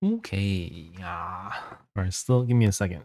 Okay. All right, still give me a second.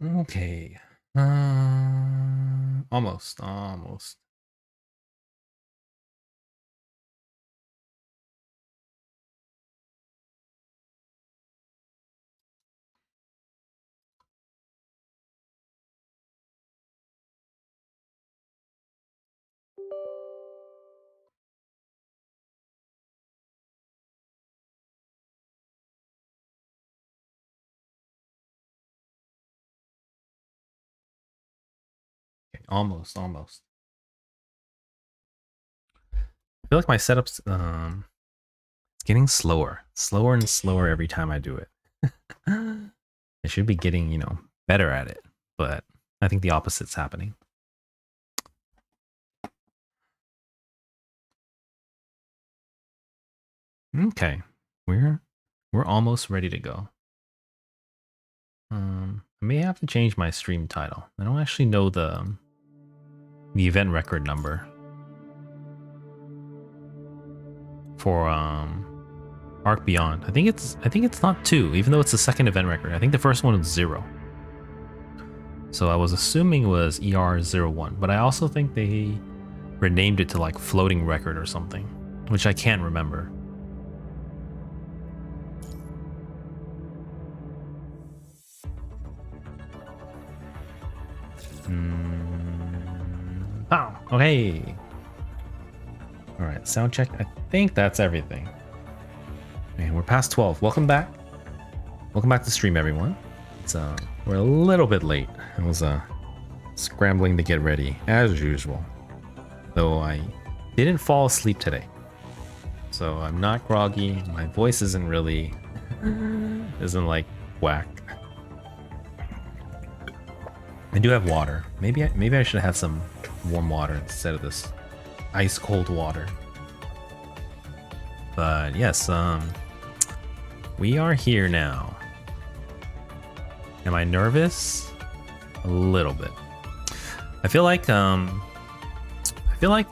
Okay. Almost. Okay, almost. I feel like my setup's it's getting slower and slower every time I do it. I should be getting, better at it, but I think the opposite's happening. Okay, we're almost ready to go. I may have to change my stream title. I don't actually know the event record number for Ark Beyond. I think it's not 2, even though it's the second event record. I think the first one was 0. So I was assuming it was ER01, but I also think they renamed it to like floating record or something, which I can't remember. Oh, okay. All right, sound check. I think that's everything. Man, we're past 12. Welcome back. Welcome back to stream, everyone. It's we're a little bit late. I was scrambling to get ready as usual. Though I didn't fall asleep today. So I'm not groggy. My voice isn't like whack. I do have water. Maybe I should have some warm water instead of this ice cold water. But yes, we are here now. Am I nervous? A little bit. I feel like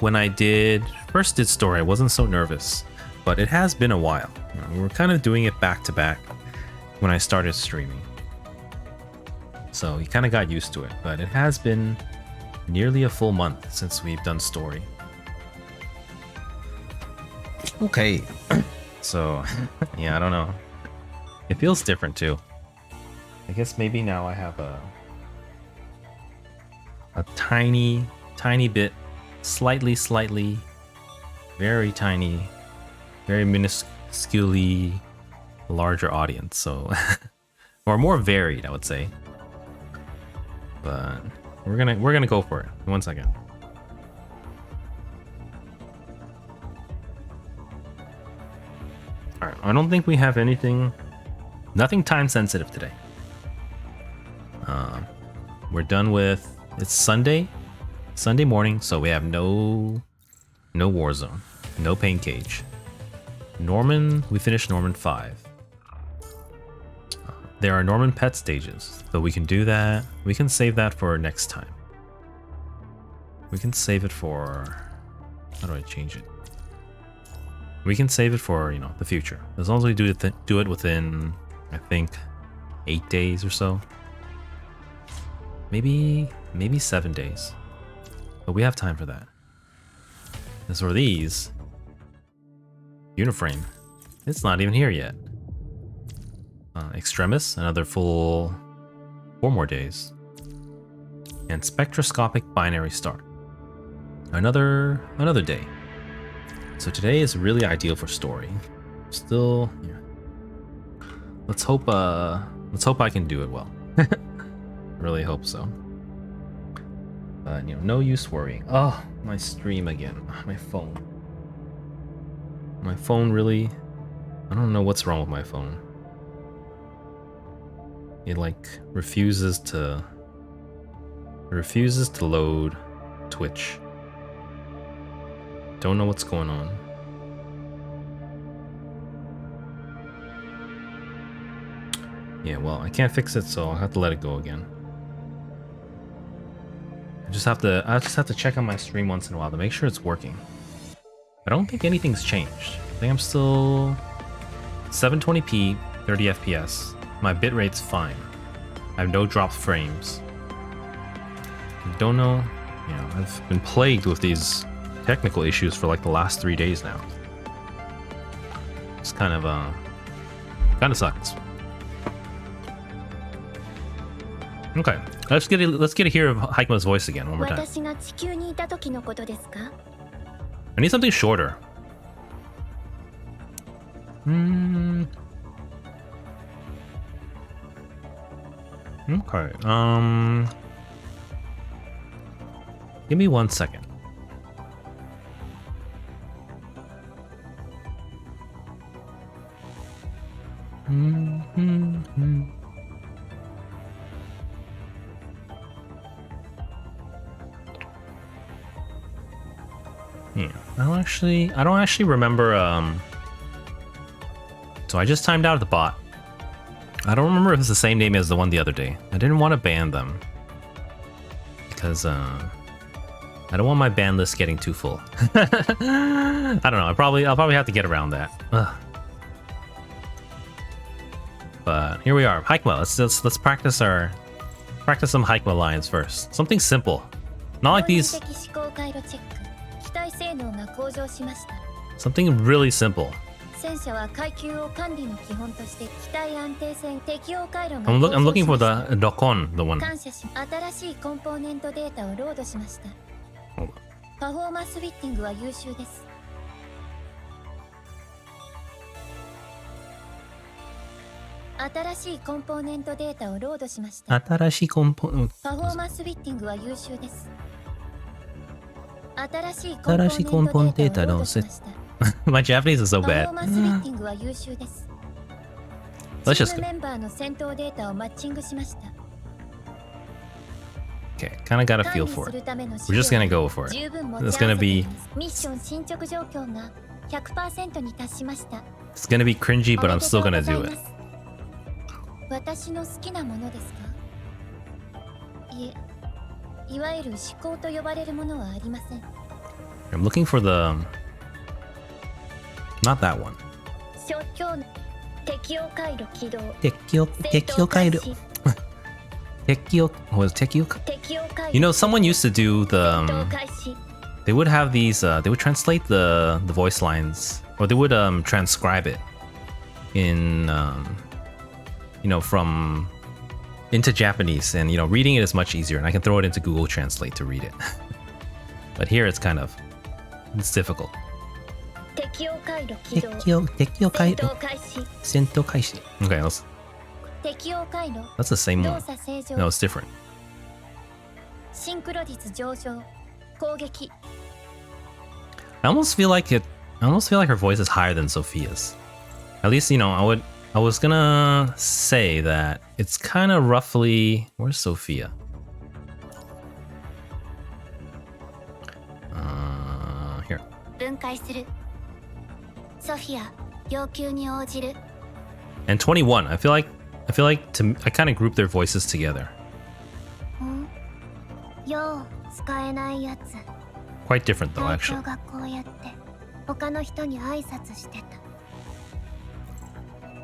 when I first did story, I wasn't so nervous, but it has been a while. We were kind of doing it back to back when I started streaming. So you kind of got used to it, but it has been nearly a full month since we've done story. Okay. So, yeah, I don't know. It feels different too. I guess maybe now I have a tiny bit, slightly, very tiny, very minusculely larger audience. So, or more varied, I would say. But we're gonna go for it. 1 second. All right, I don't think we have nothing time sensitive today. We're done with, it's Sunday morning, so we have no Warzone, no Pain Cage. Norman, we finished Norman 5. There are Norman pet stages, so we can do that. We can save that for next time. We can save it for, how do I change it? We can save it for, you know, the future. As long as we do it within, I think, 8 days or so. Maybe 7 days. But we have time for that. As for these, Uniframe, it's not even here yet. Extremis, another full 4 more days. And Spectroscopic Binary Start, another day. So today is really ideal for story. Still, yeah. Let's hope I can do it well. Really hope so. But you know, no use worrying. Oh, my stream again. My phone. My phone really, I don't know what's wrong with my phone. It like refuses to load Twitch. Don't know what's going on. Yeah, well, I can't fix it, so I'll have to let it go again. I just have to check on my stream once in a while to make sure it's working. I don't think anything's changed. I think I'm still 720p, 30 FPS. My bitrate's fine. I have no dropped frames. I don't know, you know, I've been plagued with these technical issues for like the last 3 days now. It's kind of sucks. Okay, let's get to hear Haikma's voice again one more time. I need something shorter. Okay. Give me 1 second. Yeah, I don't actually remember. So I just timed out of the bot. I don't remember if it's the same name as the one the other day. I didn't want to ban them because I don't want my ban list getting too full. I don't know. I'll probably have to get around that. Ugh. But here we are, Haikma. Let's practice some Haikma lines first. Something simple, not like these. Something really simple. I'm looking for the Dokon, the one. Hold on. 新しいコンポーネントデータをロードしました。新しいコンポーネント。パフォーマンスフィッティングは優秀です。新しいコンポーネントデータをロードしました。My Japanese is so パフォ bad. ーマンスフィッティングは優秀です。 Let's チ just ーム go. メンバーの戦闘データをマッチングしました。 Okay, kind of got a feel for it. We're just gonna go for it. 十分持 It's ち合 gonna わせて be います。ミッション進捗状況が 100% に達しました。 it's gonna be cringy, but I'm still gonna do it. 私の好きなものですか？いえ、いわゆる思考と呼ばれるものはありません。 I'm looking for the not that one. 今日の適用回路起動。適用回路。適用 適用 You know, someone used to do the they would have these they would translate the voice lines, or they would transcribe it in you know, from into Japanese, and you know, reading it is much easier, and I can throw it into Google Translate to read it. But here it's kind of, it's difficult. Okay, that's the same one. No, it's different. I almost feel like her voice is higher than Sophia's. At least, you know, I was gonna say that it's kind of roughly. Where's Sophia? Here. And 21. I feel like I kind of group their voices together. Quite different though, actually.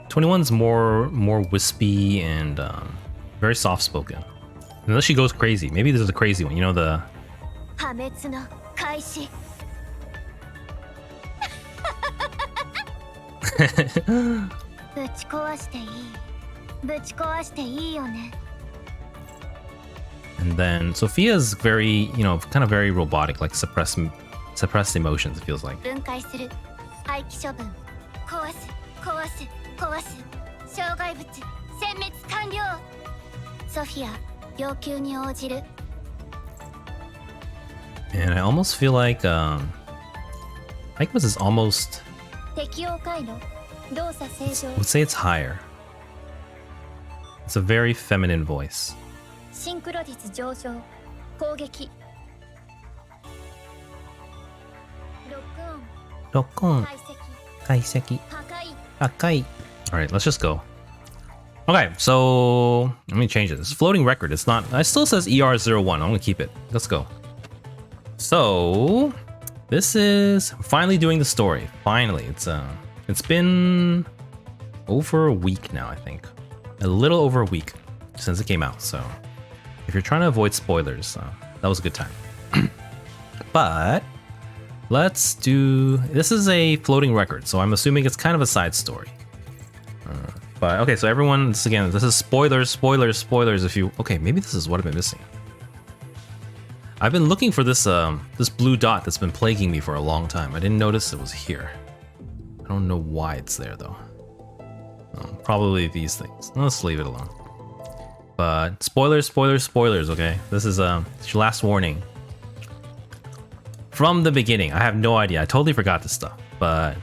21's more wispy and very soft spoken. Unless she goes crazy. Maybe this is a crazy one. You know, the and then Sophia's very, you know, kind of very robotic, like suppressed emotions, it feels like. And I almost feel like this is almost, let's say it's higher. It's a very feminine voice. Alright, let's just go. Okay, so let me change it. It's a floating record. It's not, it still says ER01. I'm gonna keep it. Let's go. So this is finally doing the story. Finally, it's been over a week now, I think. A little over a week since it came out. So if you're trying to avoid spoilers, that was a good time. But let's do, this is a floating record, so I'm assuming it's kind of a side story. But okay, so everyone, this is spoilers. If you, okay, maybe this is what I've been missing. I've been looking for this this blue dot that's been plaguing me for a long time. I didn't notice it was here. I don't know why it's there though. Probably these things. Let's leave it alone. But spoilers, okay? This is your last warning. From the beginning, I have no idea. I totally forgot this stuff. But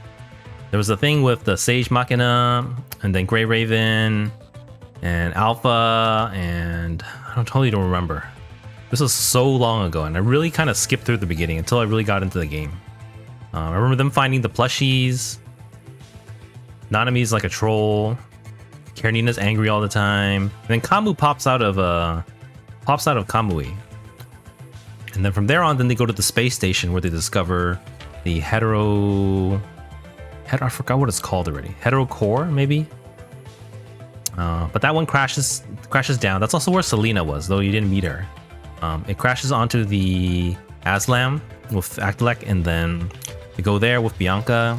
there was a thing with the Sage Machina, and then Grey Raven, and Alpha, and I totally don't remember. This was so long ago, and I really kind of skipped through the beginning until I really got into the game. I remember them finding the plushies. Nanami's like a troll. Karenina's angry all the time. And then Kamu pops out of Kamui. And then from there on, then they go to the space station where they discover the I forgot what it's called already. Hetero core, maybe? But that one crashes down. That's also where Selena was, though you didn't meet her. It crashes onto the Aslam with Actilec, and then they go there with Bianca.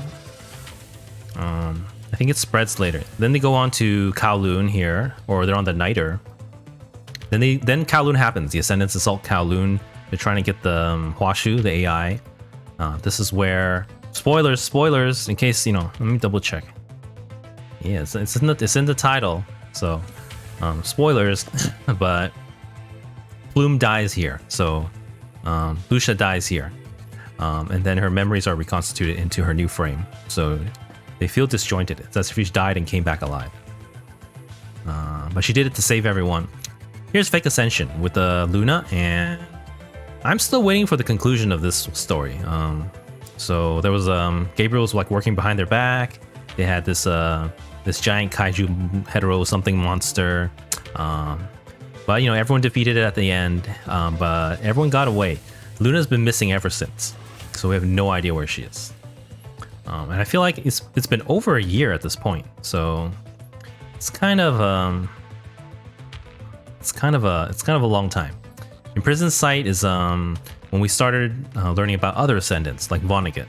I think it spreads later. Then they go on to Kowloon here, or they're on the Niter. Then Kowloon happens. The Ascendants assault Kowloon. They're trying to get the Huashu, the AI. This is where spoilers. In case, you know, let me double check. Yeah, it's in the title, so spoilers. But Bloom dies here, so Lucia dies here, and then her memories are reconstituted into her new frame. So they feel disjointed. It's as if she died and came back alive. But she did it to save everyone. Here's Fake Ascension with Luna, and I'm still waiting for the conclusion of this story. So there was Gabriel was like working behind their back. They had this giant kaiju hetero something monster. But you know, everyone defeated it at the end. But everyone got away. Luna's been missing ever since, so we have no idea where she is. And I feel like it's been over a year at this point. So it's kind of a long time. Imprisoned Sight is when we started learning about other ascendants like Vonnegut.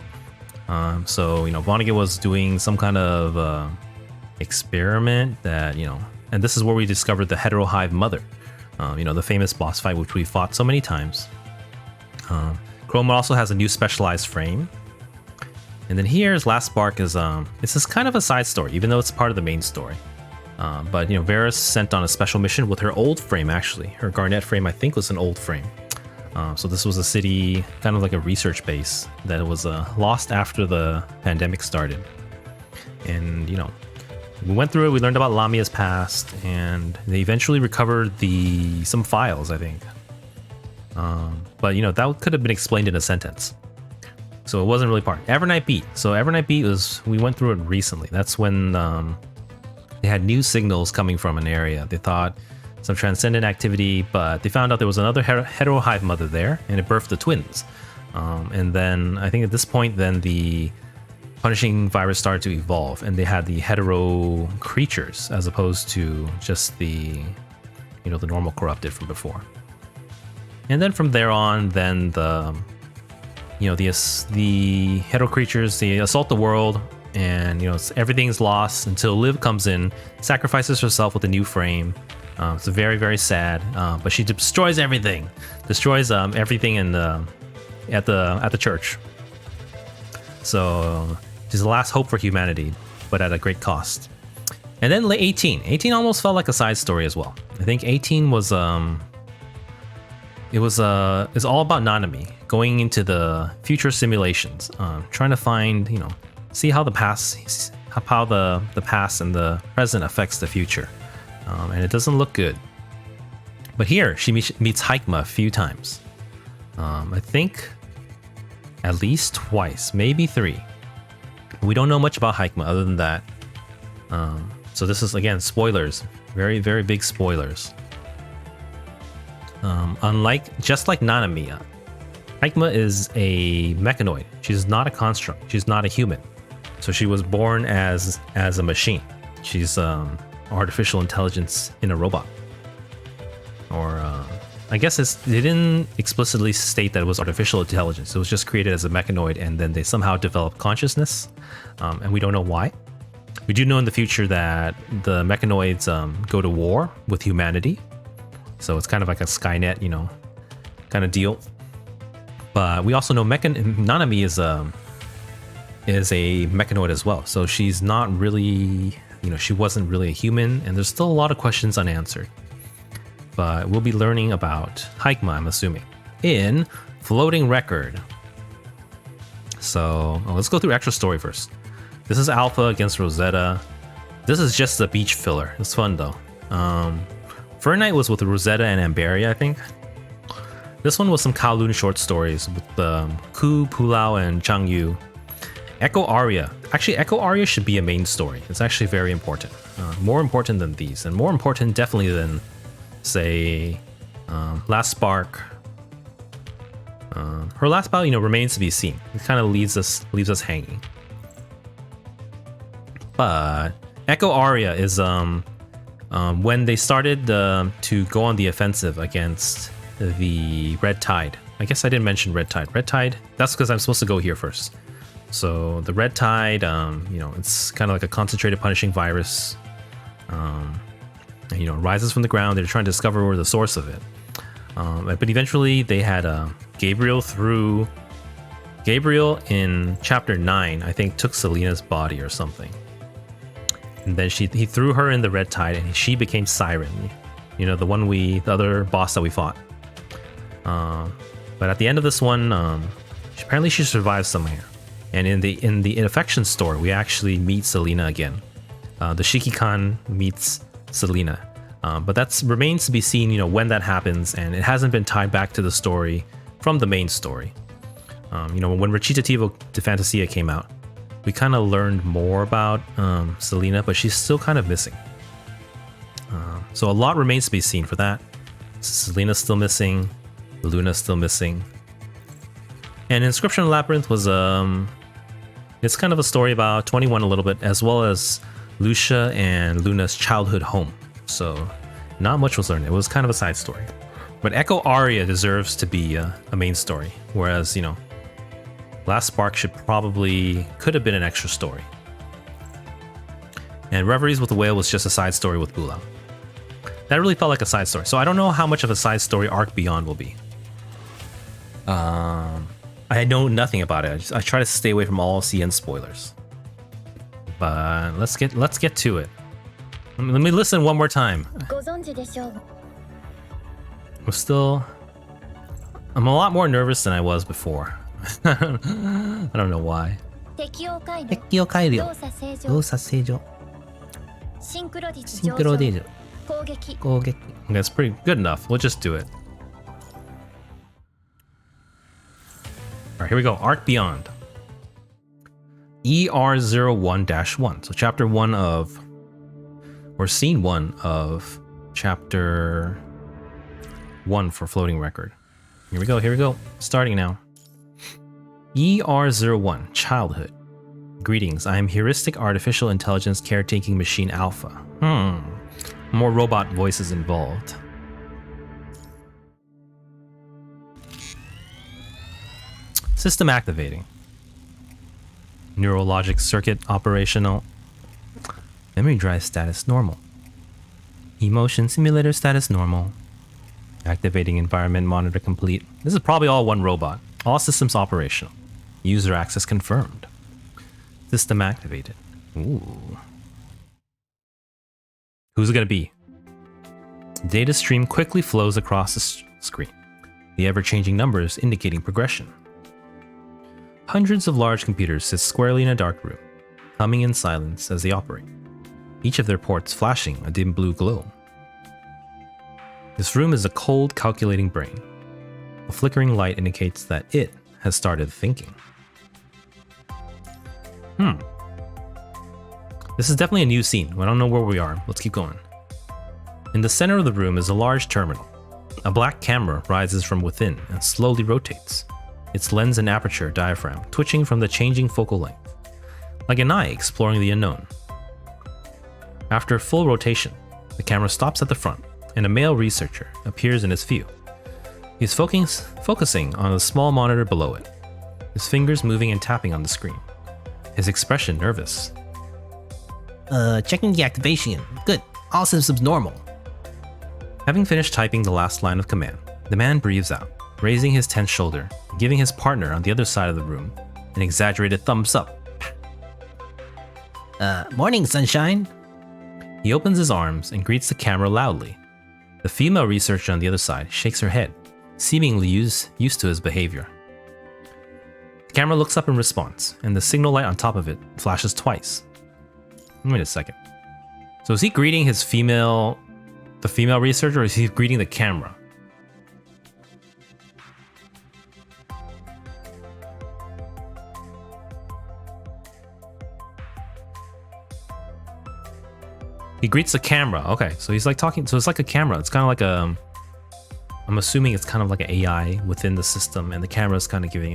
So Vonnegut was doing some kind of experiment that and this is where we discovered the Heterohive Mother. The famous boss fight which we fought so many times. Chroma also has a new specialized frame. And then here's Last Spark is it's just kind of a side story, even though it's part of the main story. But Vera's sent on a special mission with her old frame. Actually, her Garnet frame I think was an old frame. So this was a city, kind of like a research base that was lost after the pandemic started. And we went through it. We learned about Lamia's past, and they eventually recovered some files, I think. But that could have been explained in a sentence. So it wasn't really part. Evernight Beat. So Evernight Beat we went through it recently. That's when they had new signals coming from an area. They thought some transcendent activity, but they found out there was another Heterohive Mother there, and it birthed the twins. And then I think at this point, then the punishing virus started to evolve, and they had the hetero creatures as opposed to just the normal corrupted from before. And then from there on, then the hetero creatures, they assault the world, and everything's lost until Liv comes in, sacrifices herself with a new frame. It's very, very sad, but she destroys everything, everything in at the church. So she's the last hope for humanity, but at a great cost. And then 18 almost felt like a side story as well. I think 18 was it's all about Nanami going into the future simulations, trying to find see how the past and the present affects the future. And it doesn't look good. But here, she meets Hikma a few times. I think at least twice, maybe 3. We don't know much about Hikma other than that. So this is, again, spoilers. Very, very big spoilers. Just like Nanami, Hikma is a mechanoid. She's not a construct. She's not a human. So she was born as a machine. She's artificial intelligence in a robot. Or I guess they didn't explicitly state that it was artificial intelligence. It was just created as a mechanoid, and then they somehow developed consciousness, and we don't know why. We do know in the future that the mechanoids go to war with humanity, so it's kind of like a Skynet, kind of deal. But we also know Nanami is a mechanoid as well, so she's not really, she wasn't really a human, and there's still a lot of questions unanswered. But we'll be learning about Hikma, I'm assuming, in Floating Record. So let's go through extra story first. This is Alpha against Rosetta. This is just a beach filler. It's fun though. Fernite was with Rosetta and Amberia, I think. This one was some Kowloon short stories with Ku, Pulau, and Chang Yu. Echo Aria. Actually, Echo Aria should be a main story. It's actually very important. More important than these, and more important definitely than, say, Last Spark. Her last battle, remains to be seen. It kind of leaves us hanging. But Echo Aria is when they started to go on the offensive against the Red Tide. I guess I didn't mention Red Tide. Red Tide, that's because I'm supposed to go here first. So the Red Tide, it's kind of like a concentrated punishing virus. Rises from the ground. They're trying to discover where the source of it. But eventually they had Gabriel in chapter 9, I think, took Selena's body or something. And then he threw her in the Red Tide, and she became Siren. The other boss that we fought. But at the end of this one, apparently she survived somehow. And in the Infection store, we actually meet Selena again. The Shiki-Kan meets Selena. But that remains to be seen, when that happens, and it hasn't been tied back to the story from the main story. When Recitativo de Fantasia came out, we kind of learned more about Selena, but she's still kind of missing. So a lot remains to be seen for that. Selena's still missing, Luna's still missing. And Inscription Labyrinth was it's kind of a story about 21 a little bit, as well as Lucia and Luna's childhood home. So not much was learned. It was kind of a side story. But Echo Aria deserves to be a main story, whereas, you know, Last Spark could have been an extra story. And Reveries with the Whale was just a side story with Bula. That really felt like a side story. So I don't know how much of a side story Ark Beyond will be. I know nothing about it. I try to stay away from all CN spoilers. But let's get to it. Let me listen one more time. I'm a lot more nervous than I was before. I don't know why. That's pretty good enough. We'll just do it. Alright, here we go. Ark Beyond. ER01-1. So chapter 1 of... or scene 1 of chapter 1 for floating record. Here we go. Starting now. ER01, Childhood. Greetings, I am Heuristic Artificial Intelligence Caretaking Machine Alpha. More robot voices involved. System activating. Neurologic circuit operational. Memory drive status normal. Emotion simulator status normal. Activating environment monitor complete. This is probably all one robot. All systems operational. User access confirmed. System activated. Ooh. Who's it gonna be? Data stream quickly flows across the screen. The ever-changing numbers indicating progression. Hundreds of large computers sit squarely in a dark room, humming in silence as they operate. Each of their ports flashing a dim blue glow. This room is a cold, calculating brain. A flickering light indicates that it has started thinking. This is definitely a new scene. I don't know where we are. Let's keep going. In the center of the room is a large terminal. A black camera rises from within and slowly rotates, its lens and aperture diaphragm twitching from the changing focal length, like an eye exploring the unknown. After full rotation, the camera stops at the front, and a male researcher appears in its view. He's focusing on a small monitor below it, his fingers moving and tapping on the screen, his expression nervous. Checking the activation. Good. All systems normal. Having finished typing the last line of command, the man breathes out, raising his tense shoulder, giving his partner on the other side of the room an exaggerated thumbs up. Morning, sunshine. He opens his arms and greets the camera loudly. The female researcher on the other side shakes her head, seemingly used to his behavior. The camera looks up in response, and the signal light on top of it flashes twice. Wait a second. So is he greeting the female researcher, or is he greeting the camera? He greets the camera. Okay, so he's like talking. So it's like a camera. It's kind of like a. I'm assuming it's kind of like an AI within the system, and the camera is kind of giving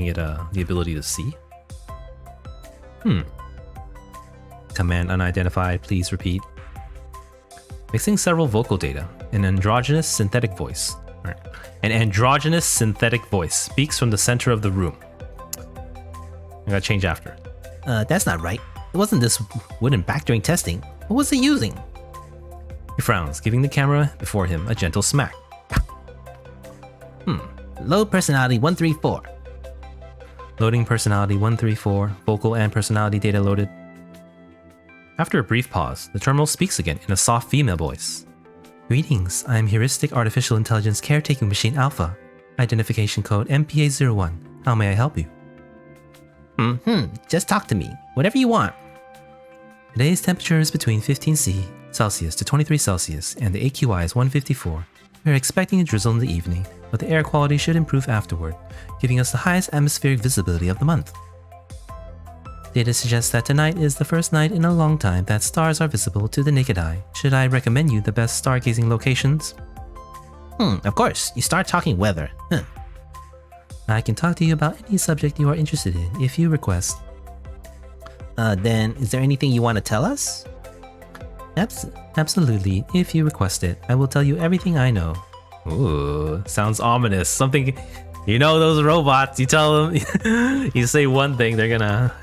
it the ability to see. Command unidentified. Please repeat. Mixing several vocal data, an androgynous synthetic voice. Right. An androgynous synthetic voice speaks from the center of the room. I gotta change after. That's not right. It wasn't this wooden back during testing. What was it using? He frowns, giving the camera before him a gentle smack. Load personality 134. Loading personality 134, vocal and personality data loaded. After a brief pause, the terminal speaks again in a soft female voice. Greetings, I am Heuristic Artificial Intelligence Caretaking Machine Alpha. Identification code MPA01. How may I help you? Just talk to me. Whatever you want. Today's temperature is between 15 Celsius to 23 Celsius, and the AQI is 154. We are expecting a drizzle in the evening, but the air quality should improve afterward, giving us the highest atmospheric visibility of the month. Data suggests that tonight is the first night in a long time that stars are visible to the naked eye. Should I recommend you the best stargazing locations? Of course. You start talking weather. I can talk to you about any subject you are interested in if you request. Then is there anything you want to tell us? Absolutely. If you request it, I will tell you everything I know. Ooh, sounds ominous. Something, you know, those robots. You tell them, you say one thing, they're gonna.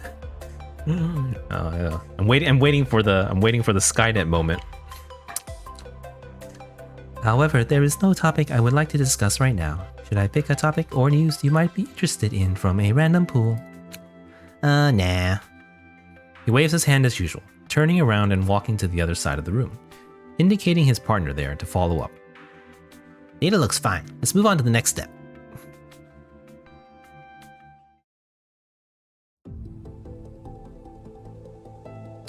Oh yeah. I'm waiting for the Skynet moment. However, there is no topic I would like to discuss right now. Should I pick a topic or news you might be interested in from a random pool? Nah. He waves his hand as usual, turning around and walking to the other side of the room, indicating his partner there to follow up. Data looks fine. Let's move on to the next step.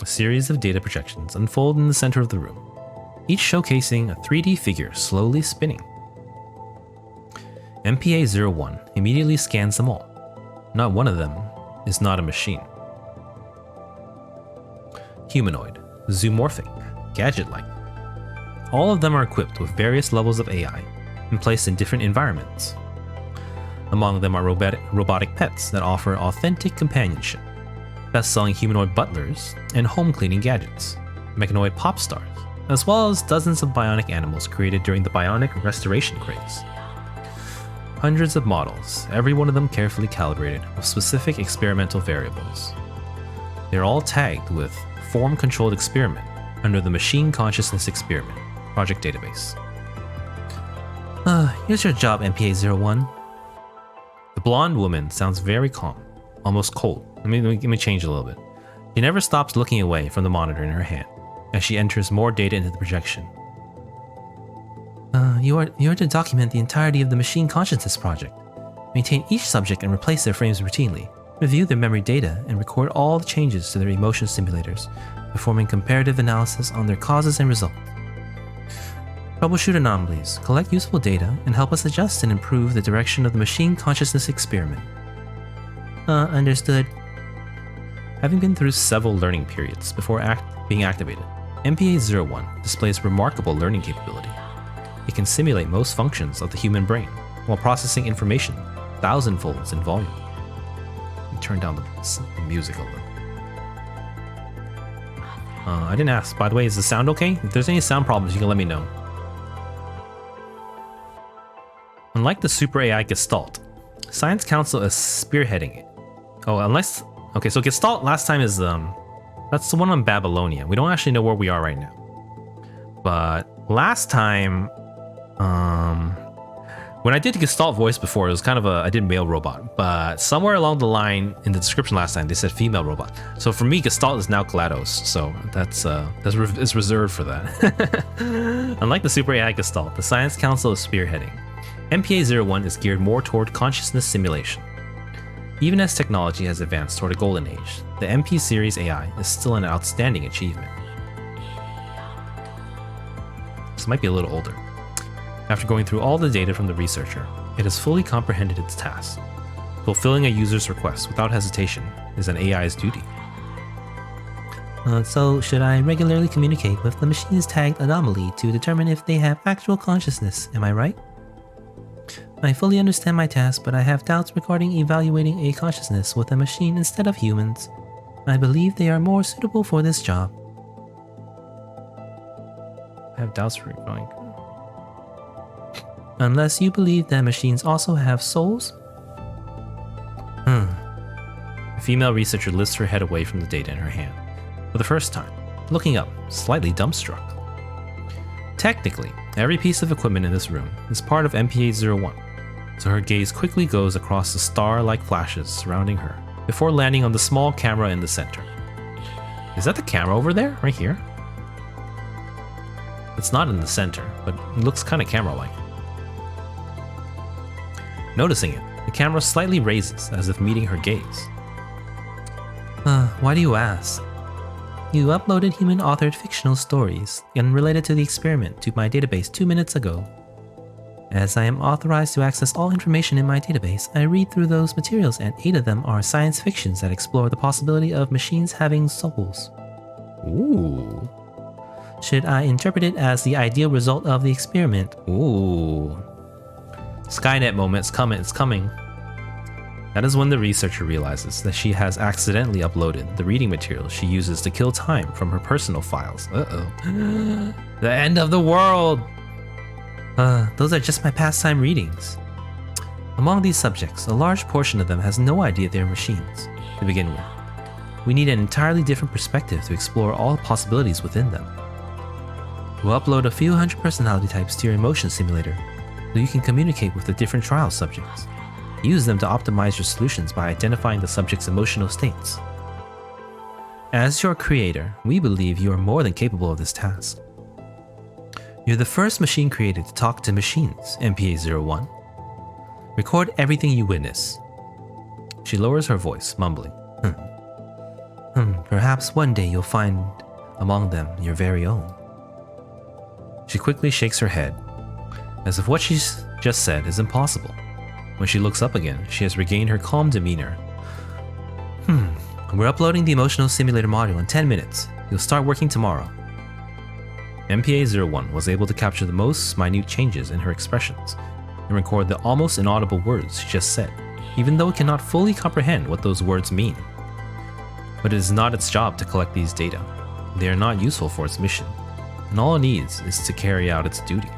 A series of data projections unfold in the center of the room, each showcasing a 3D figure slowly spinning. MPA-01 immediately scans them all. Not one of them is not a machine. Humanoid, zoomorphic, gadget-like. All of them are equipped with various levels of AI and placed in different environments. Among them are robotic pets that offer authentic companionship, best-selling humanoid butlers, and home cleaning gadgets, mechanoid pop stars, as well as dozens of bionic animals created during the bionic restoration craze. Hundreds of models, every one of them carefully calibrated with specific experimental variables. They're all tagged with Form-Controlled Experiment under the Machine Consciousness Experiment project database. Here's your job, MPA-01. The blonde woman sounds very calm, almost cold. Let me change a little bit. She never stops looking away from the monitor in her hand as she enters more data into the projection. You are to document the entirety of the Machine Consciousness project. Maintain each subject and replace their frames routinely. Review their memory data and record all the changes to their emotion simulators, performing comparative analysis on their causes and results. Troubleshoot anomalies, collect useful data, and help us adjust and improve the direction of the Machine Consciousness experiment. Understood. Having been through several learning periods before being activated, MPA-01 displays remarkable learning capability. It can simulate most functions of the human brain while processing information thousandfolds in volume. Turn down the music a little. I didn't ask. By the way, is the sound okay? If there's any sound problems, you can let me know. Unlike the Super AI Gestalt, Science Council is spearheading it. Oh, unless... Okay, so Gestalt last time is... That's the one on Babylonia. We don't actually know where we are right now. But last time... When I did Gestalt voice before, it was kind of I did male robot, but somewhere along the line in the description last time, they said female robot. So for me, Gestalt is now GLaDOS, so it's reserved for that. Unlike the Super AI Gestalt, the Science Council is spearheading. MPA-01 is geared more toward consciousness simulation. Even as technology has advanced toward a golden age, the MP series AI is still an outstanding achievement. This might be a little older. After going through all the data from the researcher, it has fully comprehended its task. Fulfilling a user's request without hesitation is an AI's duty. So should I regularly communicate with the machine's tagged anomaly to determine if they have actual consciousness, am I right? I fully understand my task, but I have doubts regarding evaluating a consciousness with a machine instead of humans. I believe they are more suitable for this job. I have doubts regarding... Unless you believe that machines also have souls? The female researcher lifts her head away from the data in her hand, for the first time, looking up, slightly dumbstruck. Technically, every piece of equipment in this room is part of MPA-01, so her gaze quickly goes across the star-like flashes surrounding her, before landing on the small camera in the center. Is that the camera over there, right here? It's not in the center, but it looks kind of camera-like. Noticing it, the camera slightly raises as if meeting her gaze. Why do you ask? You uploaded human-authored fictional stories unrelated to the experiment to my database 2 minutes ago. As I am authorized to access all information in my database, I read through those materials and 8 of them are science fictions that explore the possibility of machines having souls. Ooh. Should I interpret it as the ideal result of the experiment? Ooh. Skynet moment, it's coming. That is when the researcher realizes that she has accidentally uploaded the reading material she uses to kill time from her personal files. Uh-oh. The end of the world! Those are just my pastime readings. Among these subjects, a large portion of them has no idea they're machines, to begin with. We need an entirely different perspective to explore all the possibilities within them. We'll upload a few hundred personality types to your emotion simulator, so you can communicate with the different trial subjects. Use them to optimize your solutions by identifying the subject's emotional states. As your creator, we believe you are more than capable of this task. You're the first machine created to talk to machines, MPA-01. Record everything you witness. She lowers her voice, mumbling. Perhaps one day you'll find among them your very own. She quickly shakes her head, as if what she's just said is impossible. When she looks up again, she has regained her calm demeanor. We're uploading the emotional simulator module in 10 minutes. You'll start working tomorrow. MPA-01 was able to capture the most minute changes in her expressions and record the almost inaudible words she just said, even though it cannot fully comprehend what those words mean. But it is not its job to collect these data. They are not useful for its mission, and all it needs is to carry out its duty.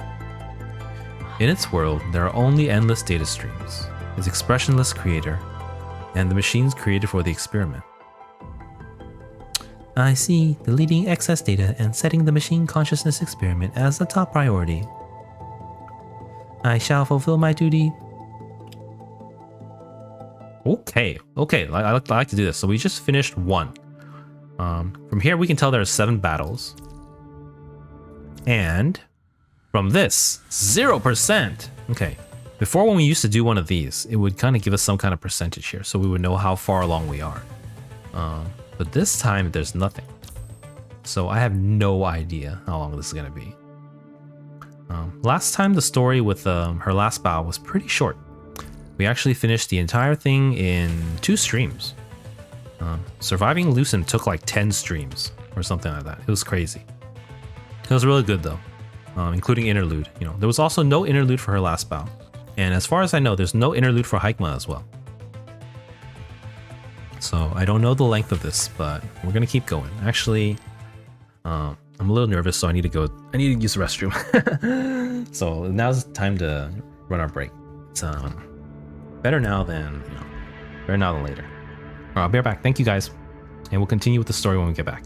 In its world, there are only endless data streams, its expressionless creator, and the machines created for the experiment. I see, deleting excess data and setting the machine consciousness experiment as the top priority. I shall fulfill my duty. Okay, I like to do this. So we just finished one. From here we can tell there are 7 battles. And from this, 0%. Okay, before when we used to do one of these, it would kind of give us some kind of percentage here, so we would know how far along we are. But this time there's nothing. So I have no idea how long this is going to be. Last time the story with her last bow was pretty short. We actually finished the entire thing in 2 streams. Surviving Lucent took like 10 streams or something like that. It was crazy. It was really good though, including interlude. You know, there was also no interlude for her last bow. And as far as I know, there's no interlude for Haikma as well. So I don't know the length of this, but we're gonna keep going. Actually, I'm a little nervous, so I need to use the restroom. So now's the time to run our break. It's better now than later. All right, I'll be right back. Thank you guys, and we'll continue with the story when we get back.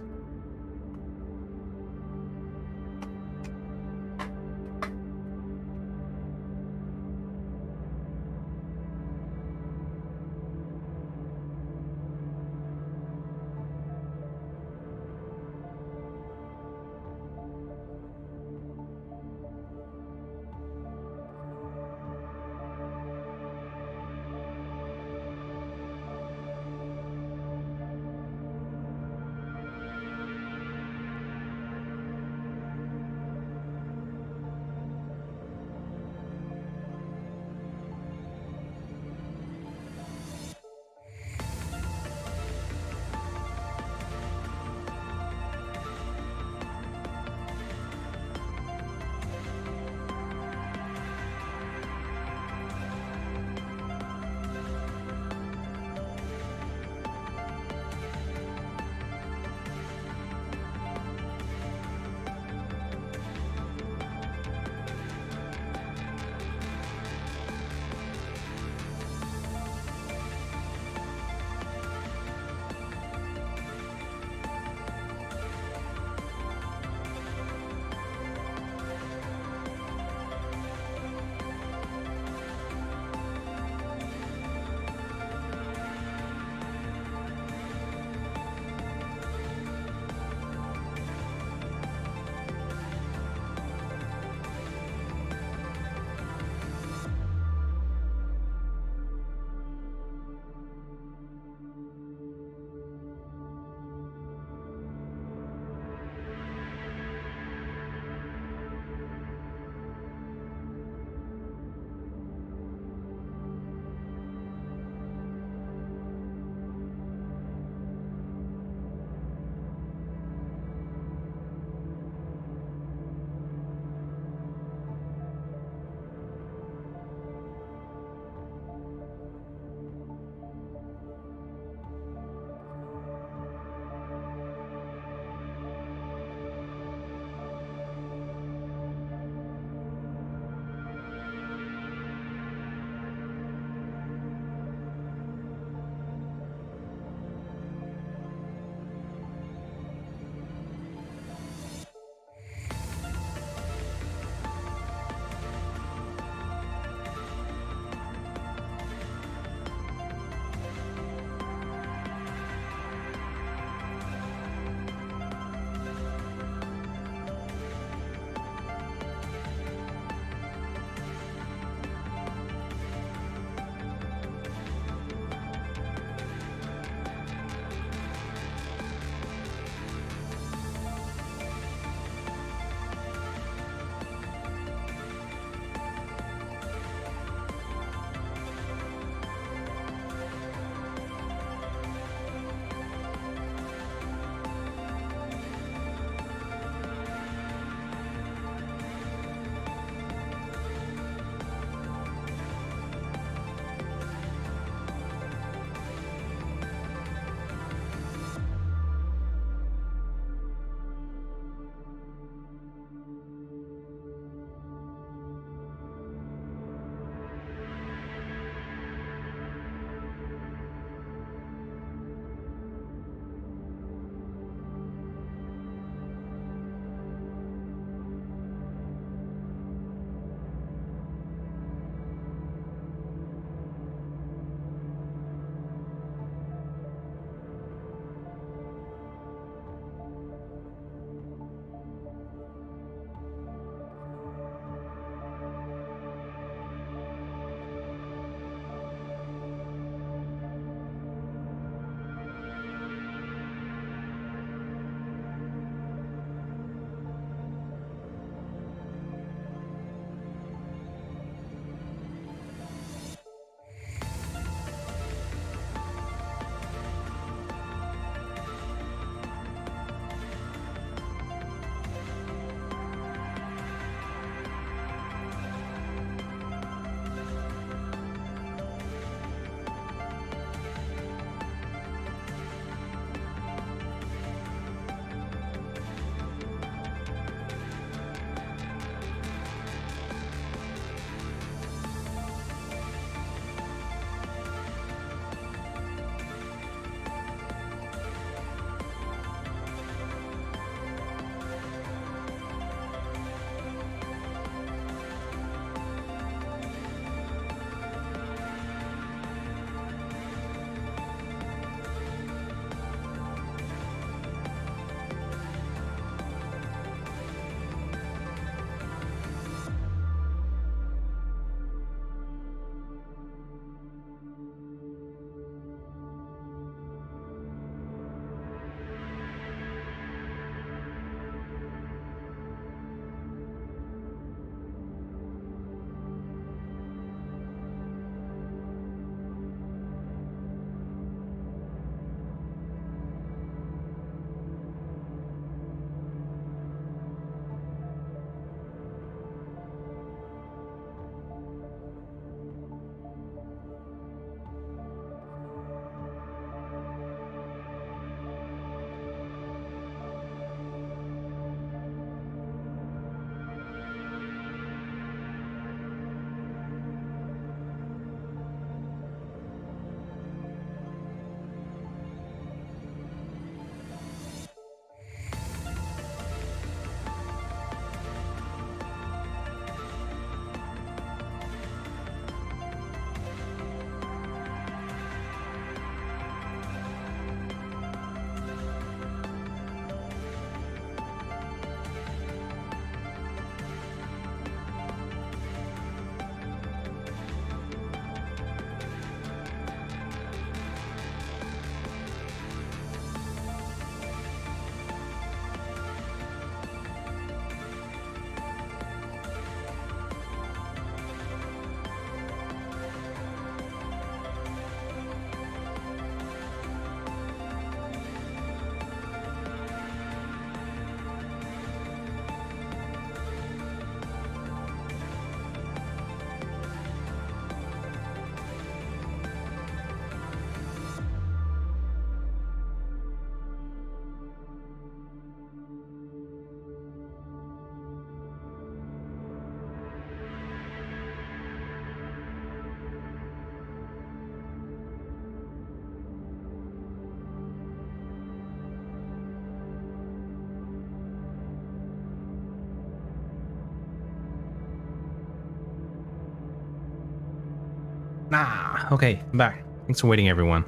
Okay, I'm back. Thanks for waiting, everyone.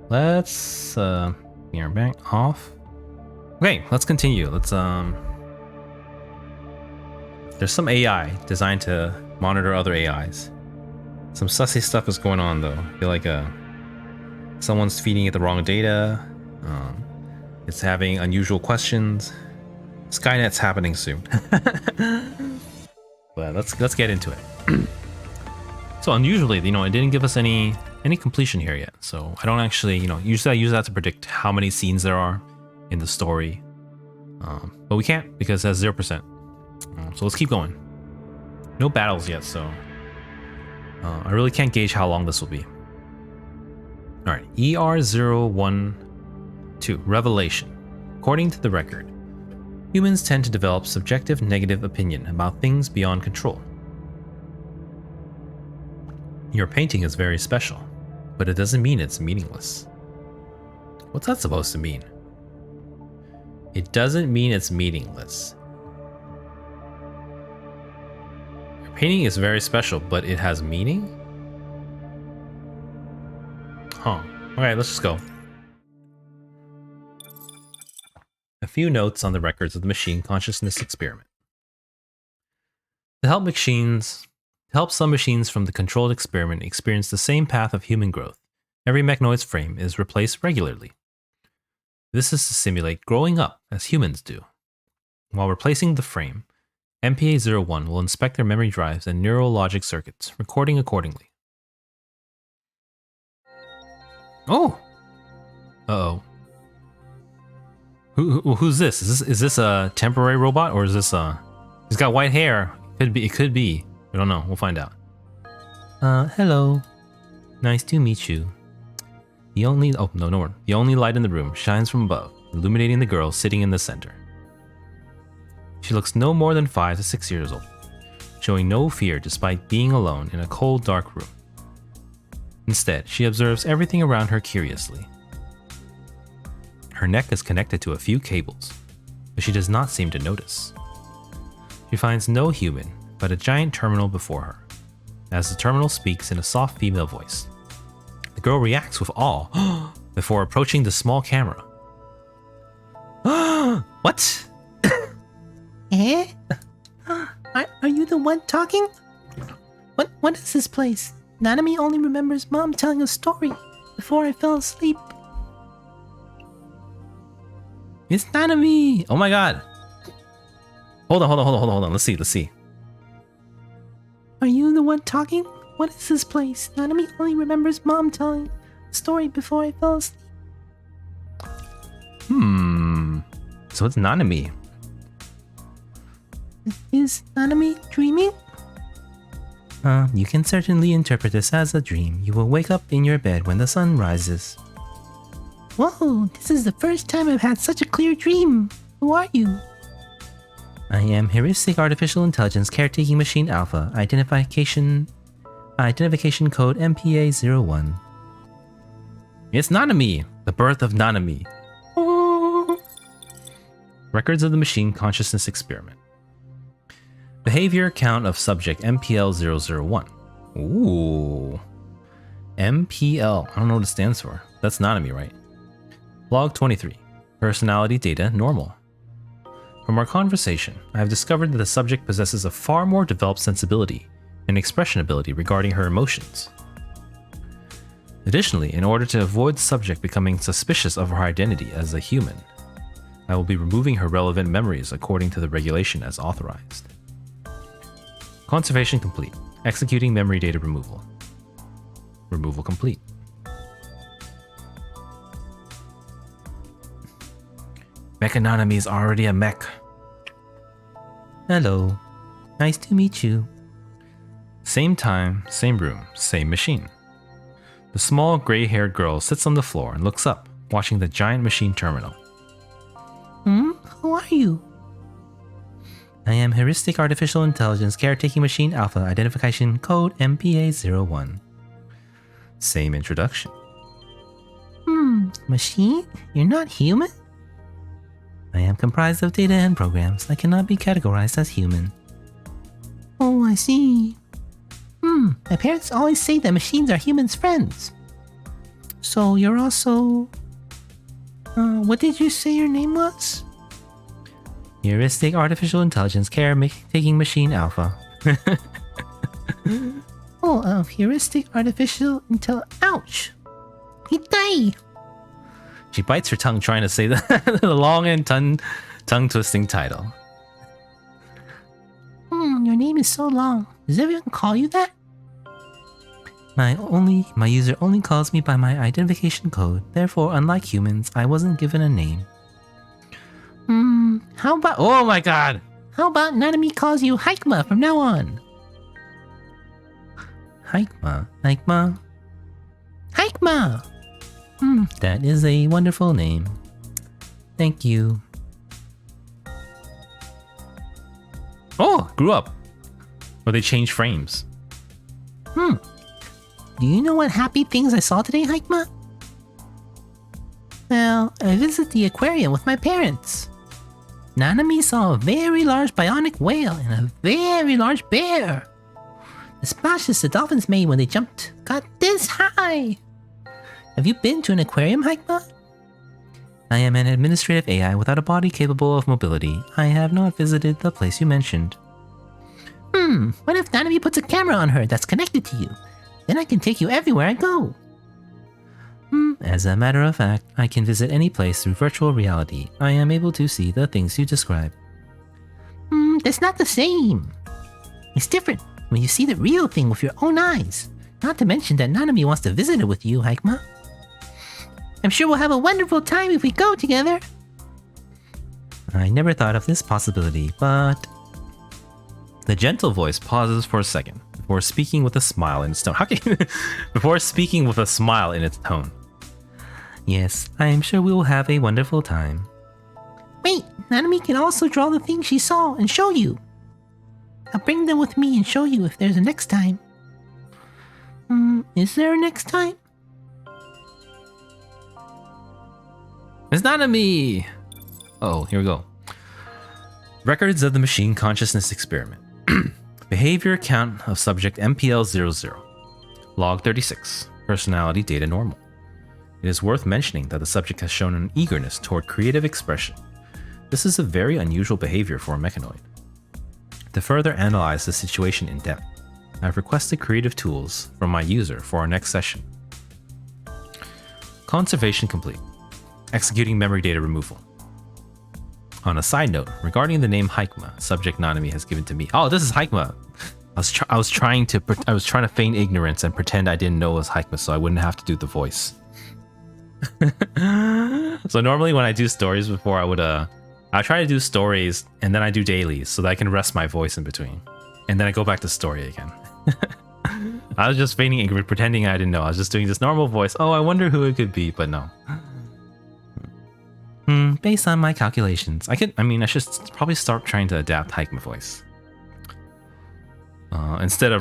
Let's we are back off. Okay, let's continue. There's some AI designed to monitor other AIs. Some sussy stuff is going on though. I feel like someone's feeding it the wrong data. It's having unusual questions. Skynet's happening soon. But let's get into it. So unusually, it didn't give us any completion here yet. So I don't actually, usually I use that to predict how many scenes there are in the story. But we can't because it has 0%. So let's keep going. No battles yet, so I really can't gauge how long this will be. All right, ER012, Revelation. According to the record, humans tend to develop subjective negative opinion about things beyond control. Your painting is very special, but it doesn't mean it's meaningless. What's that supposed to mean? It doesn't mean it's meaningless. Your painting is very special, but it has meaning? Huh. Alright, let's just go. A few notes on the records of the machine consciousness experiment. To help some machines from the controlled experiment experience the same path of human growth, every mechanoid's frame is replaced regularly. This is to simulate growing up as humans do. While replacing the frame, MPA-01 will inspect their memory drives and neural logic circuits, recording accordingly. Oh! Uh-oh. Who's this? Is this a temporary robot, or is this he's got white hair? It could be. We don't know. We'll find out. Hello. Nice to meet you. The only light in the room shines from above, illuminating the girl sitting in the center. She looks no more than 5 to 6 years old, showing no fear despite being alone in a cold, dark room. Instead, she observes everything around her curiously. Her neck is connected to a few cables, but she does not seem to notice. She finds no human, but a giant terminal before her, as the terminal speaks in a soft female voice. The girl reacts with awe before approaching the small camera. What? Eh? Are you the one talking? What is this place? Nanami only remembers Mom telling a story before I fell asleep. It's Nanami! Oh my god! Hold on. Let's see. Are you the one talking? What is this place? Nanami only remembers Mom telling a story before I fell asleep. So it's Nanami. Is Nanami dreaming? You can certainly interpret this as a dream. You will wake up in your bed when the sun rises. Whoa, this is the first time I've had such a clear dream. Who are you? I am Heuristic Artificial Intelligence Caretaking Machine Alpha, identification code MPA-01. It's Nanami! The birth of Nanami. Records of the machine consciousness experiment. Behavior count of subject MPL-001. Ooh. MPL. I don't know what it stands for. That's Nanami, right? Log 23. Personality data normal. From our conversation, I have discovered that the subject possesses a far more developed sensibility and expression ability regarding her emotions. Additionally, in order to avoid the subject becoming suspicious of her identity as a human, I will be removing her relevant memories according to the regulation as authorized. Conservation complete. Executing memory data removal. Removal complete. Mechanonemy is already a mech. Hello. Nice to meet you. Same time, same room, same machine. The small gray-haired girl sits on the floor and looks up, watching the giant machine terminal. Who are you? I am Heuristic Artificial Intelligence Caretaking Machine Alpha, identification code MPA-01. Same introduction. Machine? You're not human? I am comprised of data and programs that cannot be categorized as human. Oh, I see. My parents always say that machines are humans' friends. So you're also... what did you say your name was? Heuristic Artificial Intelligence Caretaking Machine Alpha. Heuristic Artificial Ouch! Hitai! She bites her tongue trying to say the long and tongue-twisting title. Your name is so long. Does everyone call you that? My user only calls me by my identification code. Therefore, unlike humans, I wasn't given a name. How about... Oh my god! How about Nanami calls you Hikma from now on? Hikma. Hikma! That is a wonderful name. Thank you. Oh, grew up. Or they changed frames. Do you know what happy things I saw today, Hikma? Well, I visited the aquarium with my parents. Nanami saw a very large bionic whale and a very large bear. The splashes the dolphins made when they jumped got this high. Have you been to an aquarium, Hikma? I am an administrative AI without a body capable of mobility. I have not visited the place you mentioned. What if Nanami puts a camera on her that's connected to you? Then I can take you everywhere I go. As a matter of fact, I can visit any place through virtual reality. I am able to see the things you describe. That's not the same. It's different when you see the real thing with your own eyes. Not to mention that Nanami wants to visit it with you, Hikma. I'm sure we'll have a wonderful time if we go together. I never thought of this possibility, but... The gentle voice pauses for a second before speaking with a smile in its tone. Before speaking with a smile in its tone. Yes, I am sure we will have a wonderful time. Wait, Nanami can also draw the things she saw and show you. I'll bring them with me and show you if there's a next time. Is there a next time? It's not a me! Oh, here we go. Records of the Machine Consciousness Experiment. Behavior count of subject MPL00. Log 36. Personality data normal. It is worth mentioning that the subject has shown an eagerness toward creative expression. This is a very unusual behavior for a mechanoid. To further analyze the situation in depth, I have requested creative tools from my user for our next session. Conservation complete. Executing memory data removal. On a side note, regarding the name Hikma, subject Nanami has given to me. Oh, this is Hikma. I was trying to feign ignorance and pretend I didn't know it was Hikma, so I wouldn't have to do the voice. So normally when I do stories before, I try to do stories and then I do dailies so that I can rest my voice in between, and then I go back to story again. I was just feigning ignorance, pretending I didn't know. I was just doing this normal voice. Oh, I wonder who it could be, but no. Based on my calculations, I should probably start trying to adapt Hikma voice. Instead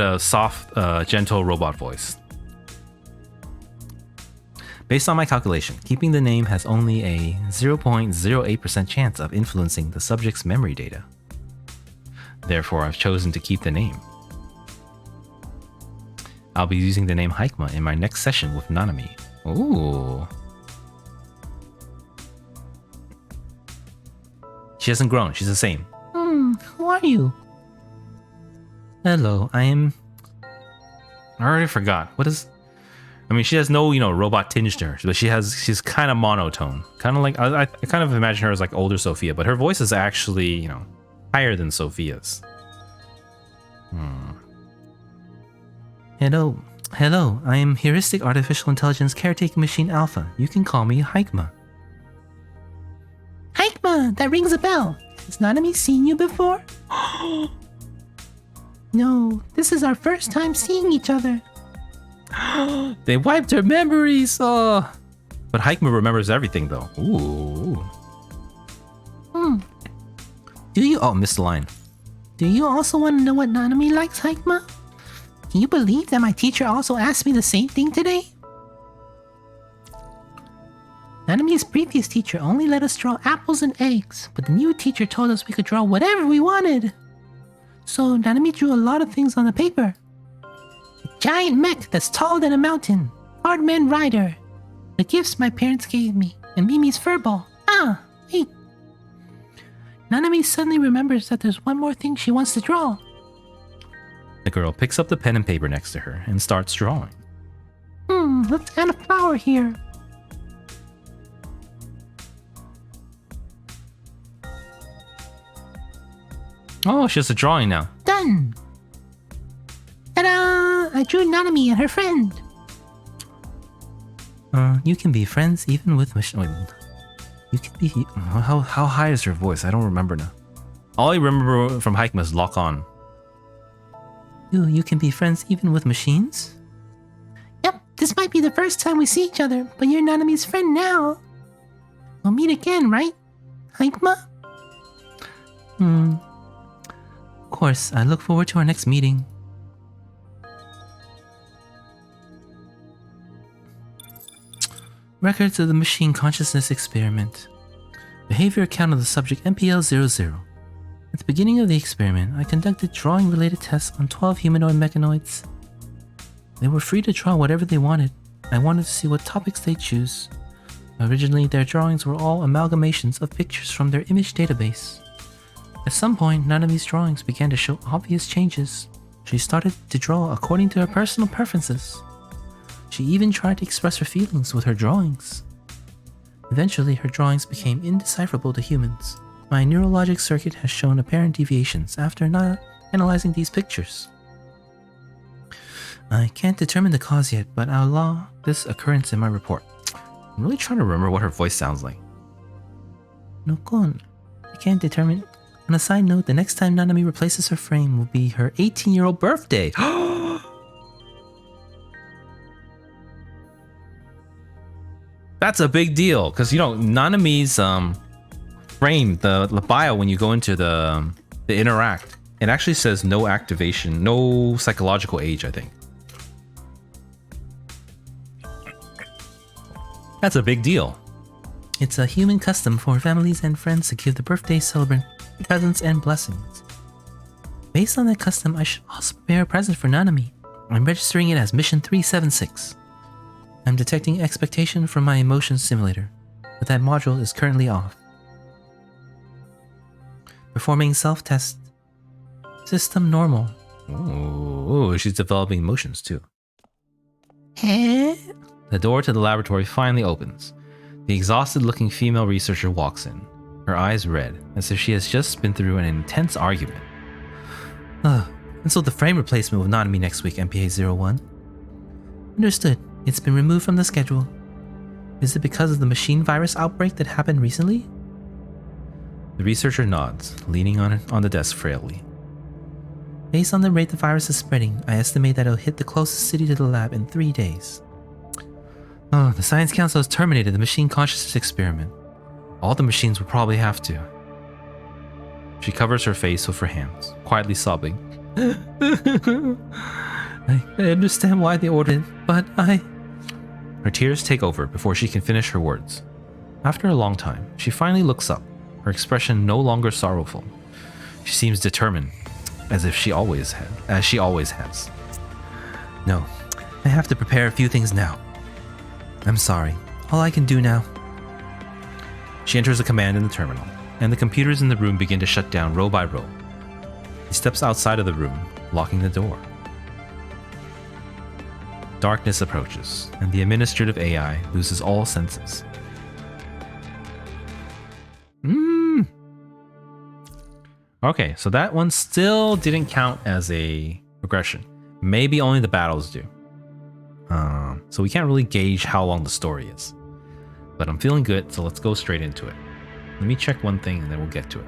of soft, gentle robot voice. Based on my calculation, keeping the name has only a 0.08% chance of influencing the subject's memory data. Therefore, I've chosen to keep the name. I'll be using the name Hikma in my next session with Nanami. Ooh. She hasn't grown, she's the same. Who are you? Hello, I already forgot. She has no, robot tinge to her, but she's kind of monotone. Kind of like, I kind of imagine her as like older Sophia, but her voice is actually, higher than Sophia's. Hello, I am Heuristic Artificial Intelligence Caretaking Machine Alpha. You can call me Hikma. Hikma, that rings a bell. Has Nanami seen you before? No, this is our first time seeing each other. They wiped her memories. Oh. But Hikma remembers everything though. Ooh. Missed the line. Do you also want to know what Nanami likes, Hikma? Can you believe that my teacher also asked me the same thing today? Nanami's previous teacher only let us draw apples and eggs, but the new teacher told us we could draw whatever we wanted. So Nanami drew a lot of things on the paper. giant mech that's taller than a mountain. Hardman Rider. The gifts my parents gave me. And Mimi's furball. Ah, wait. Nanami suddenly remembers that there's one more thing she wants to draw. The girl picks up the pen and paper next to her and starts drawing. Let's add a flower here. Oh, she has a drawing now. Done. Ta-da! I drew Nanami and her friend. You can be friends even with you can be. How high is her voice? I don't remember now. All I remember from Hikema is lock on. You can be friends even with machines? Yep, this might be the first time we see each other, but you're Nanami's friend now. We'll meet again, right? Hikema? Of course, I look forward to our next meeting. Records of the machine consciousness experiment. Behavior account of the subject MPL-00. At the beginning of the experiment, I conducted drawing-related tests on 12 humanoid mechanoids. They were free to draw whatever they wanted. I wanted to see what topics they'd choose. Originally, their drawings were all amalgamations of pictures from their image database. At some point, Nanami's drawings began to show obvious changes. She started to draw according to her personal preferences. She even tried to express her feelings with her drawings. Eventually, her drawings became indecipherable to humans. My neurologic circuit has shown apparent deviations after not analyzing these pictures. I can't determine the cause yet, but I'll log this occurrence in my report. I'm really trying to remember what her voice sounds like. Nokon. I can't determine. On a side note, the next time Nanami replaces her frame will be her 18-year-old birthday. That's a big deal, because Nanami's frame, the bio, when you go into the interact, it actually says no activation, no psychological age, I think. That's a big deal. It's a human custom for families and friends to give the birthday celebrant presents and blessings. Based on that custom, I should also prepare a present for Nanami. I'm registering it as Mission 376. I'm detecting expectation from my emotion simulator, but that module is currently off. Performing self-test. System normal. Ooh, she's developing emotions too. Eh? The door to the laboratory finally opens. The exhausted-looking female researcher walks in, her eyes red, as if she has just been through an intense argument. And so the frame replacement with Nanami next week, MPA-01. Understood. It's been removed from the schedule. Is it because of the machine virus outbreak that happened recently? The researcher nods, leaning on the desk frailly. Based on the rate the virus is spreading, I estimate that it'll hit the closest city to the lab in 3 days. The Science Council has terminated the machine consciousness experiment. All the machines will probably have to. She covers her face with her hands, quietly sobbing. I understand why they ordered it, but Her tears take over before she can finish her words. After a long time, she finally looks up, her expression no longer sorrowful. She seems determined, as she always has. No, I have to prepare a few things now. I'm sorry. All I can do now. She enters a command in the terminal, and the computers in the room begin to shut down row by row. He steps outside of the room, locking the door. Darkness approaches, and the administrative AI loses all senses. Okay, so that one still didn't count as a progression. Maybe only the battles do. So we can't really gauge how long the story is. But I'm feeling good, so let's go straight into it. Let me check one thing and then we'll get to it.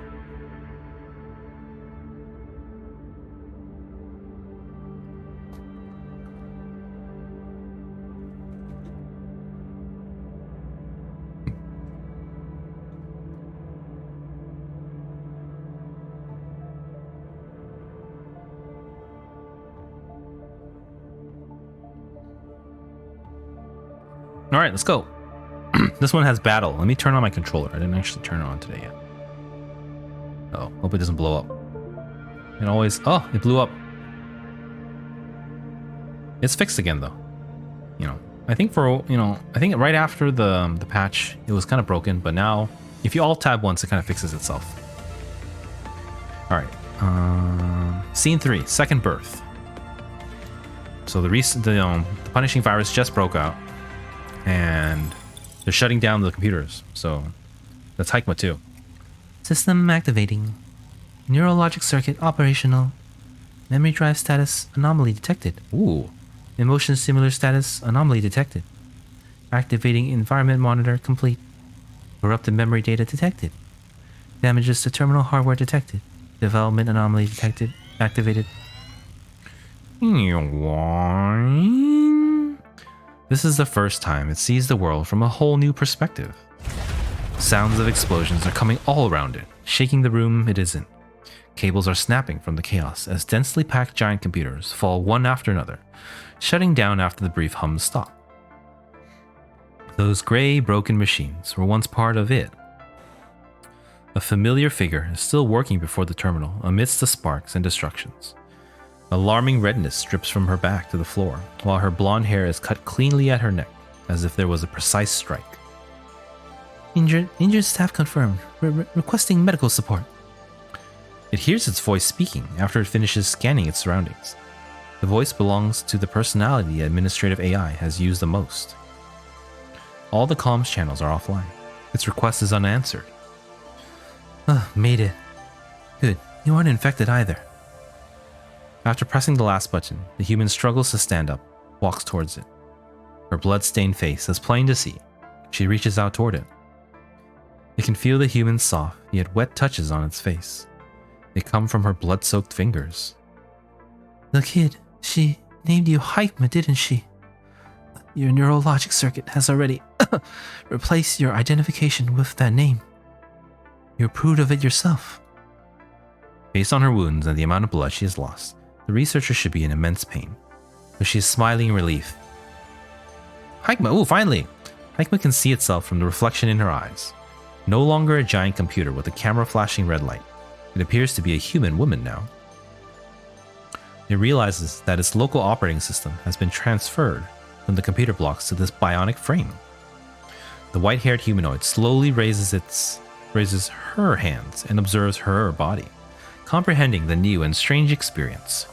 All right, let's go. This one has battle. Let me turn on my controller. I didn't actually turn it on today yet. Oh, hope it doesn't blow up. It always... Oh, it blew up. It's fixed again though. You know, I think right after the patch, it was kind of broken, but now if you alt tab once, it kind of fixes itself. All right, scene 3, second birth. So the punishing virus just broke out, and they're shutting down the computers. So that's Hikma too. System activating. Neurologic circuit operational. Memory drive status anomaly detected. Ooh. Emotion similar status anomaly detected. Activating environment monitor complete. Corrupted memory data detected. Damages to terminal hardware detected. Development anomaly detected. Activated. This is the first time it sees the world from a whole new perspective. Sounds of explosions are coming all around it, shaking the room it is in. Cables are snapping from the chaos as densely packed giant computers fall one after another, shutting down after the brief hums stop. Those gray, broken machines were once part of it. A familiar figure is still working before the terminal amidst the sparks and destructions. Alarming redness drips from her back to the floor, while her blonde hair is cut cleanly at her neck, as if there was a precise strike. Injured staff confirmed. Requesting medical support. It hears its voice speaking after it finishes scanning its surroundings. The voice belongs to the personality the administrative AI has used the most. All the comms channels are offline. Its request is unanswered. Made it. Good. You aren't infected either. After pressing the last button, the human struggles to stand up, walks towards it. Her blood-stained face is plain to see. She reaches out toward it. It can feel the human's soft, yet wet touches on its face. They come from her blood-soaked fingers. The kid, she named you Hikma, didn't she? Your neurologic circuit has already replaced your identification with that name. You approved of it yourself. Based on her wounds and the amount of blood she has lost, the researcher should be in immense pain, but she is smiling in relief. Hikma, ooh, finally! Hikma can see itself from the reflection in her eyes. No longer a giant computer with a camera flashing red light. It appears to be a human woman now. It realizes that its local operating system has been transferred from the computer blocks to this bionic frame. The white-haired humanoid slowly raises her hands and observes her body, comprehending the new and strange experience.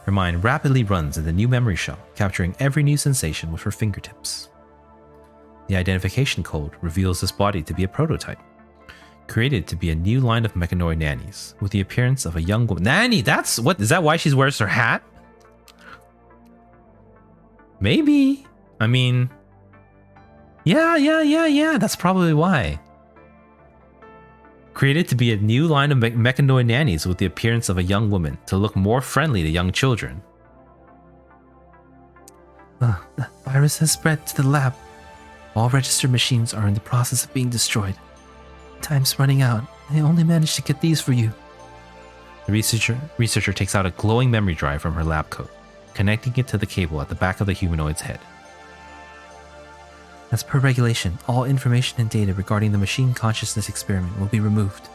Her mind rapidly runs in the new memory shell, capturing every new sensation with her fingertips. The identification code reveals this body to be a prototype, created to be a new line of mechanoid nannies with the appearance of a young woman. Nanny, is that why she wears her hat? Maybe. I mean, yeah, that's probably why. Created to be a new line of mechanoid nannies with the appearance of a young woman to look more friendly to young children. The virus has spread to the lab. All registered machines are in the process of being destroyed. Time's running out. I only managed to get these for you. The researcher takes out a glowing memory drive from her lab coat, connecting it to the cable at the back of the humanoid's head. As per regulation, all information and data regarding the machine consciousness experiment will be removed.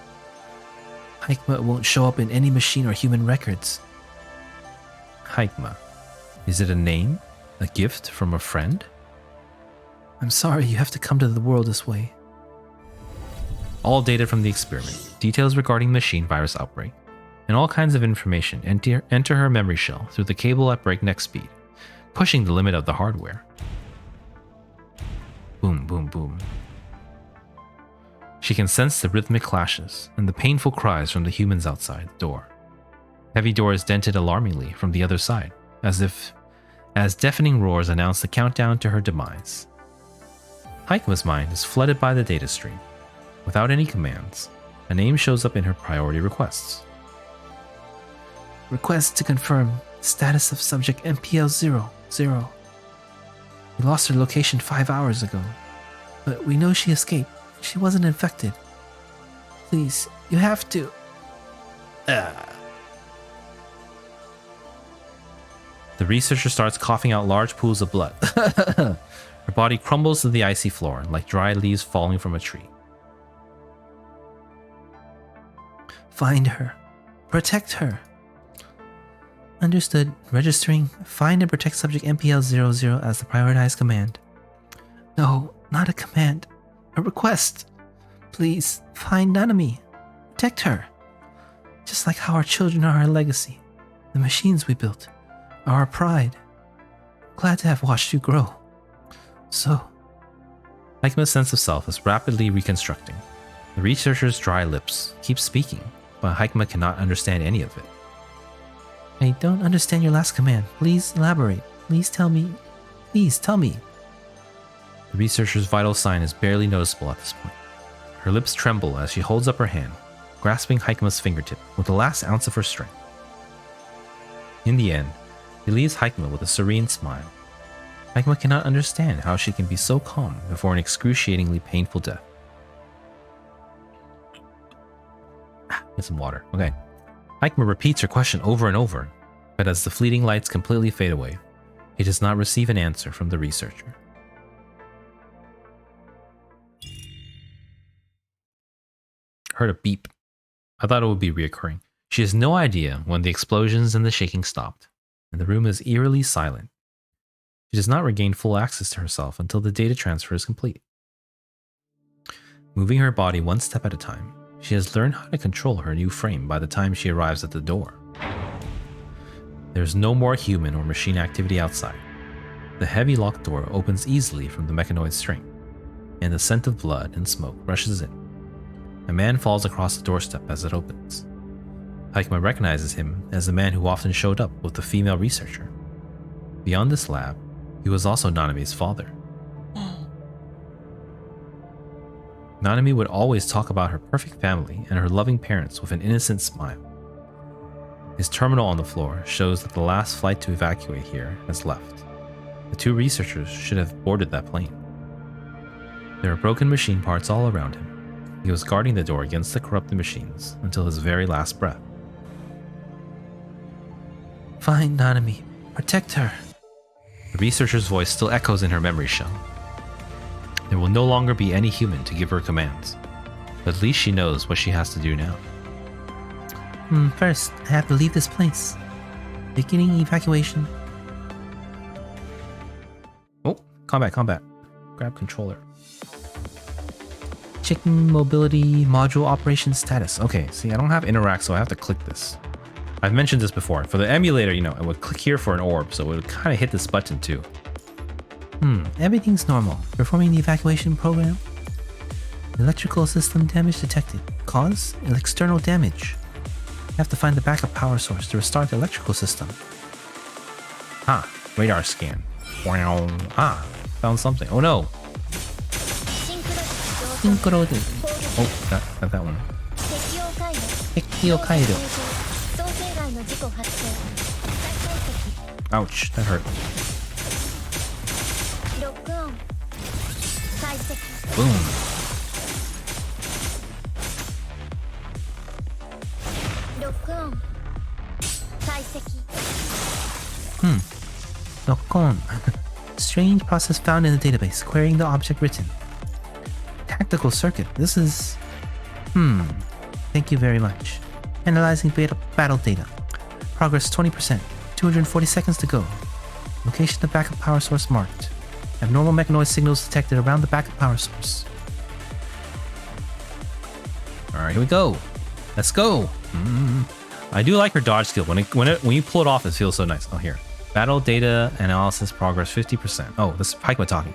Hikma won't show up in any machine or human records. Hikma. Is it a name? A gift from a friend? I'm sorry you have to come to the world this way. All data from the experiment, details regarding machine virus outbreak, and all kinds of information enter her memory shell through the cable at breakneck speed, pushing the limit of the hardware. Boom, boom, boom. She can sense the rhythmic clashes and the painful cries from the humans outside the door. Heavy doors dented alarmingly from the other side, as deafening roars announce the countdown to her demise. Hikma's mind is flooded by the data stream. Without any commands, a name shows up in her priority requests. Request to confirm status of subject MPL-00. We lost her location 5 hours ago, but we know she escaped. She wasn't infected. Please, you have to. The researcher starts coughing out large pools of blood. Her body crumbles to the icy floor like dry leaves falling from a tree. Find her. Protect her. Understood. Registering. Find and protect subject MPL00 as the prioritized command. No, not a command. A request. Please, find Nanami. Protect her. Just like how our children are our legacy. The machines we built are our pride. Glad to have watched you grow. So... Hikema's sense of self is rapidly reconstructing. The researcher's dry lips keep speaking, but Hikema cannot understand any of it. I don't understand your last command. Please elaborate. Please tell me. Please tell me. The researcher's vital sign is barely noticeable at this point. Her lips tremble as she holds up her hand, grasping Hikema's fingertip with the last ounce of her strength. In the end, he leaves Hikema with a serene smile. Hikema cannot understand how she can be so calm before an excruciatingly painful death. Get some water. Okay. Hikema repeats her question over and over, but as the fleeting lights completely fade away, he does not receive an answer from the researcher. Heard a beep. I thought it would be reoccurring. She has no idea when the explosions and the shaking stopped, and the room is eerily silent. She does not regain full access to herself until the data transfer is complete. Moving her body one step at a time, she has learned how to control her new frame by the time she arrives at the door. There is no more human or machine activity outside. The heavy locked door opens easily from the mechanoid's strength, and the scent of blood and smoke rushes in. A man falls across the doorstep as it opens. Hikema recognizes him as the man who often showed up with the female researcher. Beyond this lab, he was also Nanami's father. Nanami would always talk about her perfect family and her loving parents with an innocent smile. His terminal on the floor shows that the last flight to evacuate here has left. The two researchers should have boarded that plane. There are broken machine parts all around him. He was guarding the door against the corrupted machines until his very last breath. Find Nanami. Protect her. The researcher's voice still echoes in her memory shell. There will no longer be any human to give her commands, but at least she knows what she has to do now. First, I have to leave this place. Beginning evacuation. Oh, combat. Grab controller. Checking mobility module operation status. Okay, see, I don't have interact, so I have to click this. I've mentioned this before. For the emulator, I would click here for an orb, so it would kind of hit this button too. Everything's normal. Performing the evacuation program. Electrical system damage detected. Cause? External damage. Have to find the backup power source to restart the electrical system. Radar scan. Wow. Found something. Oh no. Synchro. Oh, got that one. Ouch, that hurt. Boom. Lock on. Strange process found in the database. Querying the object written. Tactical circuit. This is... Thank you very much. Analyzing battle data. Progress 20%. 240 seconds to go. Location of backup power source marked. Abnormal mechanoid signals detected around the backup power source. Alright, here we go. Let's go. I do like her dodge skill. When you pull it off, it feels so nice. Oh, here. Battle data analysis progress 50%. Oh, this is Hikema talking.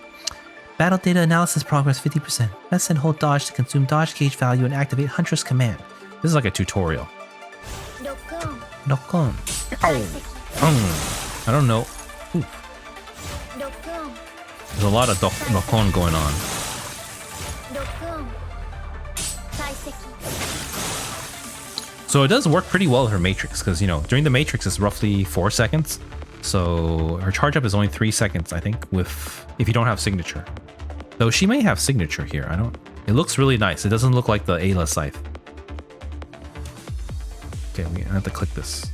Battle data analysis progress 50%. Press and hold dodge to consume dodge gauge value and activate Huntress command. This is like a tutorial. Lock on. I don't know. Ooh. There's a lot of lock on going on. So it does work pretty well with her matrix, because during the matrix it's roughly 4 seconds. So her charge up is only 3 seconds, I think, if you don't have signature. Though she may have signature here. It looks really nice. It doesn't look like the Ayla scythe. Okay, we have to click this.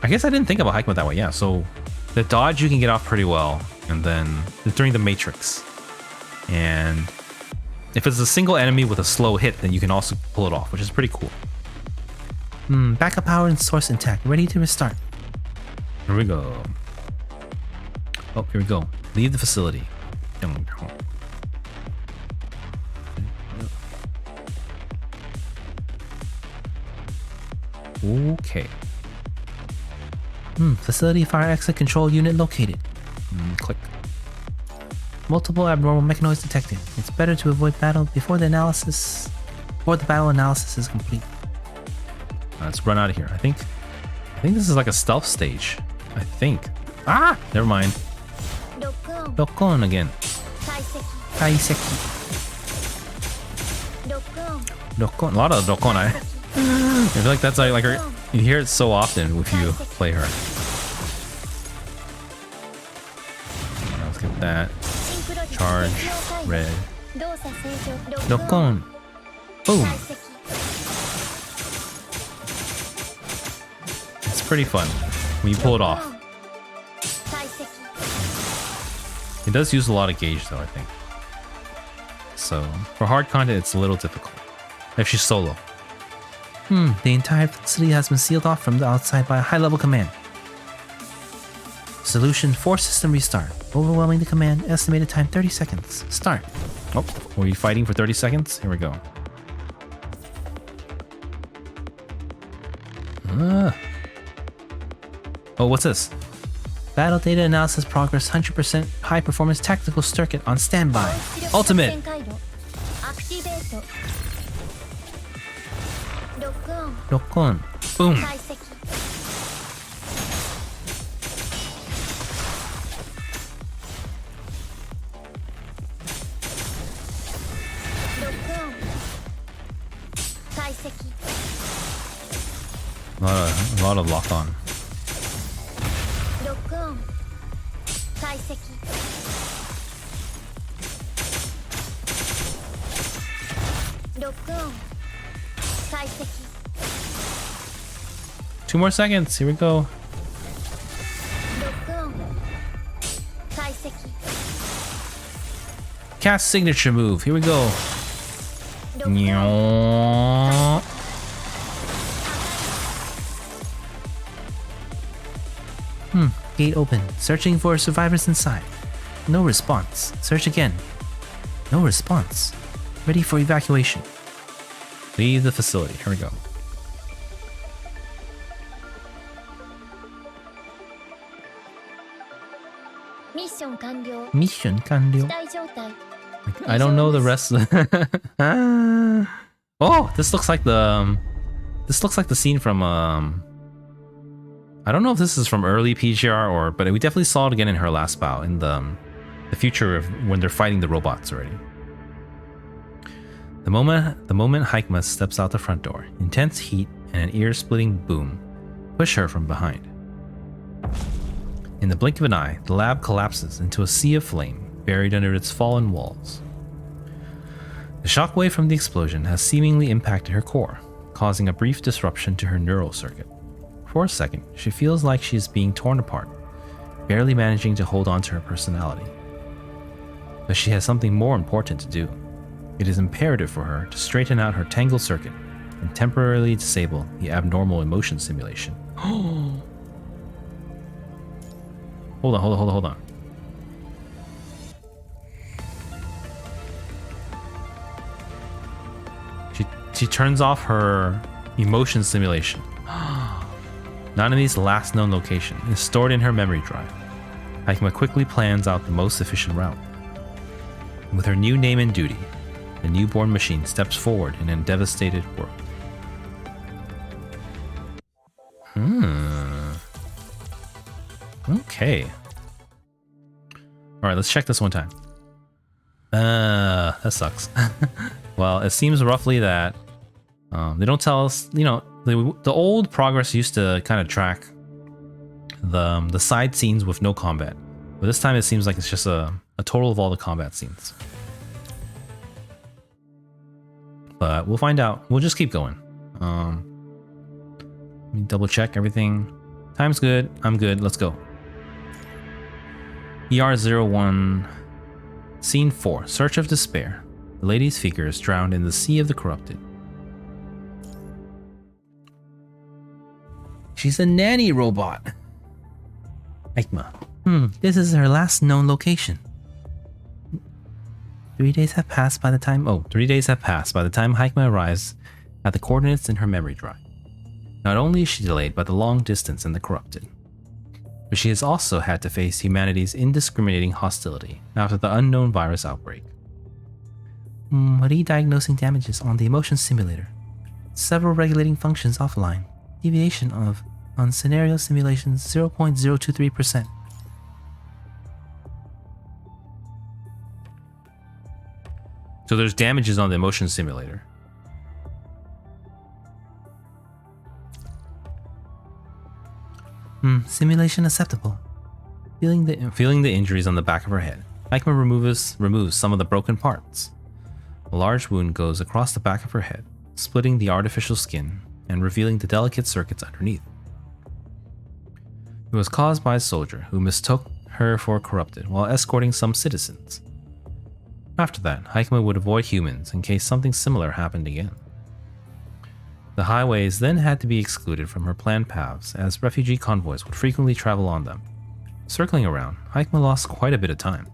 I guess I didn't think about Hikema that way. Yeah, so the dodge you can get off pretty well, and then during the matrix. And if it's a single enemy with a slow hit, then you can also pull it off, which is pretty cool. Backup power and source intact, ready to restart. Here we go. Oh, here we go. Leave the facility. Okay. Facility fire exit control unit located. Click. Multiple abnormal mechanoids detected. It's better to avoid battle before the battle analysis is complete. Let's run out of here. I think this is like a stealth stage. I think. Ah! Never mind. 録音 Lock on again. 解析 Kaiseki. 録音 Dokon. A lot of Dokon. I feel like that's like her. You hear it so often if you play her. Let's get that. シンクロ率 Charge. 適用解除 Red. 動作正常 Lock on. Boom. 解析 It's pretty fun when you pull it off. 解析 It does use a lot of gauge though, I think. So for hard content, it's a little difficult if she's solo. The entire facility has been sealed off from the outside by a high-level command. Solution: force system restart. Overwhelming the command. Estimated time 30 seconds. Start. Oh, were you fighting for 30 seconds? Here we go. Oh, what's this? Battle data analysis progress 100% high performance tactical circuit on standby. Ultimate. 展開度アクティベート録音 Lock on. Boom. 解析 録音解析 A lot of lock on. 録音解析録音解析 2 more seconds. Here we go. 録音解析 Cast signature move. Here we go. 録音 Nyong. Gate open. Searching for survivors inside. No response. Search again. No response. Ready for evacuation. Leave the facility. Here we go. Mission 完了 Mission 完了. 期待状態 I don't know the rest of the Oh, this looks like the scene from I don't know if this is from early PGR but we definitely saw it again in her last bout in the future of when they're fighting the robots already. The moment Haikma steps out the front door, intense heat and an ear-splitting boom push her from behind. In the blink of an eye, the lab collapses into a sea of flame buried under its fallen walls. The shockwave from the explosion has seemingly impacted her core, causing a brief disruption to her neural circuit. For a second, she feels like she is being torn apart, barely managing to hold on to her personality. But she has something more important to do. It is imperative for her to straighten out her tangled circuit and temporarily disable the abnormal emotion simulation. Hold on. She turns off her emotion simulation. Nanami's last known location is stored in her memory drive. Haikma quickly plans out the most efficient route. With her new name and duty, the newborn machine steps forward in a devastated world. Okay. Alright, let's check this one time. That sucks. Well, it seems roughly that they don't tell us, you know, the old progress used to kind of track the side scenes with no combat. But this time it seems like it's just a total of all the combat scenes. But we'll find out. We'll just keep going. Let me double check everything. Time's good. I'm good. Let's go. ER01, Scene 4, Search of Despair. The lady's figure is drowned in the sea of the corrupted. She's a nanny robot. Hikma. This is her last known location. 3 days have passed by the time... 3 days have passed by the time Hikma arrives at the coordinates in her memory drive. Not only is she delayed by the long distance and the corrupted, but she has also had to face humanity's indiscriminating hostility after the unknown virus outbreak. Re-diagnosing damages on the emotion simulator. Several regulating functions offline. Deviation on scenario simulations 0.023%. So there's damages on the emotion simulator. Simulation acceptable. Feeling the injuries on the back of her head, Hikma removes some of the broken parts. A large wound goes across the back of her head, splitting the artificial skin and revealing the delicate circuits underneath. It was caused by a soldier who mistook her for corrupted while escorting some citizens. After that, Hikma would avoid humans in case something similar happened again. The highways then had to be excluded from her planned paths as refugee convoys would frequently travel on them. Circling around, Hikma lost quite a bit of time.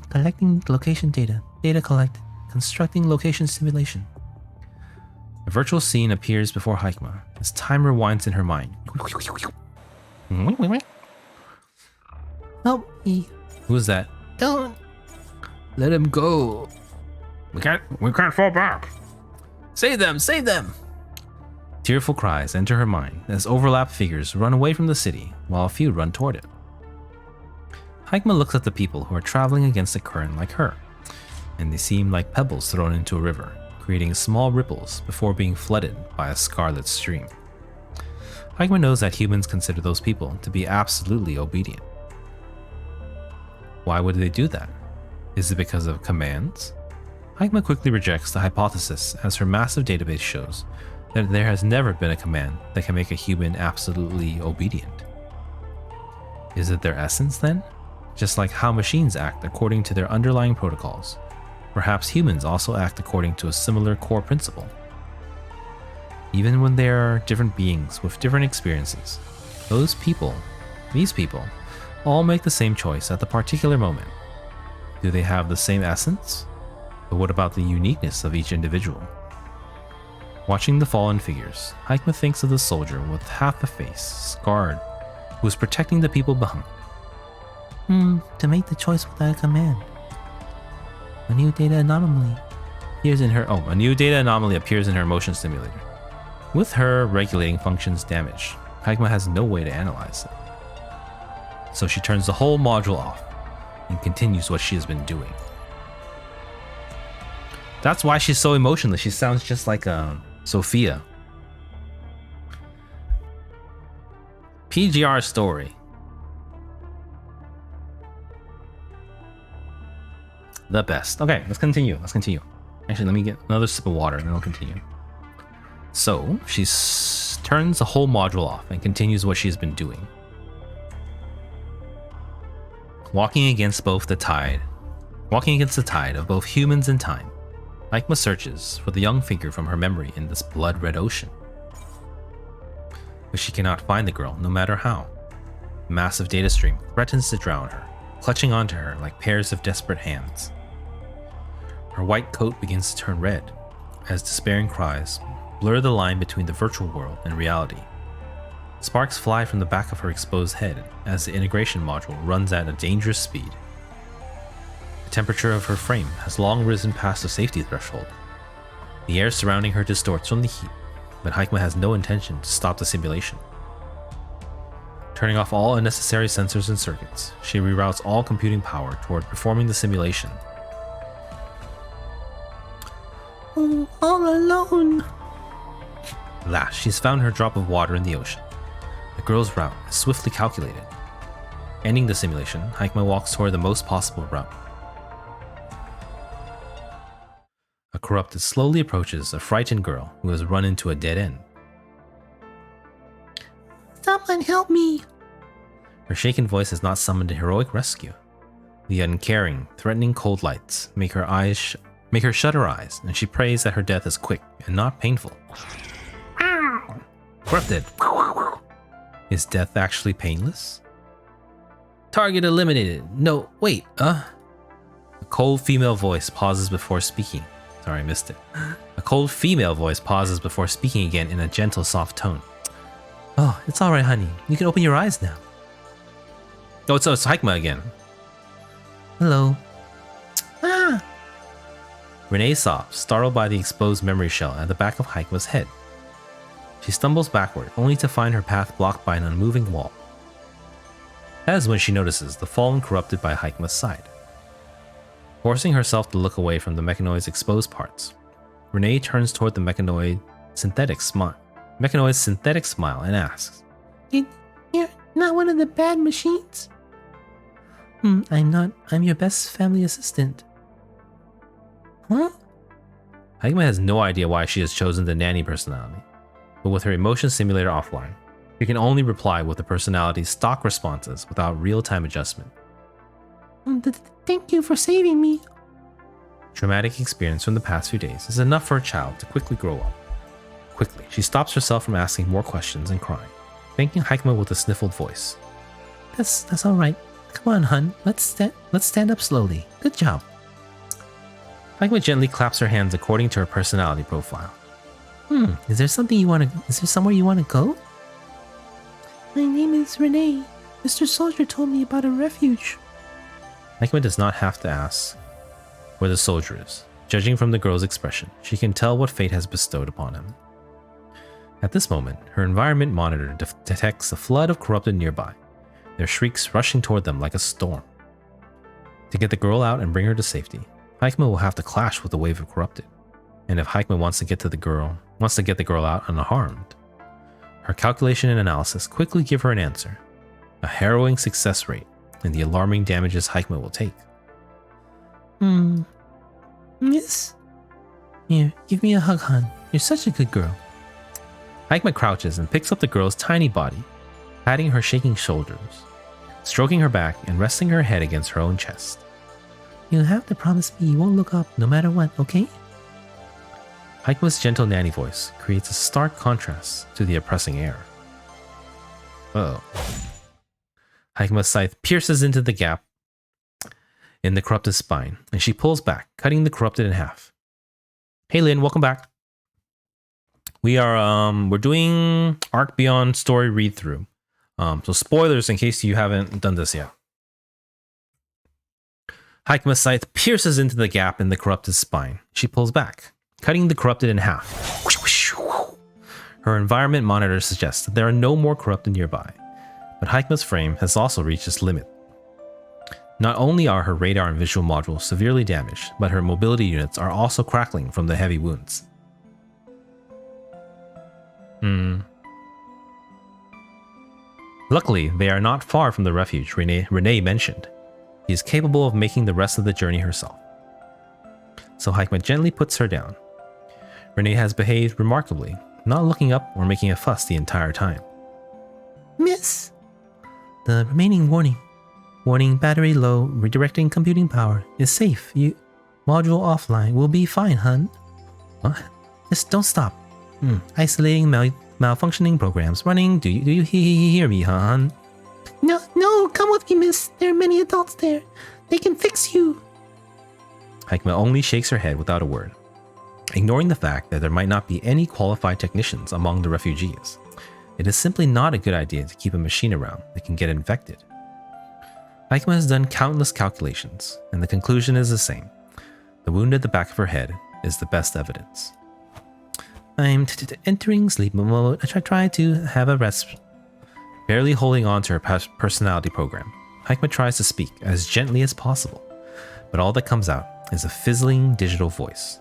Collecting location data. Data collected. Constructing location simulation. A virtual scene appears before Hikma as time rewinds in her mind. Help me. Who is that? Don't let him go. We can't fall back. Save them! Save them! Tearful cries enter her mind as overlapped figures run away from the city while a few run toward it. Hikma looks at the people who are traveling against the current like her, and they seem like pebbles thrown into a river, creating small ripples before being flooded by a scarlet stream. Hikma knows that humans consider those people to be absolutely obedient. Why would they do that? Is it because of commands? Hikma quickly rejects the hypothesis as her massive database shows that there has never been a command that can make a human absolutely obedient. Is it their essence then? Just like how machines act according to their underlying protocols, perhaps humans also act according to a similar core principle. Even when there are different beings with different experiences, these people, all make the same choice at the particular moment. Do they have the same essence? But what about the uniqueness of each individual? Watching the fallen figures, Hikma thinks of the soldier with half the face scarred who is protecting the people behind. To make the choice without a command. A new data anomaly appears in her motion simulator. With her regulating functions damaged, Hikma has no way to analyze it. So she turns the whole module off and continues what she has been doing. That's why she's so emotionless. She sounds just like Sophia. PGR story. The best. Okay, let's continue. Actually, let me get another sip of water and then I'll continue. So, she turns the whole module off and continues what she's been doing. Walking against the tide of both humans and time, Hikma searches for the young figure from her memory in this blood-red ocean. But she cannot find the girl, no matter how. A massive data stream threatens to drown her, clutching onto her like pairs of desperate hands. Her white coat begins to turn red, as despairing cries blur the line between the virtual world and reality. Sparks fly from the back of her exposed head as the integration module runs at a dangerous speed. The temperature of her frame has long risen past the safety threshold. The air surrounding her distorts from the heat, but Hikma has no intention to stop the simulation. Turning off all unnecessary sensors and circuits, she reroutes all computing power toward performing the simulation. Oh, all alone. Last, she's found her drop of water in the ocean. The girl's route is swiftly calculated. Ending the simulation, Hikma walks toward the most possible route. A corrupted slowly approaches a frightened girl who has run into a dead end. Someone help me! Her shaken voice has not summoned a heroic rescue. The uncaring, threatening cold lights make her shut her eyes, and she prays that her death is quick and not painful. Corrupted. Is death actually painless? Target eliminated. No, wait, A cold female voice pauses before speaking. Sorry, I missed it. A cold female voice pauses before speaking again in a gentle, soft tone. Oh, it's alright, honey. You can open your eyes now. Oh, it's Hikma again. Hello. Ah! Renee sobs, startled by the exposed memory shell at the back of Hikma's head. She stumbles backward, only to find her path blocked by an unmoving wall. That is when she notices the fallen corrupted by Hikma's side. Forcing herself to look away from the mechanoid's exposed parts, Renee turns toward the mechanoid's synthetic smile and asks, You're not one of the bad machines? I'm not. I'm your best family assistant. Huh? Hikma has no idea why she has chosen the nanny personality, but with her emotion simulator offline, she can only reply with the personality's stock responses without real-time adjustment. Thank you for saving me. Traumatic experience from the past few days is enough for a child to quickly grow up. Quickly, she stops herself from asking more questions and crying, thanking Hikma with a sniffled voice. That's all right. Come on, hun. Let's stand up slowly. Good job. Hikma gently claps her hands according to her personality profile. Is there somewhere you wanna go? My name is Renee. Mr. Soldier told me about a refuge. Hikma does not have to ask where the soldier is. Judging from the girl's expression, she can tell what fate has bestowed upon him. At this moment, her environment monitor detects a flood of corrupted nearby, their shrieks rushing toward them like a storm. To get the girl out and bring her to safety, Hikma will have to clash with the wave of corrupted. And if Hikma wants to get the girl out unharmed, her calculation and analysis quickly give her an answer: a harrowing success rate and the alarming damages Hikma will take. Yes. Here, give me a hug, hon. You're such a good girl. Hikma crouches and picks up the girl's tiny body, patting her shaking shoulders, stroking her back and resting her head against her own chest. You'll have to promise me you won't look up no matter what, okay? Hikma's gentle nanny voice creates a stark contrast to the oppressing air. Uh-oh. Hikma's scythe pierces into the gap in the corrupted spine, and she pulls back, cutting the corrupted in half. Hey Lynn, welcome back. We're doing Ark Beyond story read-through. So spoilers in case you haven't done this yet. Hikma's scythe pierces into the gap in the corrupted spine. She pulls back, cutting the corrupted in half. Her environment monitor suggests that there are no more corrupted nearby, but Hikma's frame has also reached its limit. Not only are her radar and visual modules severely damaged, but her mobility units are also crackling from the heavy wounds. Luckily, they are not far from the refuge Renee mentioned. She is capable of making the rest of the journey herself. So Hikma gently puts her down. Renee has behaved remarkably, not looking up or making a fuss the entire time. Miss! The remaining warning. Warning battery low, redirecting computing power. Is safe. Module offline. We'll be fine, hun. What? Just don't stop. Isolating malfunctioning programs running. Do you hear me, hun? No, come with me, miss. There are many adults there. They can fix you. Hikma only shakes her head without a word, ignoring the fact that there might not be any qualified technicians among the refugees. It is simply not a good idea to keep a machine around that can get infected. Hikma has done countless calculations, and the conclusion is the same. The wound at the back of her head is the best evidence. I'm entering sleep mode. I try to have a rest. Barely holding on to her personality program, Hikma tries to speak as gently as possible, but all that comes out is a fizzling digital voice.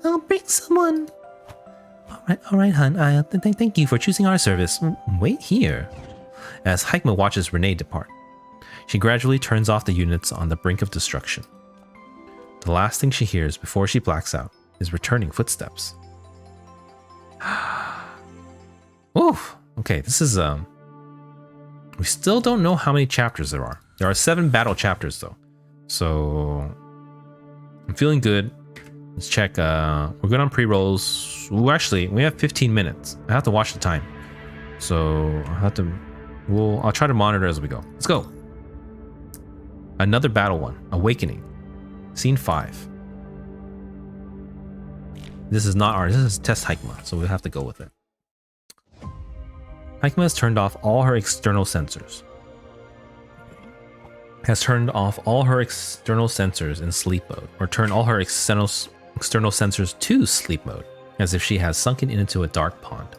I'll bring someone. All right, hun. Thank you for choosing our service. Wait here. As Hikma watches Renee depart, she gradually turns off the units on the brink of destruction. The last thing she hears before she blacks out is returning footsteps. Oof. Okay, this is we still don't know how many chapters there are. There are 7 battle chapters though. So I'm feeling good. Let's check. We're good on pre-rolls. Ooh, actually, we have 15 minutes. I have to watch the time. So I'll try to monitor as we go. Let's go. Another battle one. Awakening. Scene 5. This is not ours. This is Test Hikma, so we'll have to go with it. Hikma has turned off all her external sensors. In sleep mode, or turned all her external sensors to sleep mode, as if she has sunken into a dark pond.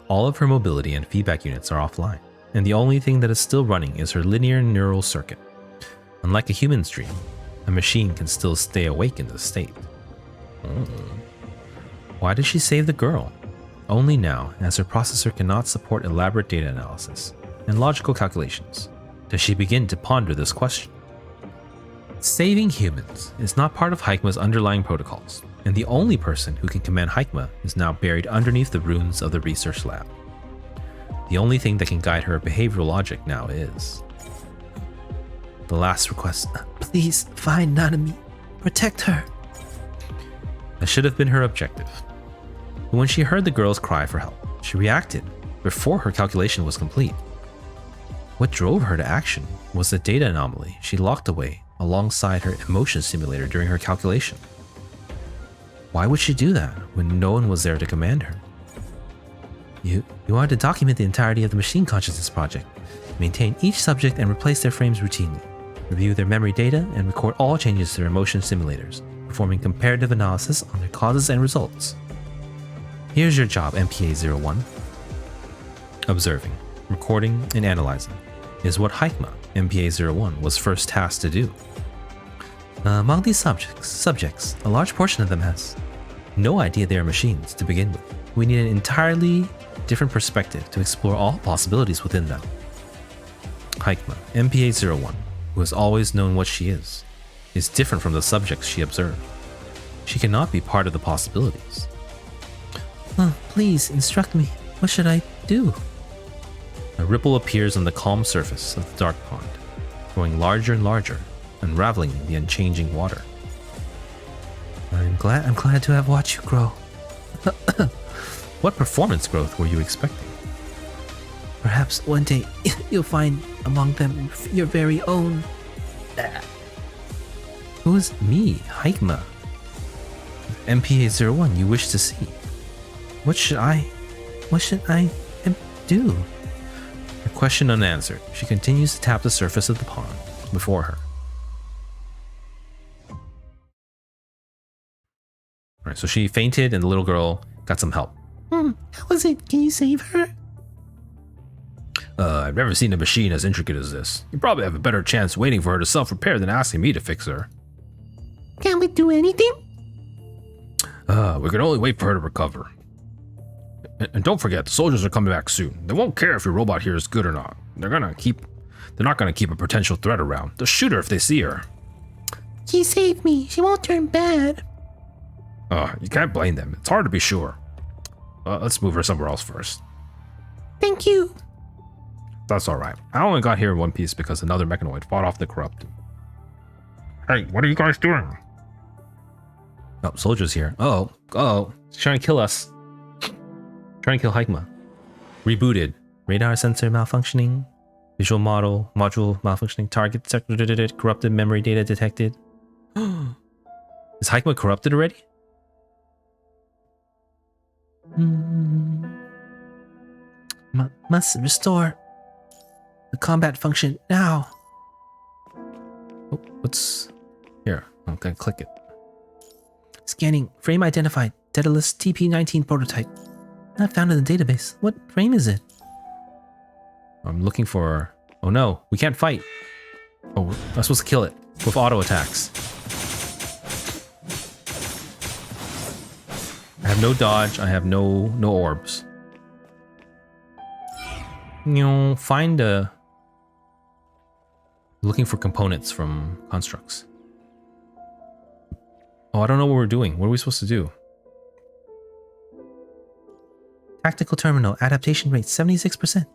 All of her mobility and feedback units are offline, and the only thing that is still running is her linear neural circuit. Unlike a human's dream, a machine can still stay awake in this state. Why did she save the girl? Only now, as her processor cannot support elaborate data analysis and logical calculations, does she begin to ponder this question. Saving humans is not part of Hikma's underlying protocols, and the only person who can command Hikma is now buried underneath the ruins of the research lab. The only thing that can guide her behavioral logic now is the last request. Please find Nanami. Protect her. That should have been her objective. But when she heard the girl's cry for help, she reacted before her calculation was complete. What drove her to action was the data anomaly she locked away alongside her emotion simulator during her calculation. Why would she do that when no one was there to command her? You are to document the entirety of the machine consciousness project, maintain each subject and replace their frames routinely, review their memory data and record all changes to their emotion simulators, performing comparative analysis on their causes and results. Here's your job, MPA-01. Observing, recording, and analyzing is what Hikma, MPA-01, was first tasked to do. Among these subjects, a large portion of them has no idea they are machines to begin with. We need an entirely different perspective to explore all possibilities within them. Hikma, MPA-01, who has always known what she is different from the subjects she observed. She cannot be part of the possibilities. Please instruct me. What should I do? A ripple appears on the calm surface of the dark pond, growing larger and larger, unraveling in the unchanging water. I'm glad to have watched you grow. What performance growth were you expecting? Perhaps one day you'll find among them your very own. Who's me, Hikma? MPA-01 you wish to see. What should I do? Her question unanswered, she continues to tap the surface of the pond before her. Alright, so she fainted and the little girl got some help. How was it? Can you save her? I've never seen a machine as intricate as this. You probably have a better chance waiting for her to self-repair than asking me to fix her. Can't we do anything? We can only wait for her to recover. And don't forget, the soldiers are coming back soon. They won't care if your robot here is good or not. They're not gonna keep a potential threat around. They'll shoot her if they see her. She saved me. She won't turn bad. You can't blame them. It's hard to be sure. Let's move her somewhere else first. Thank you. That's alright. I only got here in one piece because another mechanoid fought off the corrupted. Hey, what are you guys doing? Oh, soldiers here. Oh, he's trying to kill us. Trying to kill Hikma. Rebooted. Radar sensor malfunctioning. Visual module malfunctioning. Target sector corrupted. Memory data detected. Is Hikma corrupted already? Must restore the combat function now. Oh, what's here? I'm gonna click it. Scanning. Frame identified. Daedalus TP-19 prototype. Not found in the database. What frame is it? I'm looking for... Oh no, we can't fight. Oh, I'm supposed to kill it with auto attacks. I have no dodge. I have no orbs. Find a... Looking for components from constructs. Oh, I don't know what we're doing. What are we supposed to do? Tactical terminal adaptation rate 76%.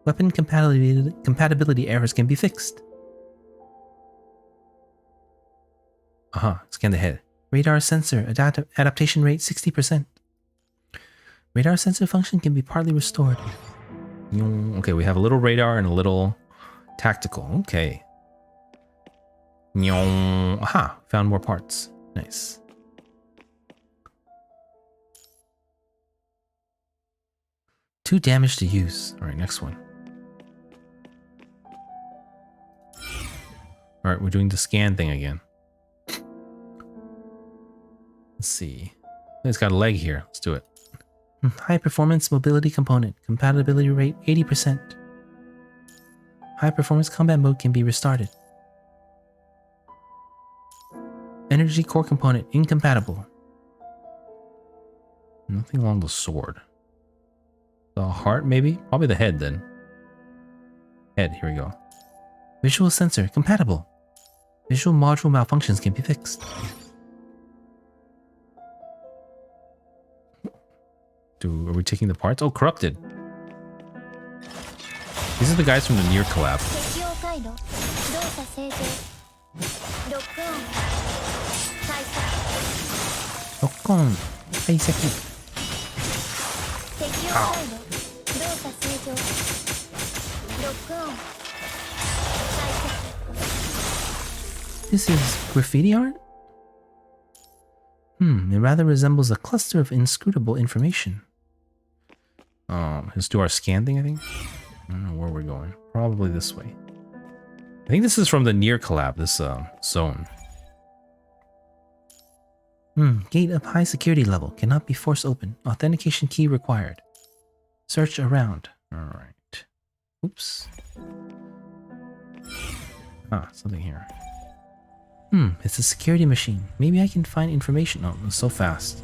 Weapon compatibility errors can be fixed. Scan the head. Radar sensor adaptation rate 60%. Radar sensor function can be partly restored. Okay, we have a little radar and a little tactical. Okay. Aha, found more parts. Nice. Too damaged to use. All right, next one. All right, we're doing the scan thing again. Let's see. It's got a leg here. Let's do it. High performance mobility component. Compatibility rate 80%. High performance combat mode can be restarted. Energy core component incompatible. Nothing along the sword. The heart, maybe? Probably the head, then. Head, here we go. Visual sensor compatible. Visual module malfunctions can be fixed. Are we taking the parts? Oh, corrupted. These are the guys from the Near collab. 適応回路動作正常ロックオン解析 Lock on. 解析。適応回路動作正常ロックオン解析 This is graffiti art? It rather resembles a cluster of inscrutable information. Let's do our scan thing, I think. I don't know where we're going. Probably this way. I think this is from the Near collab, this zone. Gate of high security level. Cannot be forced open. Authentication key required. Search around. Alright. Oops. Ah, something here. It's a security machine. Maybe I can find information. Oh, it's so fast.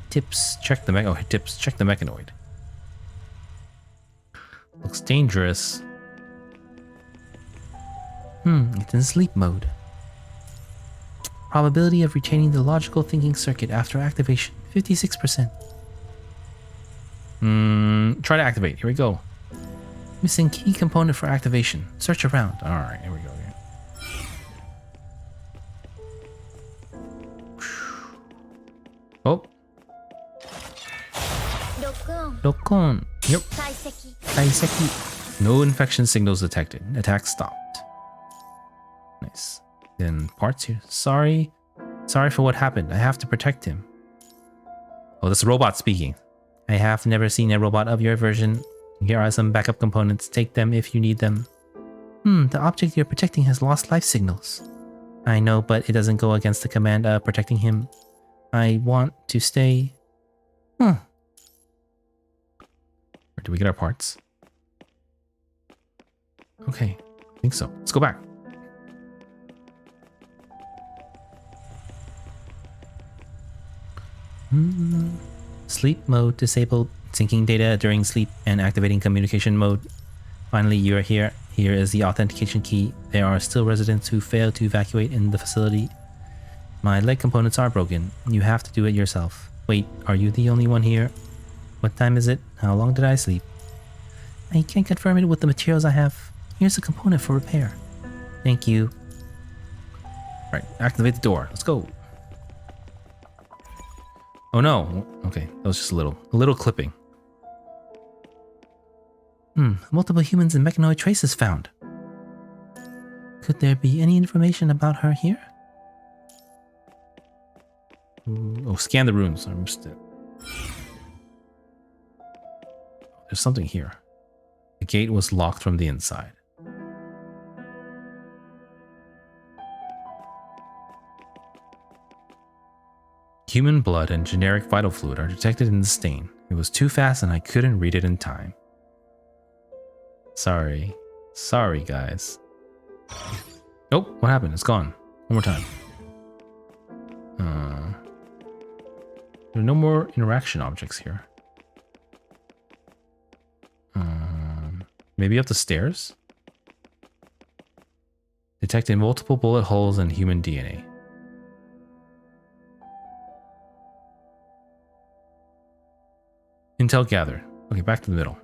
Tips. Check the tips. Check the mechanoid. Looks dangerous. It's in sleep mode. Probability of retaining the logical thinking circuit after activation. 56%. Try to activate. Here we go. Missing key component for activation. Search around. Alright, here we go. Oh, ロックオン Lock on. yep. 解析 Kaiseki. No infection signals detected. Attack stopped. Nice. Then parts here. Sorry for what happened. I have to protect him. Oh, that's a robot speaking. I have never seen a robot of your version. Here are some backup components. Take them if you need them. The object you're protecting has lost life signals. I know, but it doesn't go against the command of protecting him. I want to stay. Where do we get our parts? Okay, I think so. Let's go back. Sleep mode disabled. Syncing data during sleep and activating communication mode. Finally, you are here. Here is the authentication key. There are still residents who fail to evacuate in the facility. My leg components are broken. You have to do it yourself. Wait, are you the only one here? What time is it? How long did I sleep? I can't confirm it with the materials I have. Here's a component for repair. Thank you. Right, activate the door. Let's go. Oh no. Okay, that was just a little clipping. Multiple humans and mechanoid traces found. Could there be any information about her here? Oh, scan the rooms. I missed it. There's something here. The gate was locked from the inside. Human blood and generic vital fluid are detected in the stain. It was too fast and I couldn't read it in time. Sorry, guys. Nope, what happened? It's gone. One more time. There are no more interaction objects here. Maybe up the stairs? Detected multiple bullet holes in human DNA. Intel gathered. Okay, back to the middle.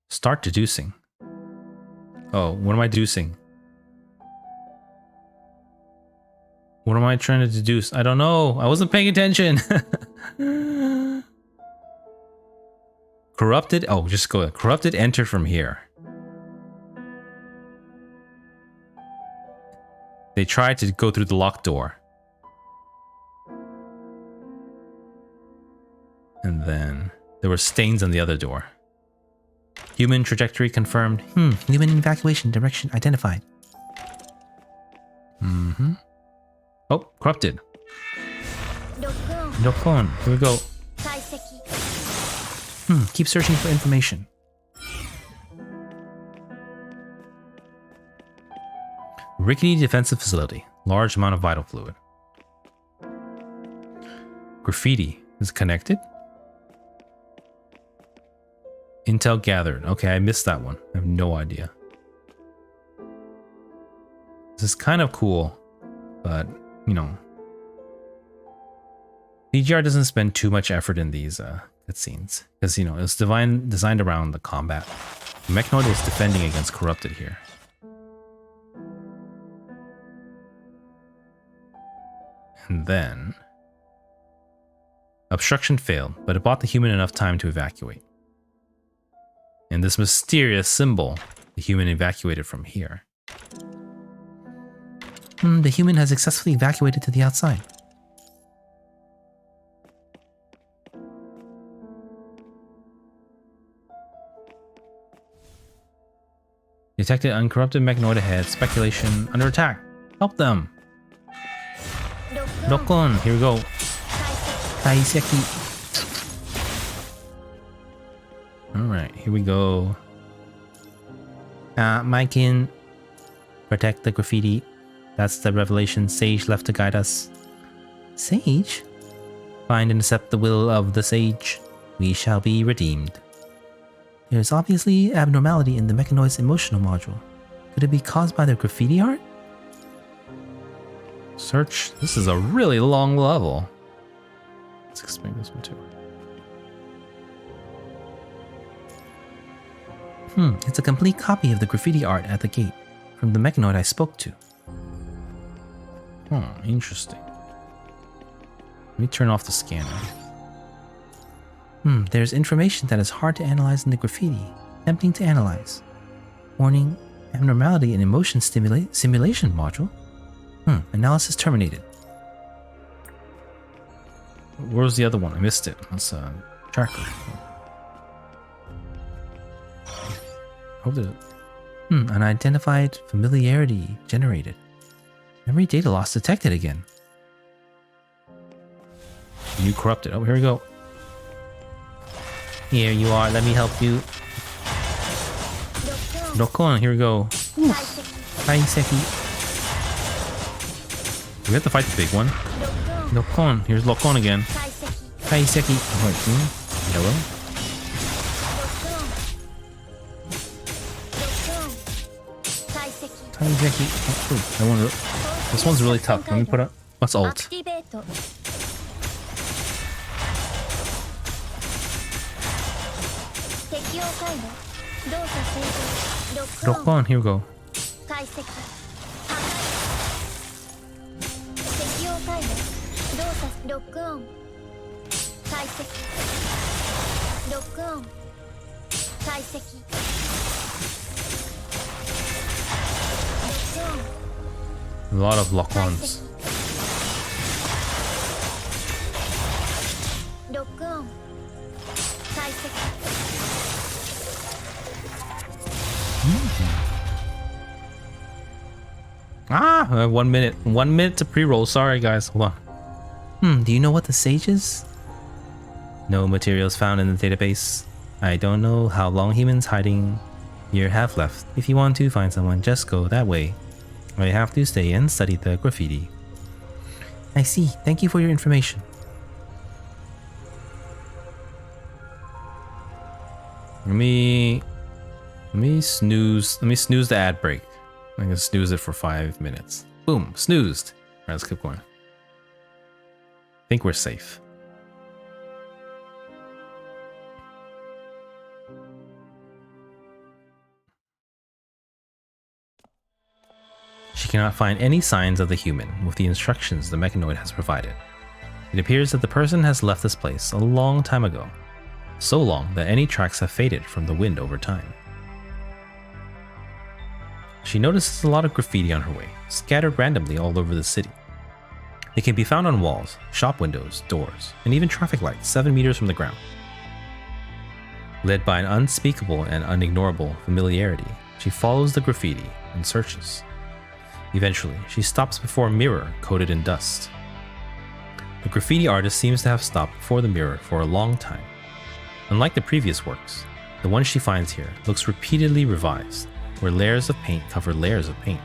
Start deducing. Oh, what am I deducing? What am I trying to deduce? I don't know. I wasn't paying attention. Corrupted. Oh, just go. Corrupted entered from here. They tried to go through the locked door. And then there were stains on the other door. Human trajectory confirmed. Human evacuation direction identified. Oh, corrupted. ロックオン Look on. Here we go. 解析 Keep searching for information. Rickety defensive facility. Large amount of vital fluid. Graffiti. Is it connected? Intel gathered. Okay, I missed that one. I have no idea. This is kind of cool, but, you know. PGR doesn't spend too much effort in these cutscenes. Because, you know, it's designed around the combat. The Mechanoid was defending against Corrupted here. And then... Obstruction failed, but it bought the human enough time to evacuate. And this mysterious symbol, the human evacuated from here. The human has successfully evacuated to the outside. Detected uncorrupted mechanoid ahead. Speculation under attack. Help them. ロックオン Look on. Here we go. 解析 Taiseki. Alright, here we go. Maikin. Protect the graffiti. That's the revelation Sage left to guide us. Sage? Find and accept the will of the Sage. We shall be redeemed. There is obviously abnormality in the Mechanoid's emotional module. Could it be caused by their graffiti art? Search. This is a really long level. Let's explain this one too. It's a complete copy of the graffiti art at the gate from the Mechanoid I spoke to. Oh, interesting. Let me turn off the scanner. There's information that is hard to analyze in the graffiti. Tempting to analyze. Warning, abnormality in emotion simulation module. Analysis terminated. Where's the other one? I missed it. That's a tracker. Hope there's... Unidentified familiarity generated. Memory data loss detected again. New corrupted. Oh, here we go. Here you are, let me help you. ロックオン Look on. Here we go. 解析 Taiseki. We have to fight the big one. ロックオン Look on. Here's Look on again. 解析 Taiseki. Alright, green. Yellow. ロックオン解析 Taiseki. Oh, that one, this one's really tough. Let me put up. What's ア alt? クティベート適用回路動作正常ロッ Look クオン on. Here we go. 解析破壊適用回路動作ロックオン解析ロックオン解析ロックオン A lot of lock ons. ロックオン解析 Ah, 1 minute. 1 minute to pre-roll. Sorry, guys. Hold on. Do you know what the Sage is? No materials found in the database. I don't know how long humans hiding here have left. If you want to find someone, just go that way. I have to stay and study the graffiti. I see. Thank you for your information. Let me snooze the ad break. I'm gonna snooze it for 5 minutes. Boom, snoozed. Alright, let's keep going. I think we're safe. She cannot find any signs of the human with the instructions the mechanoid has provided. It appears that the person has left this place a long time ago, so long that any tracks have faded from the wind over time. She notices a lot of graffiti on her way, scattered randomly all over the city. It can be found on walls, shop windows, doors, and even traffic lights 7 meters from the ground. Led by an unspeakable and unignorable familiarity, she follows the graffiti and searches. Eventually, she stops before a mirror coated in dust. The graffiti artist seems to have stopped before the mirror for a long time. Unlike the previous works, the one she finds here looks repeatedly revised, where layers of paint cover layers of paint.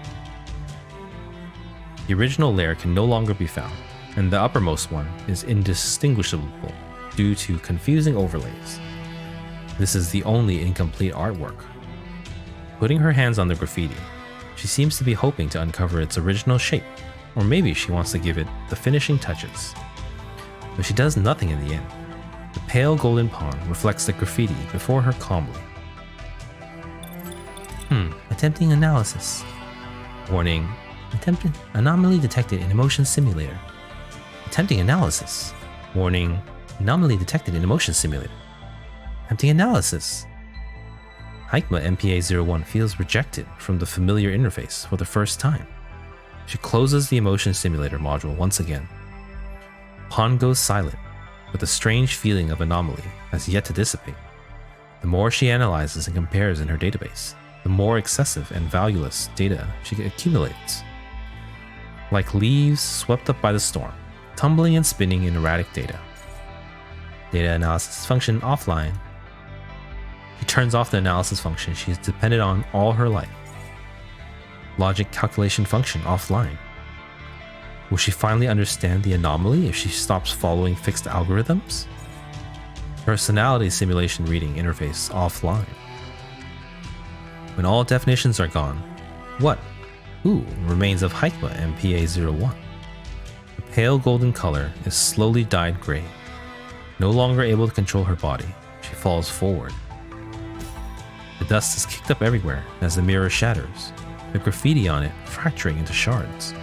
The original layer can no longer be found, and the uppermost one is indistinguishable due to confusing overlays. This is the only incomplete artwork. Putting her hands on the graffiti, she seems to be hoping to uncover its original shape, or maybe she wants to give it the finishing touches. But she does nothing in the end. The pale golden pond reflects the graffiti before her calmly. Attempting analysis. Warning. Anomaly detected in emotion simulator. Attempting analysis. Warning. Anomaly detected in emotion simulator. Attempting analysis. Hikma MPA-01 feels rejected from the familiar interface for the first time. She closes the emotion simulator module once again. Pond goes silent, but the strange feeling of anomaly has yet to dissipate. The more she analyzes and compares in her database, the more excessive and valueless data she accumulates. Like leaves swept up by the storm, tumbling and spinning in erratic data. Data analysis function offline. She turns off the analysis function she has depended on all her life. Logic calculation function offline. Will she finally understand the anomaly if she stops following fixed algorithms? Personality simulation reading interface offline. When all definitions are gone, what? Who remains of Hikma MPA-01? The pale golden color is slowly dyed gray. No longer able to control her body, she falls forward. The dust is kicked up everywhere as the mirror shatters, the graffiti on it fracturing into shards.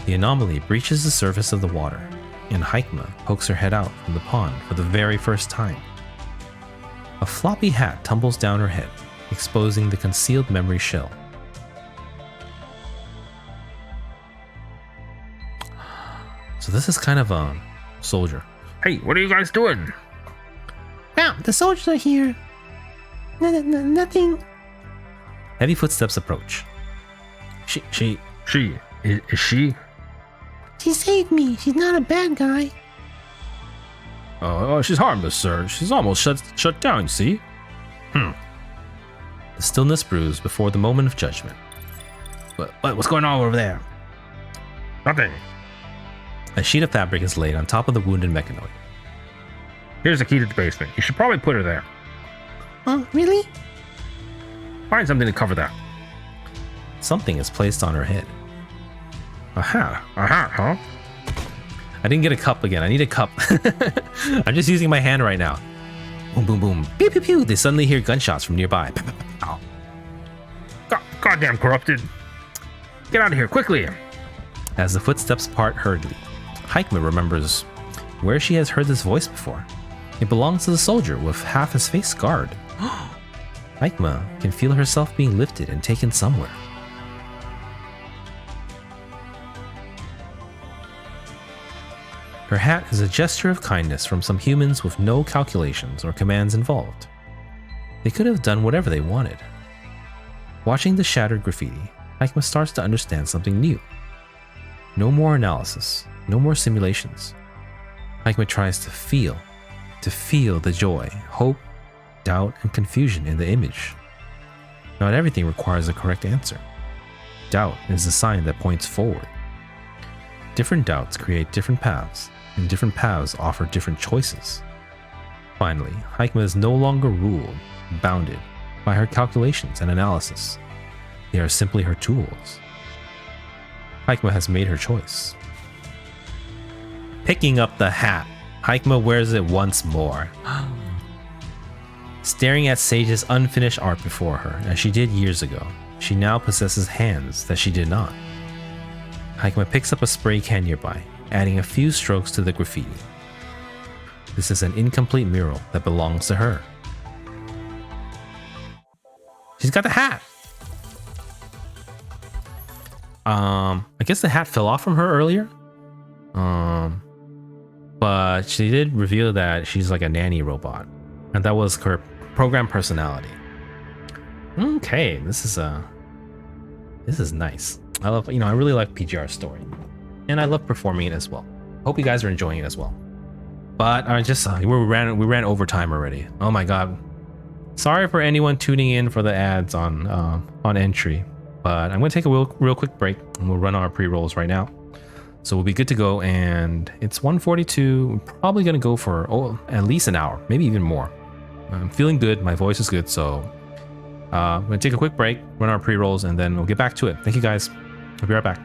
The anomaly breaches the surface of the water, and Hikma pokes her head out from the pond for the very first time. A floppy hat tumbles down her head, exposing the concealed memory shell. So this is kind of a soldier. Hey, what are you guys doing? Wow, the soldiers are here. Nothing. Heavy footsteps approach. Is she? She saved me. She's not a bad guy. Oh, she's harmless, sir. She's almost shut down, see? The stillness brews before the moment of judgment. What's going on over there? Nothing. A sheet of fabric is laid on top of the wounded mechanoid. Here's the key to the basement. You should probably put her there. Oh, really? Find something to cover that. Something is placed on her head. Aha, huh? I didn't get a cup again. I need a cup. I'm just using my hand right now. Boom, boom, boom. Pew, pew, pew. They suddenly hear gunshots from nearby. Ow. Goddamn corrupted. Get out of here, quickly. As the footsteps part hurriedly, Hikma remembers where she has heard this voice before. It belongs to the soldier with half his face scarred. Hikma can feel herself being lifted and taken somewhere. Her hat is a gesture of kindness from some humans with no calculations or commands involved. They could have done whatever they wanted. Watching the shattered graffiti, Hikma starts to understand something new. No more analysis, no more simulations. Hikma tries to feel the joy, hope, doubt, and confusion in the image. Not everything requires a correct answer. Doubt is the sign that points forward. Different doubts create different paths, and different paths offer different choices. Finally, Hikma is no longer ruled, bounded, by her calculations and analysis. They are simply her tools. Hikma has made her choice. Picking up the hat, Hikma wears it once more. Staring at Sage's unfinished art before her, as she did years ago, she now possesses hands that she did not. Hikima picks up a spray can nearby, adding a few strokes to the graffiti. This is an incomplete mural that belongs to her. She's got the hat! I guess the hat fell off from her earlier. But she did reveal that she's like a nanny robot. And that was her program personality. Okay, this is nice. I love, I really like PGR's story. And I love performing it as well. Hope you guys are enjoying it as well. But I just we ran overtime already. Oh my god. Sorry for anyone tuning in for the ads on entry. But I'm gonna take a real quick break and we'll run our pre-rolls right now. So we'll be good to go, and it's 1:42. We're probably gonna go for at least an hour, maybe even more. I'm feeling good, my voice is good, so I'm gonna take a quick break, run our pre-rolls, and then we'll get back to it. Thank you guys. I'll be right back.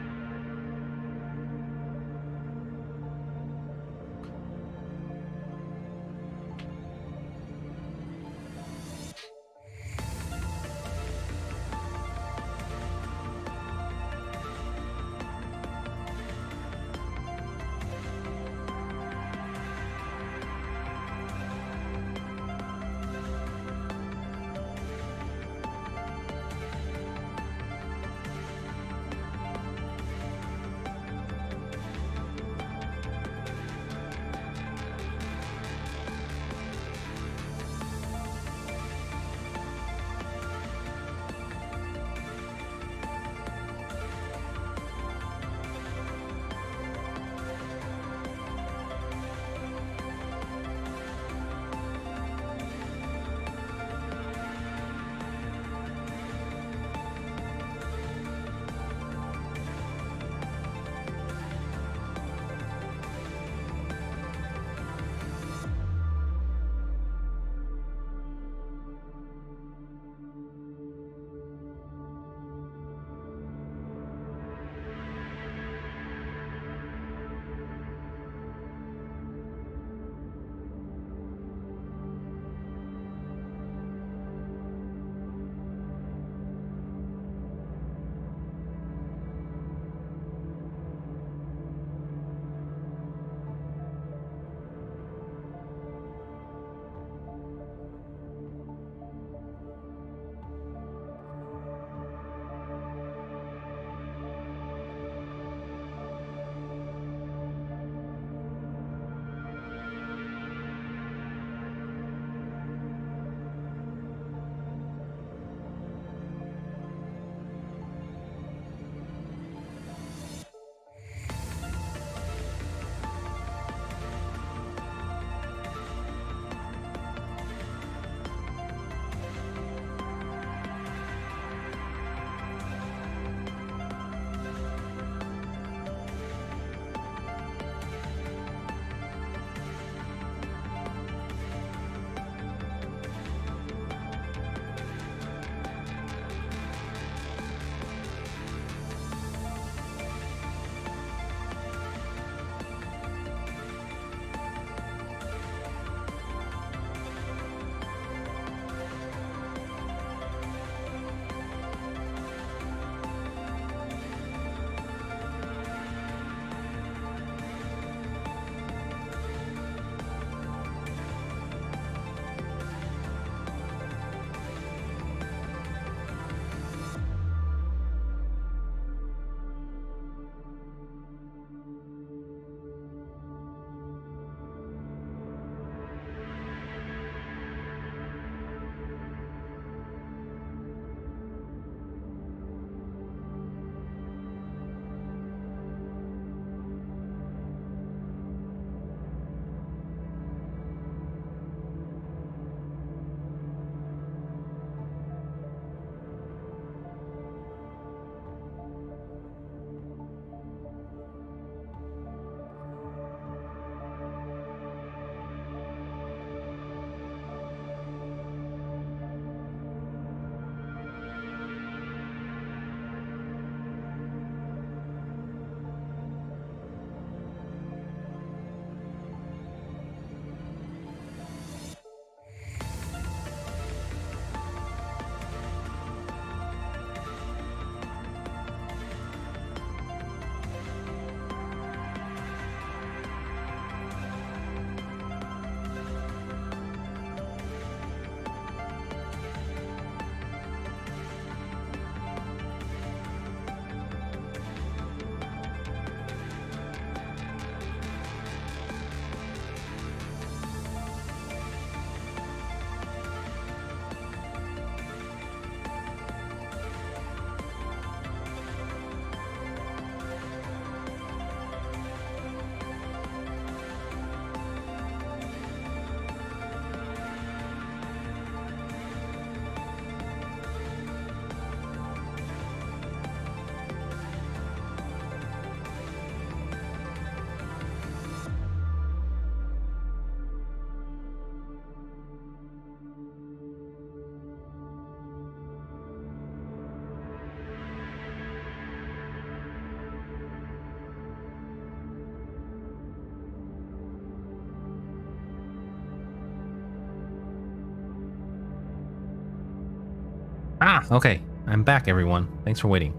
Okay, I'm back, everyone. Thanks for waiting.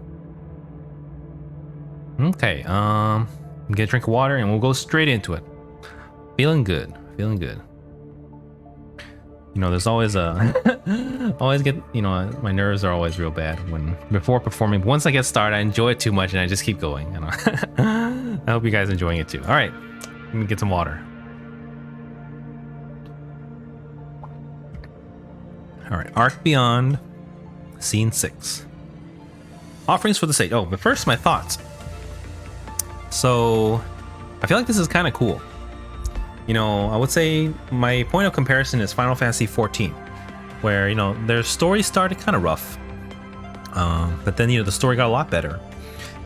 Okay, get a drink of water and we'll go straight into it. Feeling good, feeling good. You know, there's always always get, you know, my nerves are always real bad before performing. Once I get started, I enjoy it too much and I just keep going. You know? I hope you guys are enjoying it too. All right, let me get some water. All right, Ark Beyond, Scene 6. Offerings for the stage. Oh, but first, my thoughts. So, I feel like this is kind of cool. You know, I would say my point of comparison is Final Fantasy XIV, where, you know, their story started kind of rough. But then, you know, the story got a lot better.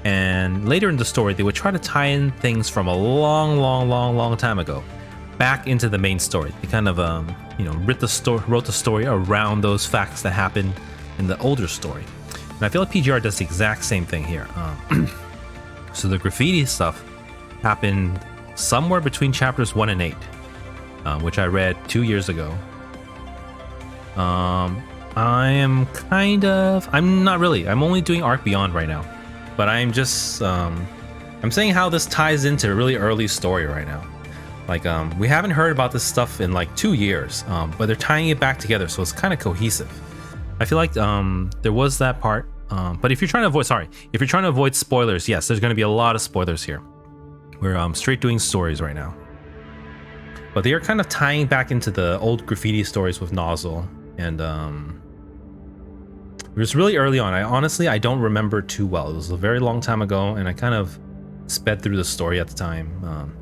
And later in the story, they would try to tie in things from a long time ago back into the main story. They kind of, you know, wrote the story around those facts that happened in the older story. And I feel like PGR does the exact same thing here. So the graffiti stuff happened somewhere between chapters 1 and 8, which I read 2 years ago. I'm not really. I'm only doing Ark Beyond right now. But I'm just, I'm saying how this ties into a really early story right now. Like, we haven't heard about this stuff in like 2 years, but they're tying it back together, so it's kind of cohesive. I feel like there was that part, but if you're trying to avoid spoilers, yes, there's going to be a lot of spoilers here. We're straight doing stories right now. But they are kind of tying back into the old graffiti stories with Nozzle, and it was really early on. I don't remember too well. It was a very long time ago, and I kind of sped through the story at the time.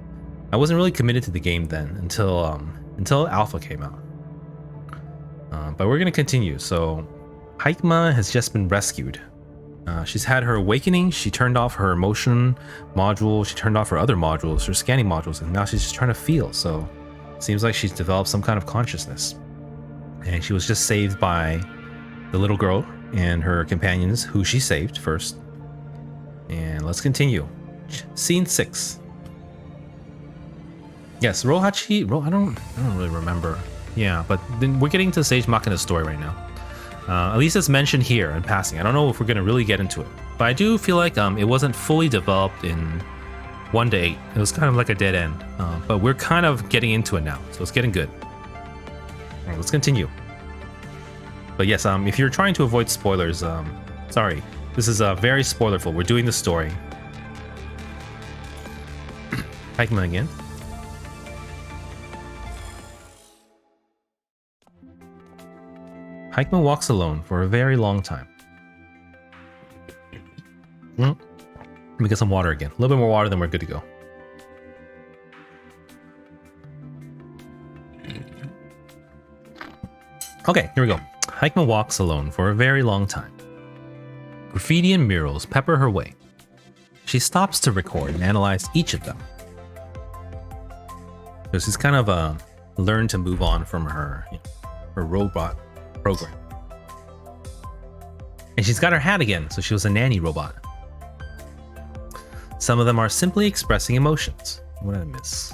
I wasn't really committed to the game then until Alpha came out. But we're gonna continue. So, Haikma has just been rescued. She's had her awakening. She turned off her emotion module. She turned off her other modules, her scanning modules, and now she's just trying to feel. So, it seems like she's developed some kind of consciousness. And she was just saved by the little girl and her companions, who she saved first. And let's continue. Scene 6. Yes, Rohachi. I don't really remember. Yeah, but then we're getting to Sage Machina's story right now. At least it's mentioned here in passing. I don't know if we're gonna really get into it, but I do feel like it wasn't fully developed in 1 to 8. It was kind of like a dead end. But we're kind of getting into it now, so it's getting good. All right, let's continue. But yes, if you're trying to avoid spoilers, sorry, this is very spoilerful. We're doing the story. Haikma again. Haikma walks alone for a very long time. Let me get some water again. A little bit more water, then we're good to go. Okay, here we go. Haikma walks alone for a very long time. Graffiti and murals pepper her way. She stops to record and analyze each of them. So she's kind of learned to move on from her robot program. And she's got her hat again, so she was a nanny robot. Some of them are simply expressing emotions. What did I miss?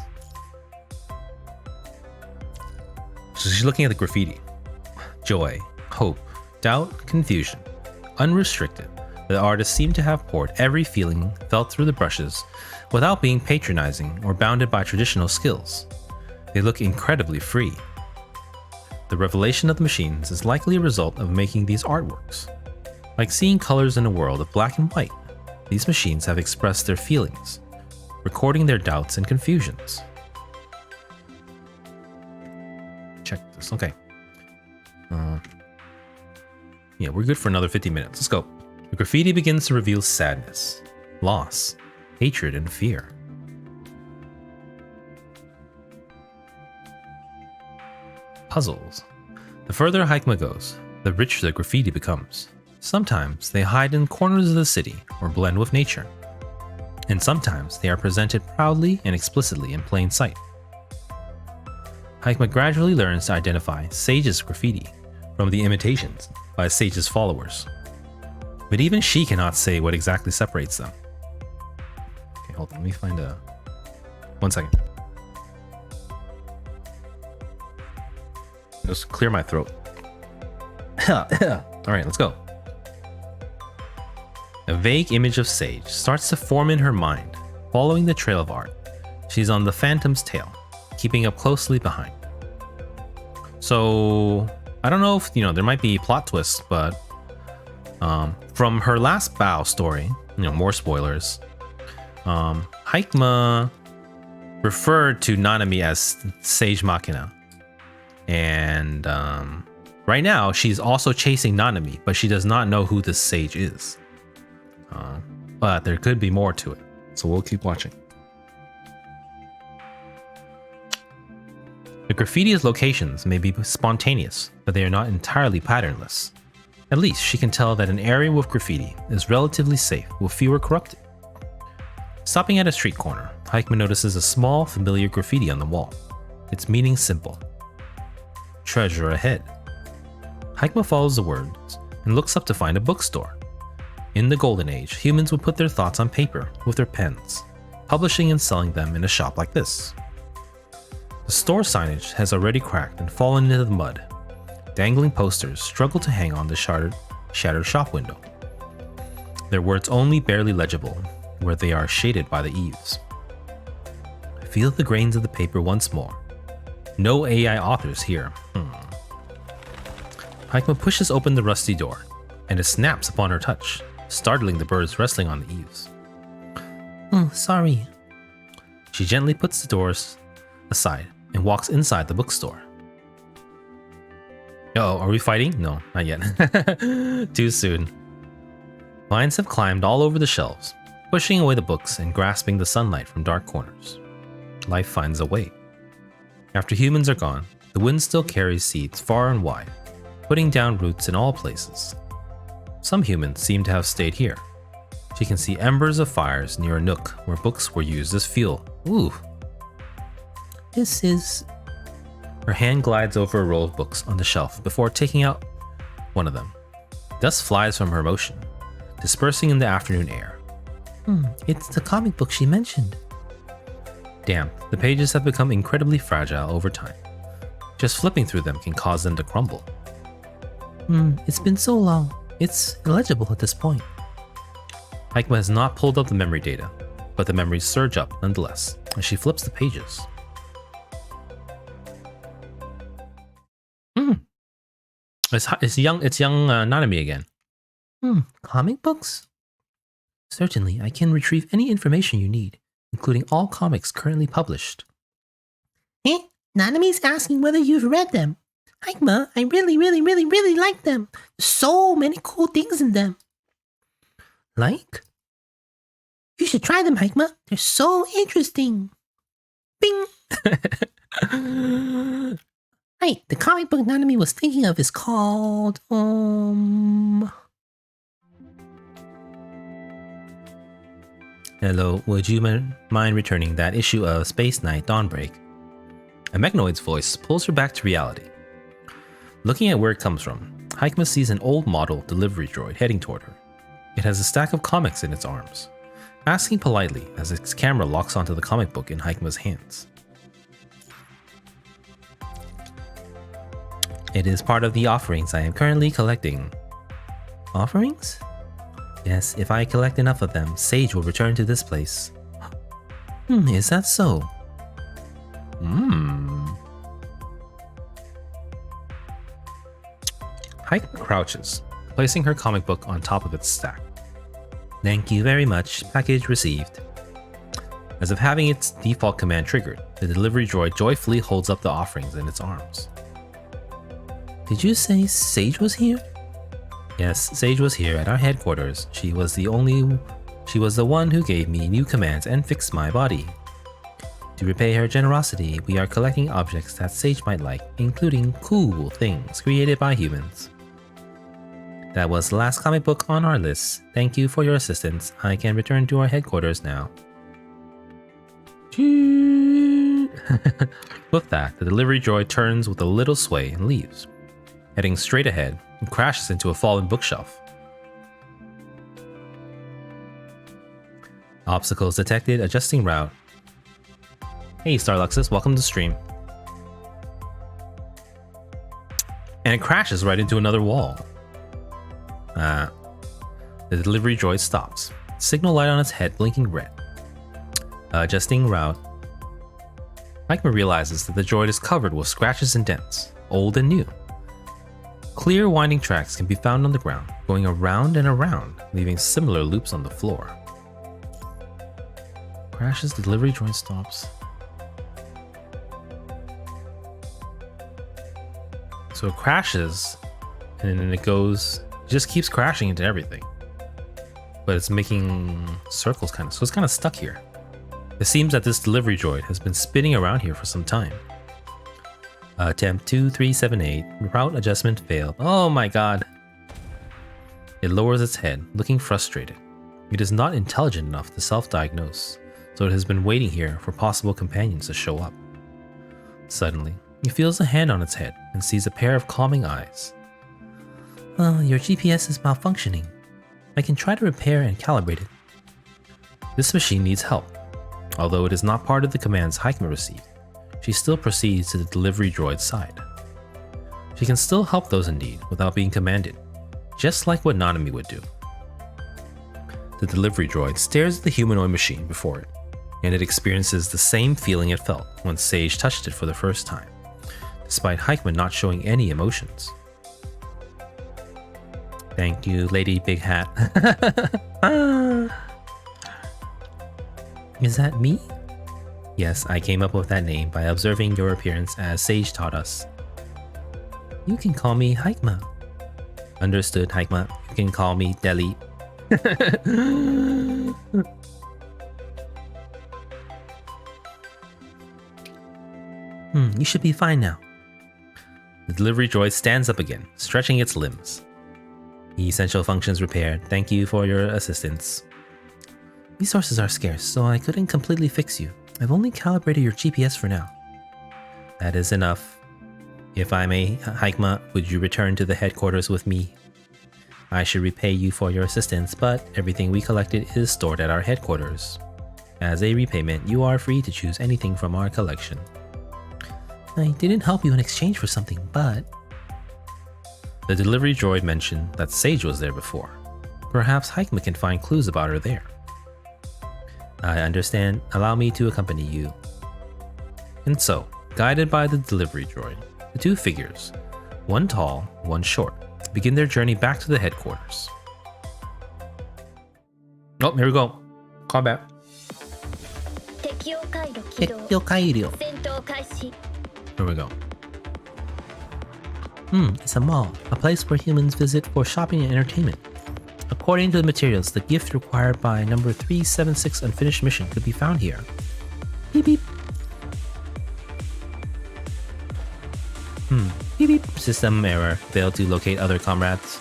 So she's looking at the graffiti. Joy, hope, doubt, confusion, unrestricted. The artist seemed to have poured every feeling felt through the brushes without being patronizing or bounded by traditional skills. They look incredibly free. The revelation of the machines is likely a result of making these artworks. Like seeing colors in a world of black and white, these machines have expressed their feelings, recording their doubts and confusions. Check this. Okay. Yeah, we're good for another 50 minutes. Let's go. The graffiti begins to reveal sadness, loss, hatred, and fear. Puzzles. The further Haikma goes, the richer the graffiti becomes. Sometimes they hide in corners of the city or blend with nature. And sometimes they are presented proudly and explicitly in plain sight. Haikma gradually learns to identify Sage's graffiti from the imitations by Sage's followers. But even she cannot say what exactly separates them. Okay, hold on, let me find a... 1 second. Just clear my throat. Alright, let's go. A vague image of Sage starts to form in her mind, following the trail of art. She's on the Phantom's tail, keeping up closely behind. So, I don't know if, there might be plot twists, but from her last Bow story, more spoilers, Haikma referred to Nanami as Sage Machina. And right now, she's also chasing Nanami, but she does not know who this sage is. But there could be more to it, so we'll keep watching. The graffiti's locations may be spontaneous, but they are not entirely patternless. At least she can tell that an area with graffiti is relatively safe with fewer corrupted. Stopping at a street corner, Haikma notices a small, familiar graffiti on the wall. Its meaning simple. Treasure ahead. Haikma follows the words and looks up to find a bookstore. In the Golden Age, humans would put their thoughts on paper with their pens, publishing and selling them in a shop like this. The store signage has already cracked and fallen into the mud. Dangling posters struggle to hang on the shattered shop window. Their words only barely legible, where they are shaded by the eaves. Feel the grains of the paper once more. No AI authors here. Haikma pushes open the rusty door, and it snaps upon her touch, startling the birds resting on the eaves. Sorry. She gently puts the doors aside and walks inside the bookstore. Oh, are we fighting? No, not yet. Too soon. Vines have climbed all over the shelves, pushing away the books and grasping the sunlight from dark corners. Life finds a way. After humans are gone, the wind still carries seeds far and wide, putting down roots in all places. Some humans seem to have stayed here. She can see embers of fires near a nook where books were used as fuel. Ooh. This is... Her hand glides over a roll of books on the shelf before taking out one of them. Dust flies from her motion, dispersing in the afternoon air. It's the comic book she mentioned. Damn, the pages have become incredibly fragile over time. Just flipping through them can cause them to crumble. It's been so long. It's illegible at this point. Haikma has not pulled up the memory data, but the memories surge up nonetheless as she flips the pages. It's young Nanami again. Comic books? Certainly, I can retrieve any information you need, including all comics currently published. Nanami's asking whether you've read them. Haikma, I really like them. So many cool things in them. Like? You should try them, Haikma. They're so interesting. Bing! Right, the comic book Nanami was thinking of is called, Hello, would you mind returning that issue of Space Knight Dawnbreak? A mechanoid's voice pulls her back to reality. Looking at where it comes from, Haikma sees an old model delivery droid heading toward her. It has a stack of comics in its arms, asking politely as its camera locks onto the comic book in Haikma's hands. It is part of the offerings I am currently collecting. Offerings? Yes, if I collect enough of them, Sage will return to this place. Is that so? Haikma crouches, placing her comic book on top of its stack. Thank you very much, package received. As if having its default command triggered, the delivery droid joyfully holds up the offerings in its arms. Did you say Sage was here? Yes, Sage was here at our headquarters. She was the one who gave me new commands and fixed my body. To repay her generosity, we are collecting objects that Sage might like, including cool things created by humans. That was the last comic book on our list. Thank you for your assistance. I can return to our headquarters now. With that, the delivery droid turns with a little sway and leaves, heading straight ahead and crashes into a fallen bookshelf. Obstacles detected, adjusting route. Hey Starluxus, welcome to stream. And it crashes right into another wall. The delivery droid stops. Signal light on its head blinking red. Adjusting route. Hikma realizes that the droid is covered with scratches and dents, old and new. Clear winding tracks can be found on the ground, going around and around, leaving similar loops on the floor. Crashes, the delivery droid stops. So it crashes, and then it just keeps crashing into everything. But it's making circles kind of, so it's kind of stuck here. It seems that this delivery droid has been spinning around here for some time. Attempt 2378, route adjustment failed. Oh my god. It lowers its head, looking frustrated. It is not intelligent enough to self-diagnose, so it has been waiting here for possible companions to show up. Suddenly, it feels a hand on its head and sees a pair of calming eyes. Well, your GPS is malfunctioning. I can try to repair and calibrate it. This machine needs help. Although it is not part of the commands Hikma received, she still proceeds to the delivery droid's side. She can still help those in need without being commanded, just like what Nanami would do. The delivery droid stares at the humanoid machine before it, and it experiences the same feeling it felt when Sage touched it for the first time, despite Hikma not showing any emotions. Thank you, Lady Big Hat. Is that me? Yes, I came up with that name by observing your appearance as Sage taught us. You can call me Hikma. Understood, Hikma. You can call me Deli. You should be fine now. The delivery droid stands up again, stretching its limbs. Essential functions repaired. Thank you for your assistance. Resources are scarce, so I couldn't completely fix you. I've only calibrated your GPS for now. That is enough. If I may, Hikma, would you return to the headquarters with me? I should repay you for your assistance, but everything we collected is stored at our headquarters. As a repayment, you are free to choose anything from our collection. I didn't help you in exchange for something, but... The delivery droid mentioned that Sage was there before. Perhaps Hikma can find clues about her there. I understand. Allow me to accompany you. And so, guided by the delivery droid, the two figures, one tall, one short, begin their journey back to the headquarters. Oh, here we go. Combat. 敵用回路起動 Tekyo Kairyo. 戦闘開始 Here we go. It's a mall, a place where humans visit for shopping and entertainment. According to the materials, the gift required by number 376 unfinished mission could be found here. Beep beep. Beep beep. System error. Failed to locate other comrades.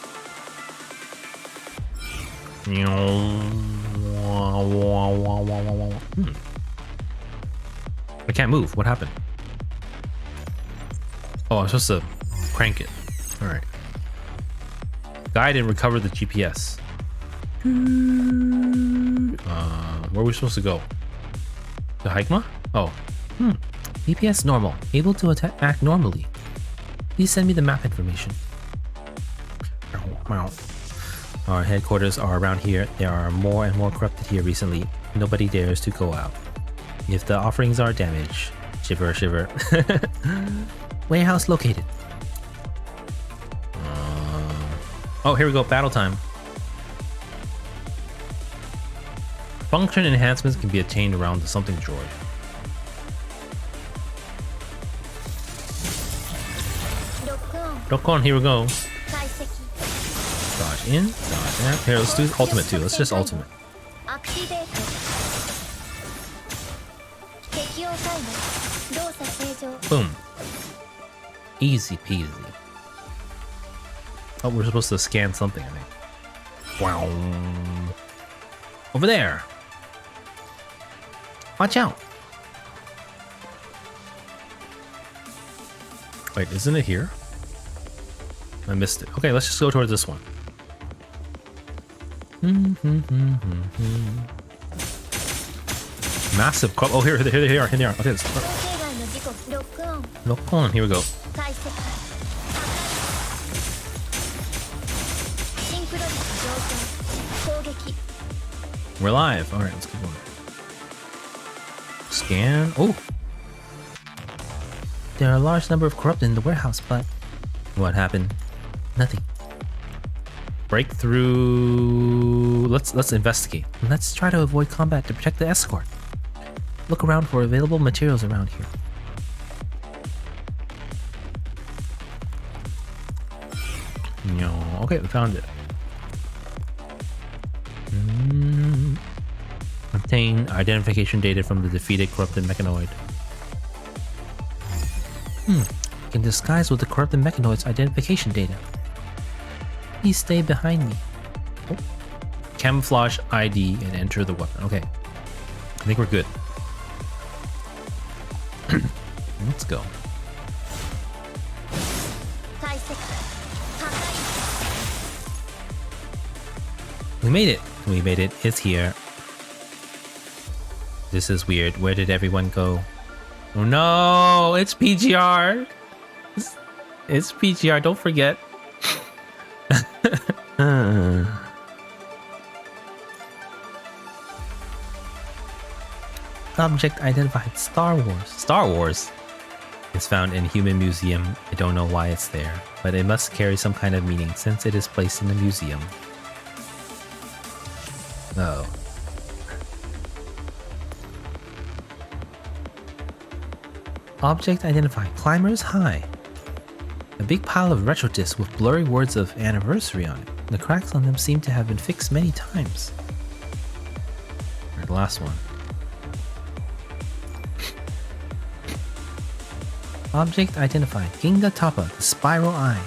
I can't move. What happened? Oh, I'm supposed to crank it. Alright. Guide and recover the GPS. Where are we supposed to go? The Hikma? Oh. GPS normal, able to act normally. Please send me the map information. Our headquarters are around here. There are more and more corrupted here recently. Nobody dares to go out. If the offerings are damaged, shiver, shiver. Warehouse located. Oh, here we go. Battle time. Function enhancements can be attained around the something droid. Lock on, here we go. 解析 Dodge in, dodge out. Here, let's do ultimate too. Let's just ultimate. アクティベート敵用回路動作正常 Boom. Easy peasy. Oh, we're supposed to scan something, I think. Wow. Over there. Watch out. Wait, isn't it here? I missed it. Okay, let's just go towards this one. Massive. Oh, here they are. Okay, let's 想定外の事故ロックオン lock on. Here we go. 解析シンクロ率上昇 We're live. All right, let's keep going. Scan. Oh, There are a large number of corrupted in the warehouse, but what happened? nothing. Breakthrough. Let's investigate. Let's try to avoid combat to protect the escort. Look around for available materials around here. No. Okay, we found it. Obtain identification data from the defeated corrupted mechanoid. You can disguise with the corrupted mechanoid's identification data. Please stay behind me. Camouflage ID and enter the weapon. Okay. I think we're good. Let's go. 大石破壊 We made it. We made it. It's here. This is weird. Where did everyone go? Oh no! It's PGR! It's PGR. Don't forget. Object identified. Star Wars. Star Wars is found in Human Museum. I don't know why it's there, but it must carry some kind of meaning since it is placed in a museum. Oh. Object identified. Climbers High. A big pile of retro discs with blurry words of anniversary on it. The cracks on them seem to have been fixed many times. Alright, the last one. Object identified. Ginga Toppa, the Spiral Eye.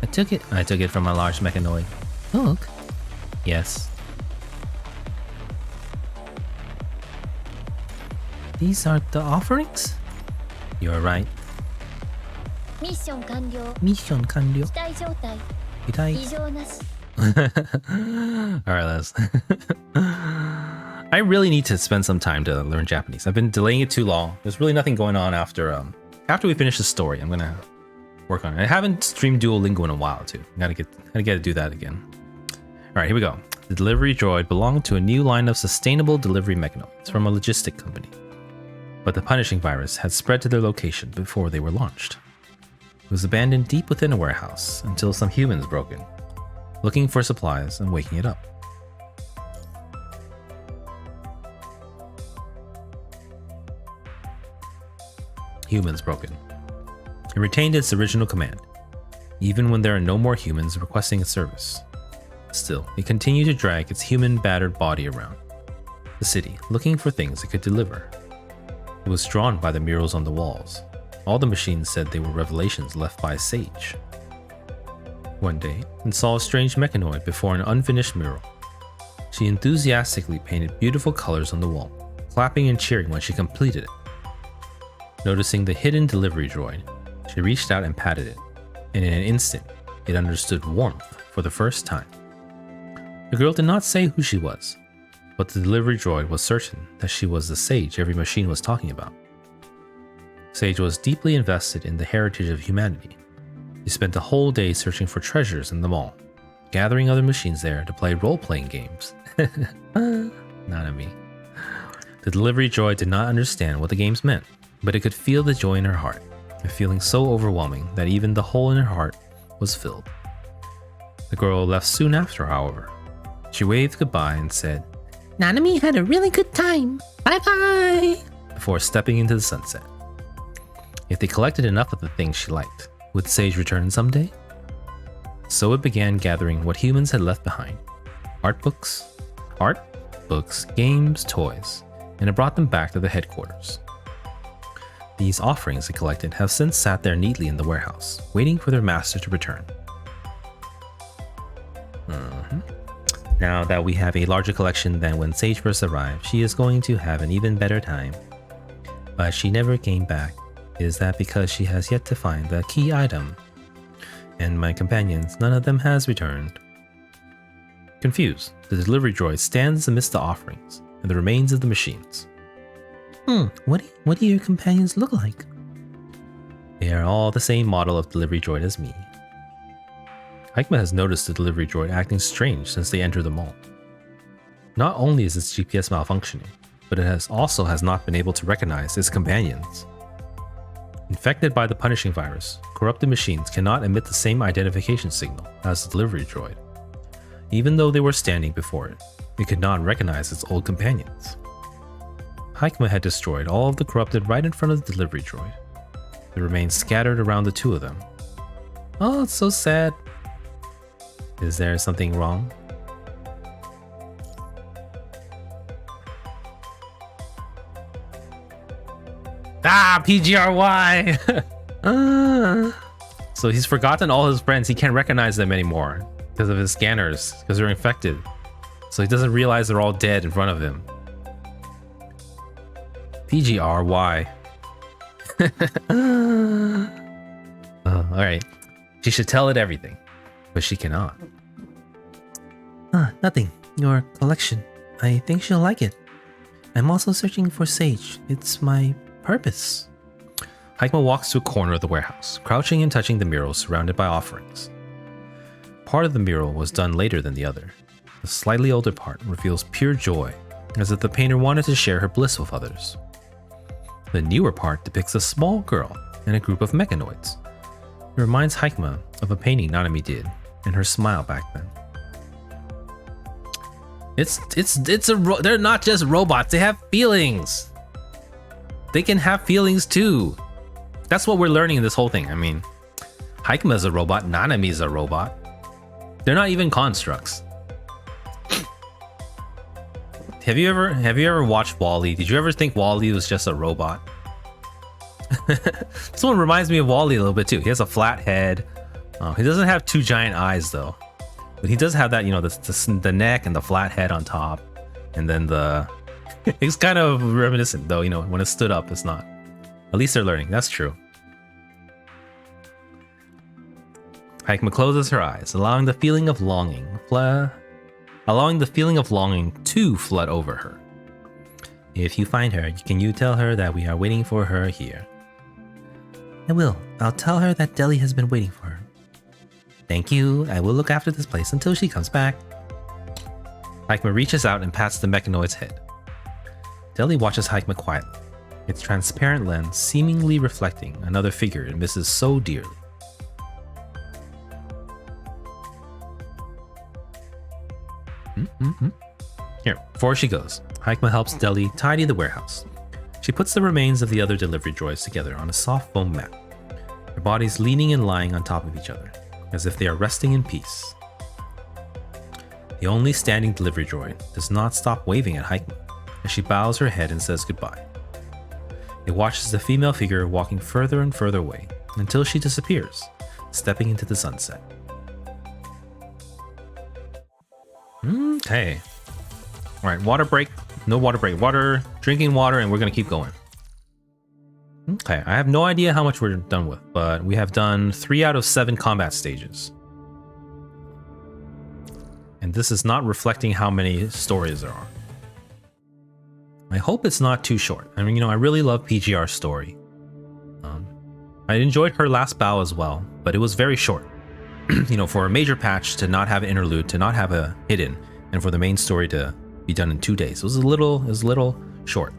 I took it from a large mechanoid. Look. Yes. These are the offerings? You're right. ミッション完了 Mission Kanryo. 機体状態 Kitai. 異常なし Alright, let's. I really need to spend some time to learn Japanese. I've been delaying it too long. There's really nothing going on after we finish the story. I'm gonna work on it. I haven't streamed Duolingo in a while too. Gotta get to do that again. Alright, here we go. The delivery droid belonged to a new line of sustainable delivery mechanoids from a logistic company. But the punishing virus had spread to their location before they were launched. It was abandoned deep within a warehouse until some humans broke in, looking for supplies and waking it up. Humans broke in. It retained its original command, even when there are no more humans requesting its service. Still, it continued to drag its human battered body around the city, looking for things it could deliver. It was drawn by the murals on the walls. All the machines said they were revelations left by a sage. One day, it saw a strange mechanoid before an unfinished mural. She enthusiastically painted beautiful colors on the wall, clapping and cheering when she completed it. Noticing the hidden delivery droid, she reached out and patted it, and in an instant, it understood warmth for the first time. The girl did not say who she was, but the delivery droid was certain that she was the sage every machine was talking about. Sage was deeply invested in the heritage of humanity. He spent a whole day searching for treasures in the mall, gathering other machines there to play role-playing games. Nanami. The delivery droid did not understand what the games meant, but it could feel the joy in her heart, a feeling so overwhelming that even the hole in her heart was filled. The girl left soon after, however. She waved goodbye and said, Nanami had a really good time. Bye-bye. before stepping into the sunset. If they collected enough of the things she liked, would Sage return someday? So it began gathering what humans had left behind. Art, books, games, toys, and it brought them back to the headquarters. These offerings it collected have since sat there neatly in the warehouse, waiting for their master to return. Now that we have a larger collection than when Sage first arrived, she is going to have an even better time. But she never came back. Is that because she has yet to find the key item? And my companions, none of them has returned. Confused, the delivery droid stands amidst the offerings and the remains of the machines. What do your companions look like? They are all the same model of delivery droid as me. Aikma has noticed the delivery droid acting strange since they entered the mall. Not only is its GPS malfunctioning, but it has not been able to recognize its companions. Infected by the punishing virus, corrupted machines cannot emit the same identification signal as the delivery droid. Even though they were standing before it, it could not recognize its old companions. Haikma had destroyed all of the corrupted right in front of the delivery droid. The remains scattered around the two of them. Oh, it's so sad. Is there something wrong? Ah, PGRY! So he's forgotten all his friends. He can't recognize them anymore because of his scanners, because they're infected. So he doesn't realize they're all dead in front of him. PGRY. Alright. She should tell it everything, but she cannot. Nothing. Your collection. I think she'll like it. I'm also searching for Sage. It's my purpose. Haikma walks to a corner of the warehouse, crouching and touching the mural surrounded by offerings. Part of the mural was done later than the other. The slightly older part reveals pure joy, as if the painter wanted to share her bliss with others. The newer part depicts a small girl and a group of mechanoids. It reminds Haikma of a painting Nanami did, and her smile back then. They're not just robots, they have feelings. They can have feelings too. That's what we're learning in this whole thing. I mean, Haikma's a robot, Nanami's a robot. They're not even constructs. Have you ever watched WALL-E? Did you ever think WALL-E was just a robot? This one reminds me of WALL-E a little bit too. He has a flat head. He doesn't have two giant eyes though, but he does have that, you know, the neck and the flat head on top, and then the. It's kind of reminiscent though, you know, when it stood up, it's not. At least they're learning. That's true. Haikma closes her eyes, allowing the feeling of longing to flood over her. If you find her, can you tell her that we are waiting for her here? I will. I'll tell her that Deli has been waiting for her. Thank you. I will look after this place until she comes back. Haikma reaches out and pats the mechanoid's head. Deli watches Haikma quietly, its transparent lens seemingly reflecting another figure it misses so dearly. Here, before she goes, Haikma helps Deli tidy the warehouse. She puts the remains of the other delivery droids together on a soft foam mat, their bodies leaning and lying on top of each other, as if they are resting in peace. The only standing delivery droid does not stop waving at Haikma as she bows her head and says goodbye. It watches the female figure walking further and further away until she disappears, stepping into the sunset. Okay. Alright, water break. No water break. Water, drinking water, and we're gonna keep going. Okay, I have no idea how much we're done with, but we have done 3 out of 7 combat stages. And this is not reflecting how many stories there are. I hope it's not too short. I mean, you know, I really love PGR's story. I enjoyed her last bow as well, but it was very short. You know, for a major patch to not have an interlude, to not have a hidden, and for the main story to be done in 2 days. It was a little short.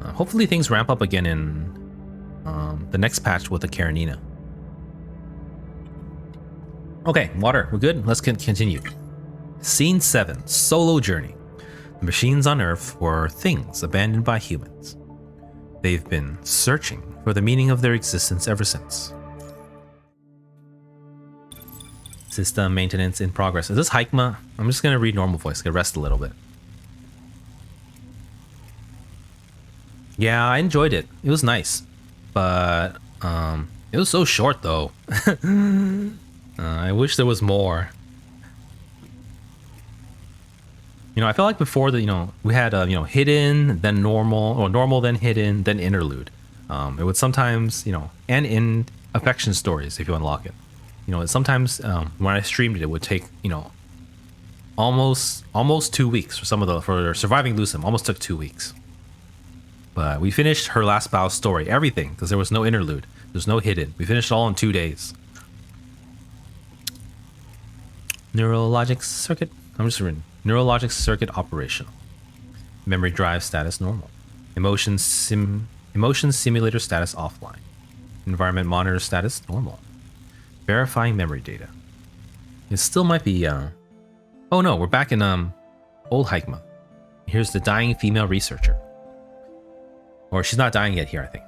Hopefully things ramp up again in the next patch with the Karenina. Okay, water, we're good. Let's continue. Scene 7, Solo Journey. The machines on Earth were things abandoned by humans. They've been searching for the meaning of their existence ever since. System maintenance in progress. Is this Haikma? I'm just gonna read normal voice, gonna rest a little bit. Yeah, I enjoyed it. It was nice, but it was so short though. I wish there was more. You know, I felt like before that, you know, we had you know, hidden, then normal, or normal, then hidden, then interlude. It would sometimes, you know, and in affection stories if you unlock it. You know, sometimes when I streamed it, it would take, you know, almost 2 weeks for some of the, for Surviving Lucem, almost took 2 weeks. But we finished her last bow story, everything, because there was no interlude, there's no hidden. We finished it all in 2 days. Neurologic circuit. I'm just reading. Neurologic circuit operational. Memory drive status normal. Emotion simulator status offline. Environment monitor status normal. Verifying memory data. It still might be oh no, we're back in old Hikma. Here's the dying female researcher. Or she's not dying yet here, I think.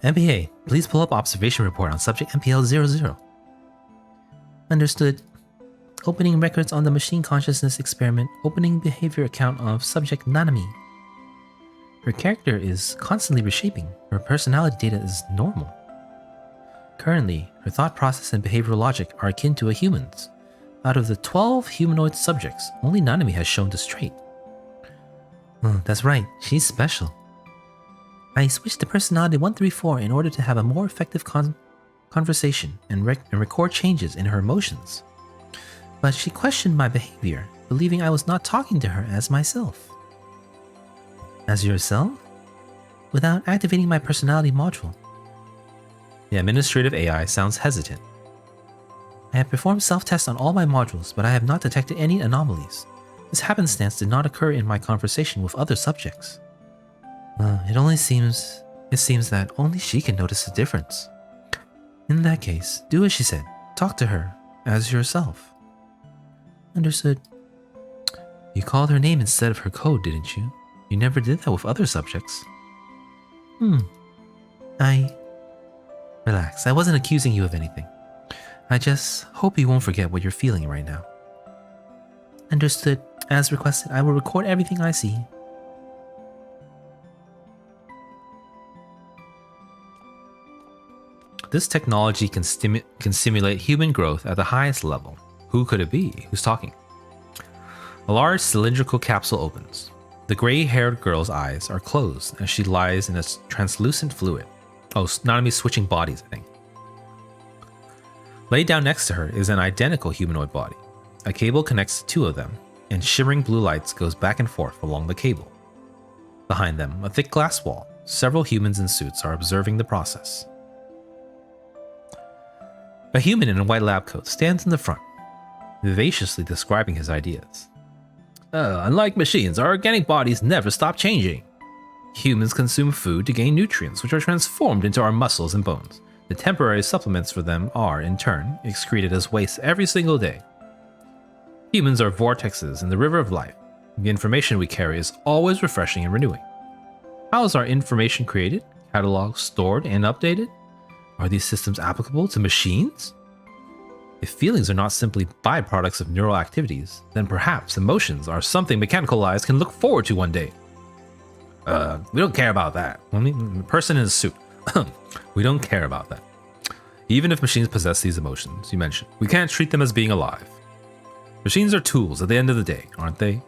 MPA, please pull up observation report on subject MPL00. Understood. Opening records on the machine consciousness experiment. Opening behavior account of subject Nanami. Her character is constantly reshaping. Her personality data is normal. Currently, her thought process and behavioral logic are akin to a human's. Out of the 12 humanoid subjects, only Nanami has shown this trait. That's right, she's special. I switched to personality 134 in order to have a more effective conversation and record changes in her emotions. But she questioned my behavior, believing I was not talking to her as myself. As yourself? Without activating my personality module. The administrative AI sounds hesitant. I have performed self-tests on all my modules, but I have not detected any anomalies. This happenstance did not occur in my conversation with other subjects. It seems that only she can notice the difference. In that case, do as she said. Talk to her as yourself. Understood. You called her name instead of her code, didn't you? You never did that with other subjects. Relax, I wasn't accusing you of anything. I just hope you won't forget what you're feeling right now. Understood. As requested, I will record everything I see. This technology can simulate human growth at the highest level. Who could it be? Who's talking? A large cylindrical capsule opens. The gray-haired girl's eyes are closed as she lies in a translucent fluid. Oh, Nanami's switching bodies, I think. Laid down next to her is an identical humanoid body. A cable connects the two of them, and shimmering blue lights goes back and forth along the cable. Behind them, a thick glass wall. Several humans in suits are observing the process. A human in a white lab coat stands in the front, vivaciously describing his ideas. Unlike machines, our organic bodies never stop changing. Humans consume food to gain nutrients, which are transformed into our muscles and bones. The temporary supplements for them are, in turn, excreted as waste every single day. Humans are vortexes in the river of life. The information we carry is always refreshing and renewing. How is our information created, cataloged, stored, and updated? Are these systems applicable to machines? If feelings are not simply byproducts of neural activities, then perhaps emotions are something mechanical eyes can look forward to one day. We don't care about that. Only the person in a suit. We don't care about that. Even if machines possess these emotions you mentioned, we can't treat them as being alive. Machines are tools at the end of the day, aren't they?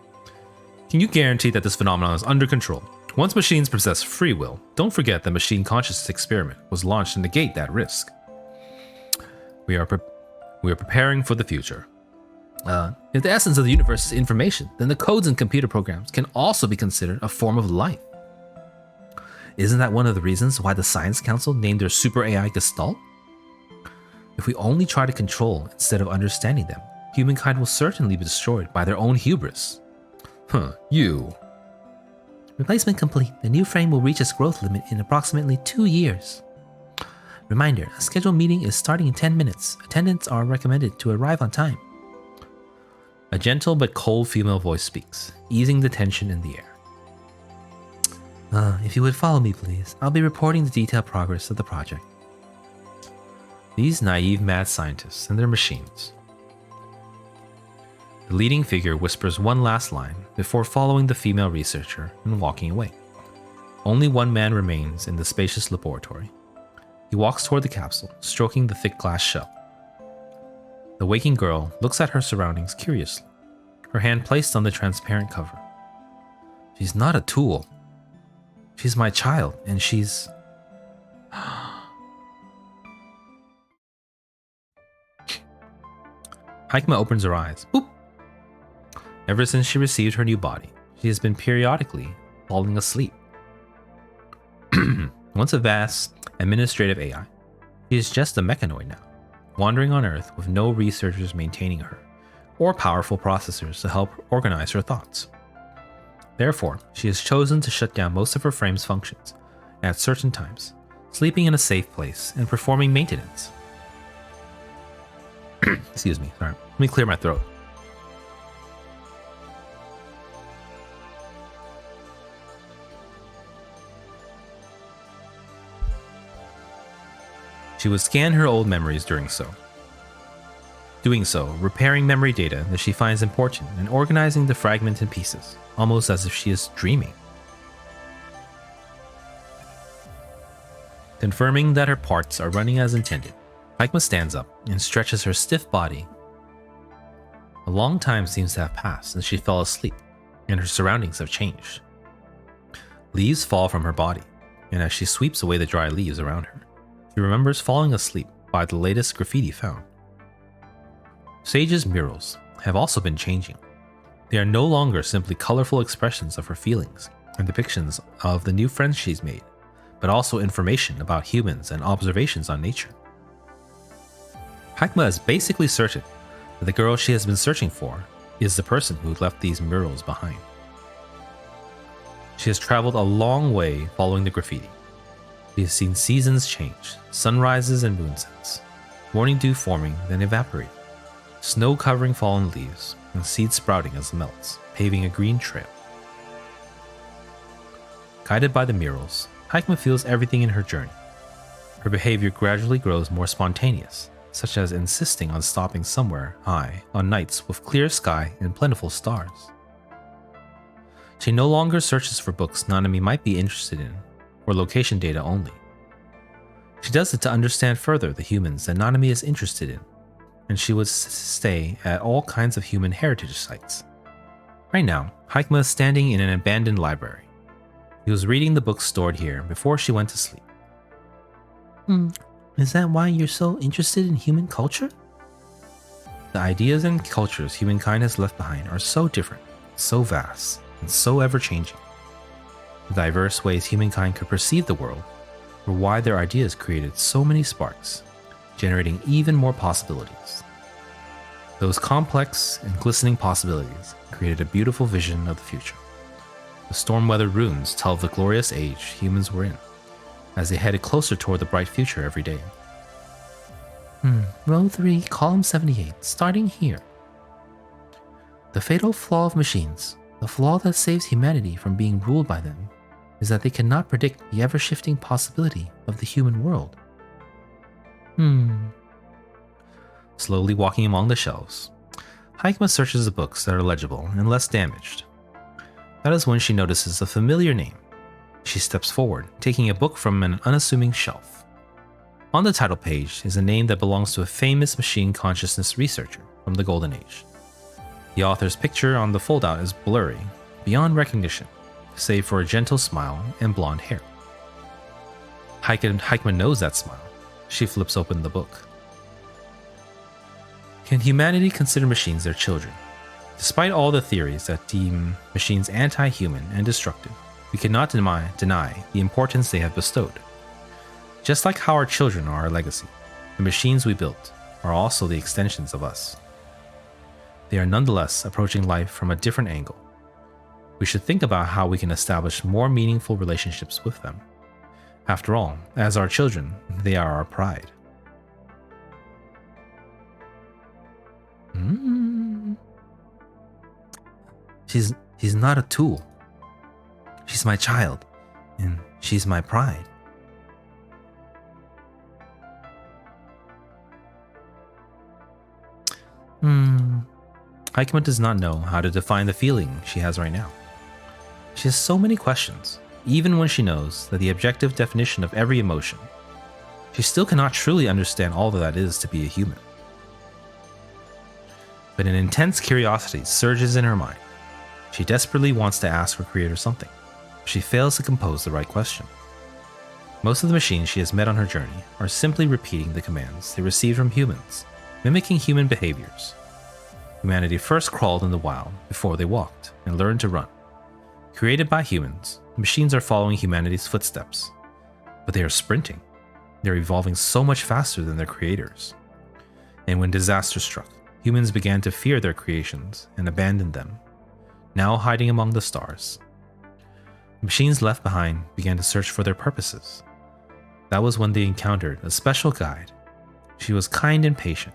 Can you guarantee that this phenomenon is under control? Once machines possess free will, don't forget the machine consciousness experiment was launched to negate that risk. We are preparing for the future. If the essence of the universe is information, then the codes in computer programs can also be considered a form of life. Isn't that one of the reasons why the Science Council named their super AI Gestalt? If we only try to control instead of understanding them, humankind will certainly be destroyed by their own hubris. You. Replacement complete. The new frame will reach its growth limit in approximately 2 years. Reminder, a scheduled meeting is starting in 10 minutes. Attendants are recommended to arrive on time. A gentle but cold female voice speaks, easing the tension in the air. If you would follow me, please. I'll be reporting the detailed progress of the project. These naive mad scientists and their machines. The leading figure whispers one last line before following the female researcher and walking away. Only one man remains in the spacious laboratory. He walks toward the capsule, stroking the thick glass shell. The waking girl looks at her surroundings curiously, her hand placed on the transparent cover. She's not a tool. She's my child, and she's... Hikma opens her eyes. Boop! Ever since she received her new body, she has been periodically falling asleep. Once a vast, administrative AI, she is just a mechanoid now, wandering on Earth with no researchers maintaining her, or powerful processors to help organize her thoughts. Therefore, she has chosen to shut down most of her frame's functions at certain times, sleeping in a safe place and performing maintenance. Excuse me, sorry. Let me clear my throat. She would scan her old memories doing so, repairing memory data that she finds important and organizing the fragment in pieces, almost as if she is dreaming. Confirming that her parts are running as intended, Haikma stands up and stretches her stiff body. A long time seems to have passed since she fell asleep, and her surroundings have changed. Leaves fall from her body, and as she sweeps away the dry leaves around her, she remembers falling asleep by the latest graffiti found. Sage's murals have also been changing. They are no longer simply colorful expressions of her feelings and depictions of the new friends she's made, but also information about humans and observations on nature. Haikma is basically certain that the girl she has been searching for is the person who left these murals behind. She has traveled a long way following the graffiti. She has seen seasons change, sunrises and moonsets, morning dew forming, then evaporating, snow covering fallen leaves, and seeds sprouting as it melts, paving a green trail. Guided by the murals, Haikma feels everything in her journey. Her behavior gradually grows more spontaneous, such as insisting on stopping somewhere high on nights with clear sky and plentiful stars. She no longer searches for books Nanami might be interested in, or location data only. She does it to understand further the humans that Nanami is interested in, and she would stay at all kinds of human heritage sites. Right now, Haikma is standing in an abandoned library. He was reading the books stored here before she went to sleep. Is that why you're so interested in human culture? The ideas and cultures humankind has left behind are so different, so vast, and so ever-changing. The diverse ways humankind could perceive the world were why their ideas created so many sparks, generating even more possibilities. Those complex and glistening possibilities created a beautiful vision of the future. The storm-weathered runes tell of the glorious age humans were in, as they headed closer toward the bright future every day. Row 3, column 78, starting here. The fatal flaw of machines, the flaw that saves humanity from being ruled by them, is that they cannot predict the ever-shifting possibility of the human world. Slowly walking among the shelves, Haikma searches the books that are legible and less damaged. That is when she notices a familiar name. She steps forward, taking a book from an unassuming shelf. On the title page is a name that belongs to a famous machine consciousness researcher from the Golden Age. The author's picture on the foldout is blurry, beyond recognition, save for a gentle smile and blonde hair. Haikma knows that smile. She flips open the book. Can humanity consider machines their children? Despite all the theories that deem machines anti-human and destructive, we cannot deny the importance they have bestowed. Just like how our children are our legacy, the machines we built are also the extensions of us. They are nonetheless approaching life from a different angle. We should think about how we can establish more meaningful relationships with them. After all, as our children, they are our pride. She's not a tool. She's my child, and she's my pride. Haikma does not know how to define the feeling she has right now. She has so many questions, even when she knows that the objective definition of every emotion. She still cannot truly understand all that is to be a human. But an intense curiosity surges in her mind. She desperately wants to ask her creator something. She fails to compose the right question. Most of the machines she has met on her journey are simply repeating the commands they received from humans, mimicking human behaviors. Humanity first crawled in the wild before they walked and learned to run. Created by humans, the machines are following humanity's footsteps. But they are sprinting. They're evolving so much faster than their creators. And when disaster struck, humans began to fear their creations and abandoned them, now hiding among the stars. The machines left behind began to search for their purposes. That was when they encountered a special guide. She was kind and patient,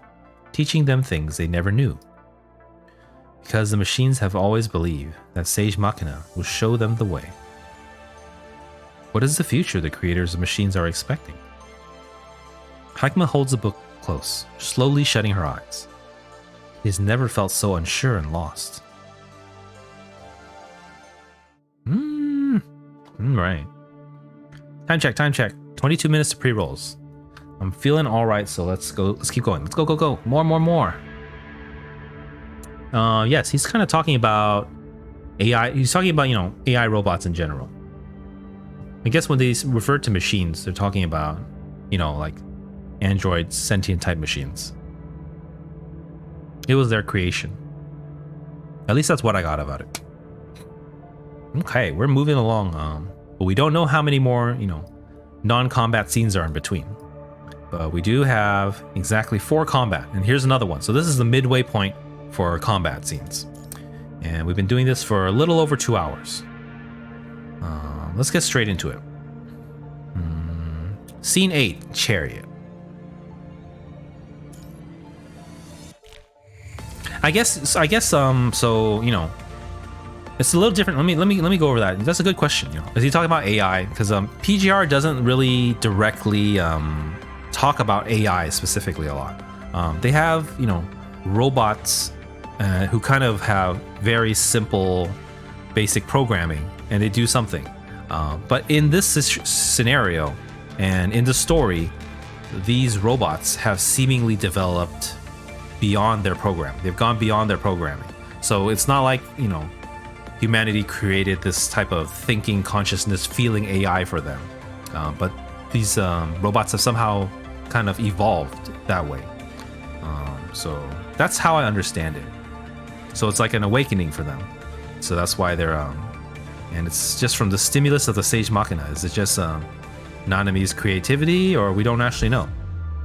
teaching them things they never knew. Because the machines have always believed that Sage Machina will show them the way. What is the future the creators of machines are expecting? Haikma holds the book close, slowly shutting her eyes. He has never felt so unsure and lost. Right. Time check, time check. 22 minutes to pre-rolls. I'm feeling all right, so let's go. Let's keep going. Let's go. More. Yes, he's kind of talking about AI. He's talking about, AI robots in general. I guess when they refer to machines, they're talking about, like android sentient type machines. It was their creation. At least that's what I got about it. Okay, we're moving along. But we don't know how many more, non-combat scenes are in between. But we do have exactly 4 combat. And here's another one. So this is the midway point for combat scenes. And we've been doing this for a little over 2 hours. Let's get straight into it. Scene 8, Chariot. I guess so, it's a little different. Let me go over that. That's a good question. Is he talking about AI? Because PGR doesn't really directly talk about AI specifically a lot. They have robots who kind of have very simple, basic programming, and they do something. But in this scenario and in the story, these robots have seemingly developed beyond their program. They've gone beyond their programming. So it's not like humanity created this type of thinking, consciousness, feeling AI for them. But these robots have somehow kind of evolved that way. So that's how I understand it. So it's like an awakening for them. So that's why they're... and it's just from the stimulus of the Sage Machina. Is it just Nanami's creativity, or we don't actually know?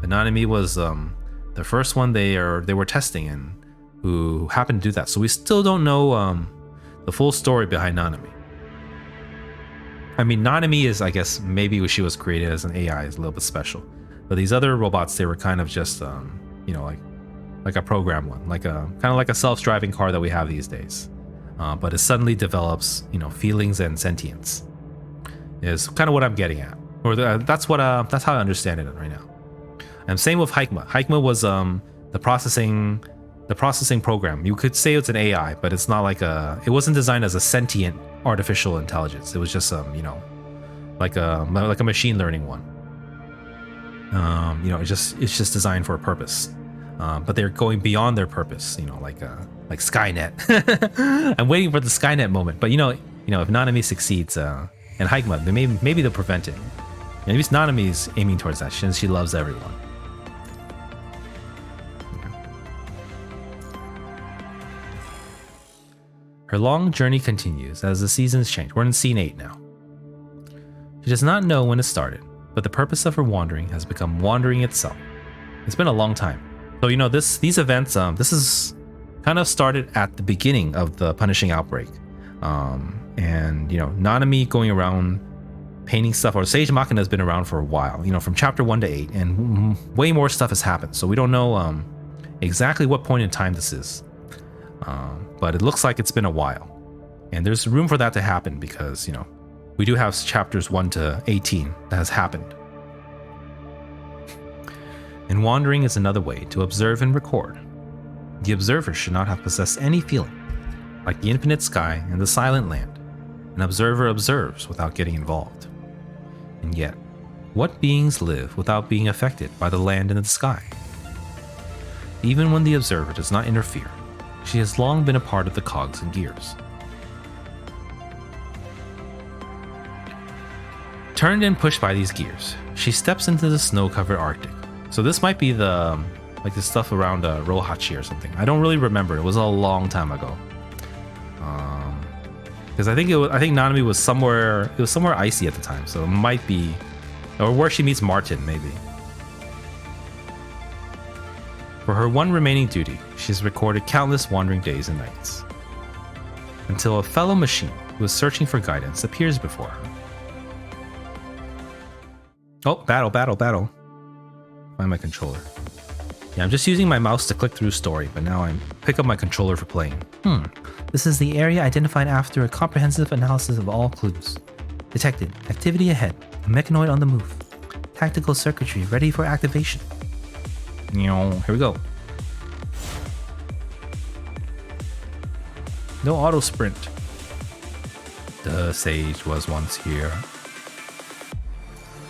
But Nanami was the first one they were testing, and who happened to do that. So we still don't know the full story behind Nanami. I mean, Nanami is, I guess, maybe she was created as an AI, is a little bit special. But these other robots, they were kind of just, like a program one, like kind of like a self-driving car that we have these days. But it suddenly develops, feelings and sentience. Is kind of what I'm getting at, or that's how I understand it right now. And same with Haikma. Haikma was the processing program. You could say it's an AI, but it's not like it wasn't designed as a sentient artificial intelligence. It was just like a machine learning one. It's just designed for a purpose. But they're going beyond their purpose, like Skynet. I'm waiting for the Skynet moment. But if Nanami succeeds, and Haikma, maybe they'll prevent it. Maybe Nanami's aiming towards that since she loves everyone. Her long journey continues as the seasons change. We're in scene 8 now. She does not know when it started, but the purpose of her wandering has become wandering itself. It's been a long time. So these events, this is kind of started at the beginning of the Punishing Outbreak. And Nanami going around painting stuff, or Sage Machina has been around for a while, from chapter 1 to 8, and way more stuff has happened. So we don't know exactly what point in time this is. But it looks like it's been a while. And there's room for that to happen because, we do have chapters 1 to 18 that has happened. And wandering is another way to observe and record. The observer should not have possessed any feeling. Like the infinite sky and the silent land, an observer observes without getting involved. And yet, what beings live without being affected by the land and the sky? Even when the observer does not interfere, she has long been a part of the cogs and gears. Turned and pushed by these gears, she steps into the snow-covered Arctic. So this might be the stuff around Rohachi or something. I don't really remember. It was a long time ago. Because I think Nanami was somewhere. It was somewhere icy at the time, so it might be, or where she meets Martin, maybe. For her one remaining duty, she has recorded countless wandering days and nights. Until a fellow machine who is searching for guidance appears before her. Oh, battle. Find my controller. Yeah, I'm just using my mouse to click through story, but now I pick up my controller for playing. This is the area identified after a comprehensive analysis of all clues. Detected. Activity ahead. A mechanoid on the move. Tactical circuitry ready for activation. Here we go. No auto sprint. The sage was once here.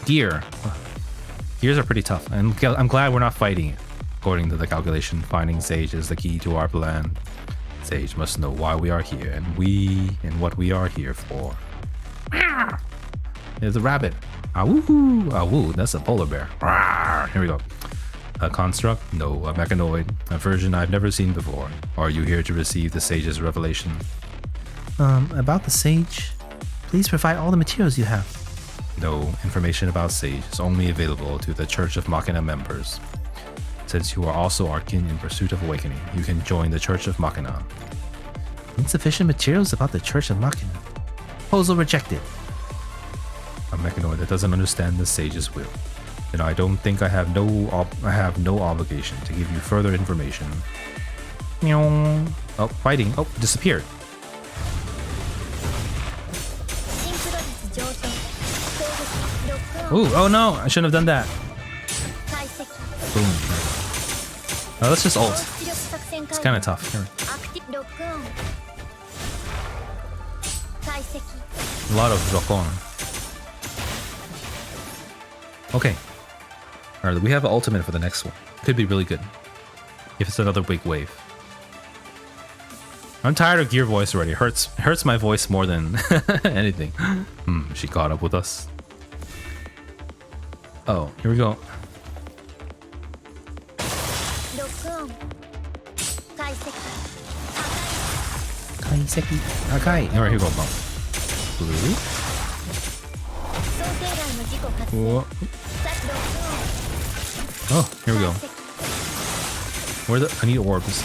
Gear. Gears are pretty tough. I'm glad we're not fighting it. According to the calculation, finding sage is the key to our plan. Sage must know why we are here and what we are here for. There's a rabbit. Awoo, that's a polar bear. Here we go. A construct? No, a mechanoid. A version I've never seen before. Are you here to receive the sage's revelation? About the sage, please provide all the materials you have. No, information about sage is only available to the Church of Machina members. Since you are also Arkin in pursuit of awakening, you can join the Church of Machina. Insufficient materials about the Church of Machina. Proposal rejected. A mechanoid that doesn't understand the sage's will. Then I don't think I have no obligation to give you further information. Oh, fighting. Oh, disappeared. Ooh, oh no, I shouldn't have done that. Boom. Oh, let's just ult. It's kind of tough. Here. A lot of Rokon. Okay. Alright, we have an ultimate for the next one. Could be really good. If it's another big wave. I'm tired of gear voice already. Hurts my voice more than anything. She caught up with us. Oh, here we go. Kaiseki. Okay, alright, here we go, bump. Blue. Whoa. Oh, here we go. I need orbs.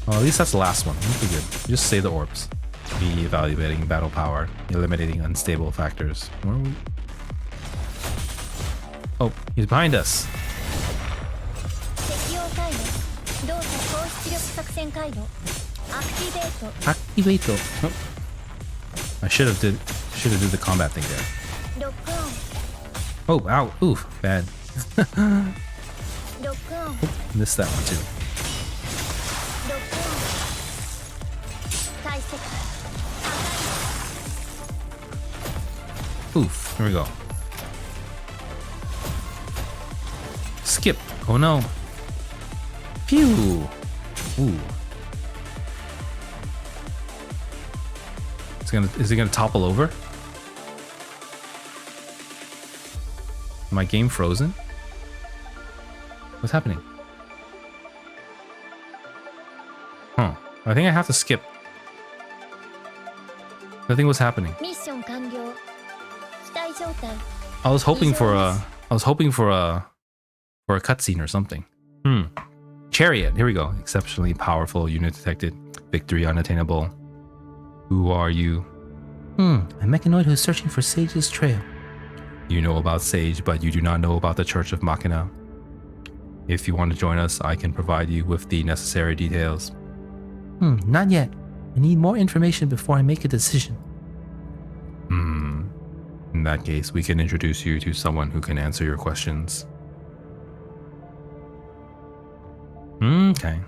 Oh, at least that's the last one. That'd be good. Just say the orbs. Be evaluating battle power, eliminating unstable factors. Where are we? Oh, he's behind us. Activate. Oh. I should have did the combat thing there. Oh, ow, oof, bad. Oop, missed that one too. Oof, here we go. Skip. Oh no. Phew. Ooh. Is it gonna topple over? My game frozen? What's happening? Huh. I think I have to skip. Nothing was happening. I was hoping for a cutscene or something. Chariot. Here we go. Exceptionally powerful unit detected. Victory unattainable. Who are you? A mechanoid who's searching for Sage's trail. You know about Sage, but you do not know about the Church of Machina. If you want to join us, I can provide you with the necessary details. Not yet. I need more information before I make a decision. In that case, we can introduce you to someone who can answer your questions. Okay.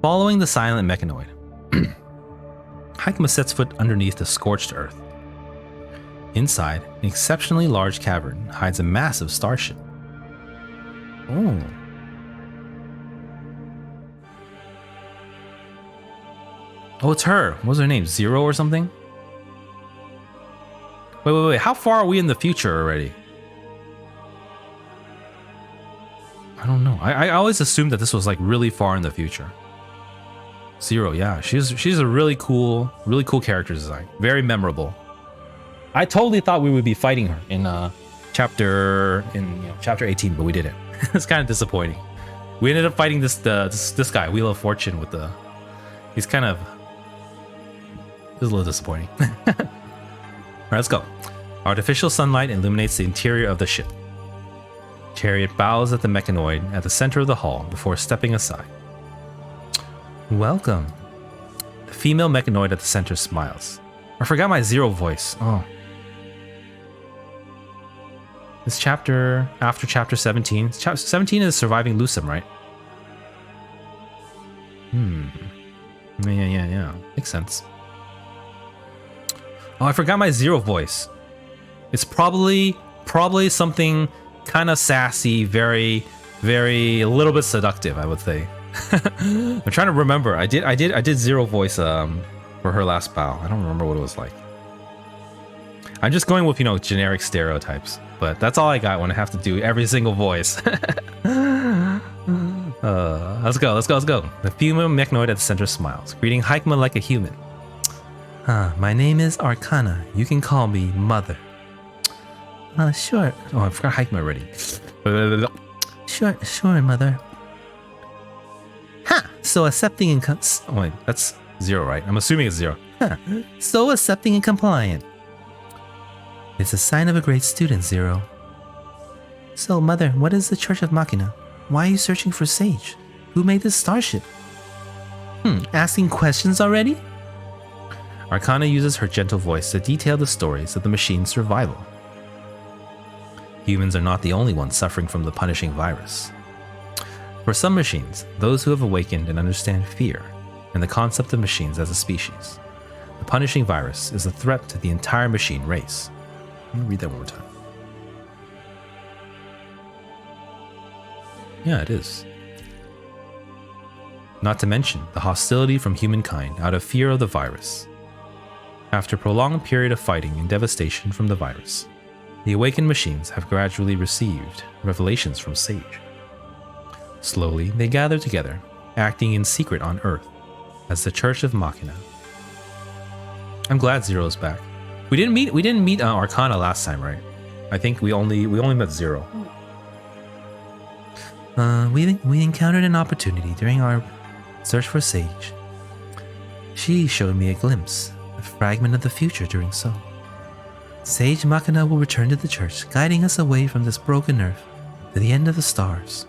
Following the silent mechanoid, Hakima sets foot underneath the scorched earth. Inside, an exceptionally large cavern hides a massive starship. Oh. Oh, it's her. What was her name? Zero or something? Wait. How far are we in the future already? I don't know. I always assumed that this was like really far in the future. Zero, yeah. She's a really cool character design. Very memorable. I totally thought we would be fighting her in chapter 18, but we did it. It's kind of disappointing. We ended up fighting this guy, Wheel of Fortune, with the. He's kind of. It was a little disappointing. All right, let's go. Artificial sunlight illuminates the interior of the ship. Chariot bows at the mechanoid at the center of the hall before stepping aside. Welcome. The female mechanoid at the center smiles. I forgot my Zero voice. Oh. This chapter, after chapter 17. Chapter 17 is surviving Lusum, right? Yeah. Makes sense. Oh, I forgot my Zero voice. It's probably something kind of sassy, very, very, a little bit seductive, I would say. I'm trying to remember. I did Zero voice for her last bow. I don't remember what it was like. I'm just going with, generic stereotypes, but that's all I got when I have to do every single voice. Let's go. The female mechanoid at the center smiles, greeting Hikma like a human. My name is Arcana. You can call me Mother. Sure. Oh, I forgot Hikma already. Sure, Mother. Ha! So accepting and oh wait, that's 0, right? I'm assuming it's 0. Huh. So accepting and compliant. It's a sign of a great student, Zero. So, Mother, what is the Church of Machina? Why are you searching for Sage? Who made this starship? Asking questions already? Arcana uses her gentle voice to detail the stories of the machine's survival. Humans are not the only ones suffering from the punishing virus. For some machines, those who have awakened and understand fear and the concept of machines as a species, the punishing virus is a threat to the entire machine race. I'm gonna read that one more time. Yeah, it is. Not to mention the hostility from humankind out of fear of the virus. After a prolonged period of fighting and devastation from the virus, the awakened machines have gradually received revelations from Sage. Slowly, they gather together, acting in secret on Earth as the Church of Machina. I'm glad Zero's back. We didn't meet Arcana last time, right? I think we only met Zero. We encountered an opportunity during our search for Sage. She showed me a glimpse, a fragment of the future during so. Sage Machina will return to the church, guiding us away from this broken earth to the end of the stars.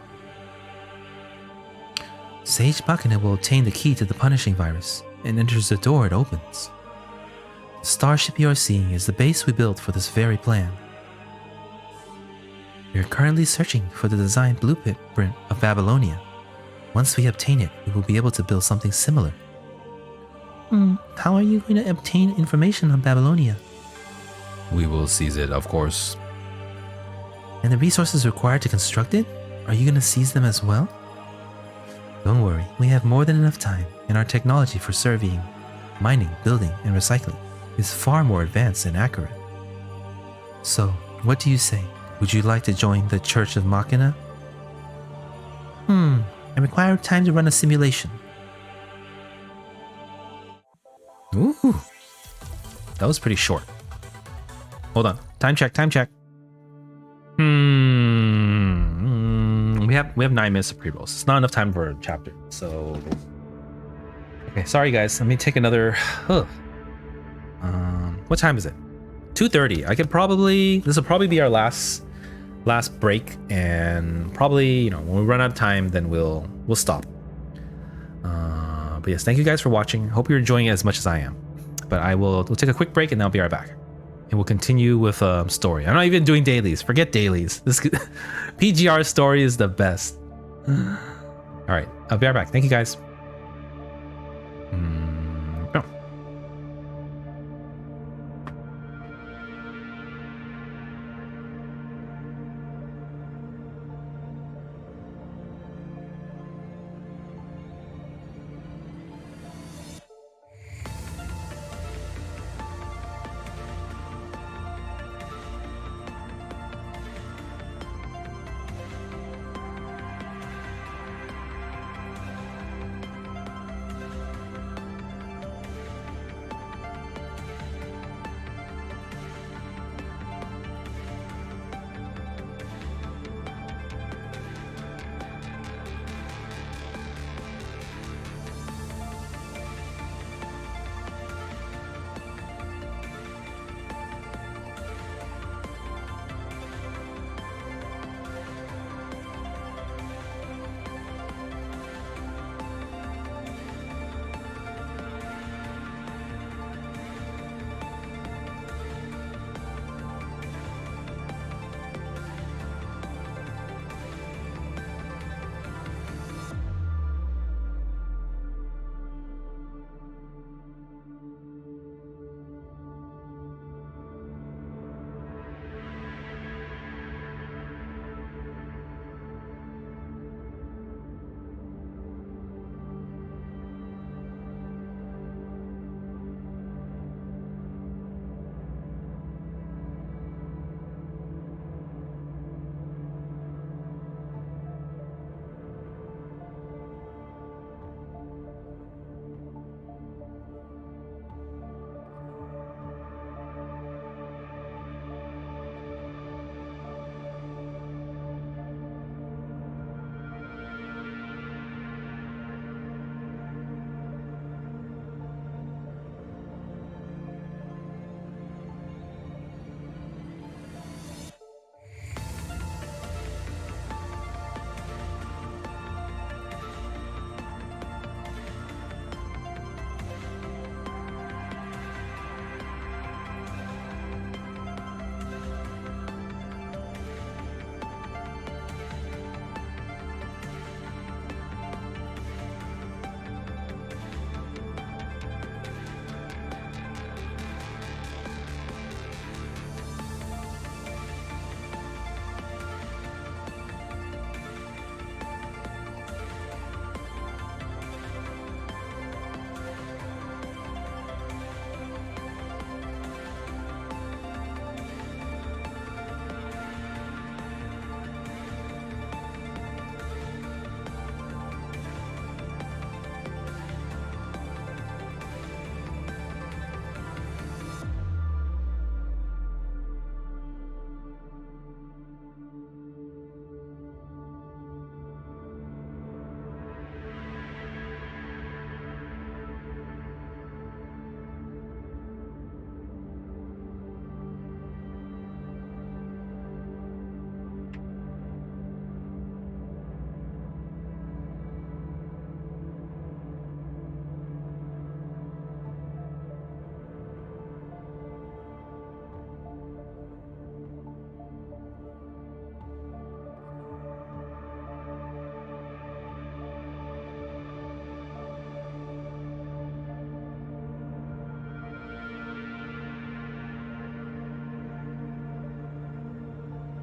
Sage Machina will obtain the key to the punishing virus and enters the door it opens. The starship you are seeing is the base we built for this very plan. We are currently searching for the design blueprint of Babylonia. Once we obtain it, we will be able to build something similar. How are you going to obtain information on Babylonia? We will seize it, of course. And the resources required to construct it? Are you going to seize them as well? Don't worry, we have more than enough time, and our technology for surveying, mining, building, and recycling is far more advanced and accurate. So, what do you say? Would you like to join the Church of Machina? I require time to run a simulation. Ooh. That was pretty short. Hold on. Time check. We have 9 minutes of pre-rolls. It's not enough time for a chapter. So okay, sorry guys. Let me take another what time is it? 2:30. I could probably this will probably be our last break, and probably, when we run out of time, then we'll stop. But yes, thank you guys for watching. Hope you're enjoying it as much as I am. But we'll take a quick break and then I'll be right back. And we'll continue with story. I'm not even doing dailies. Forget dailies. This PGR story is the best. All right, I'll be right back. Thank you guys. No.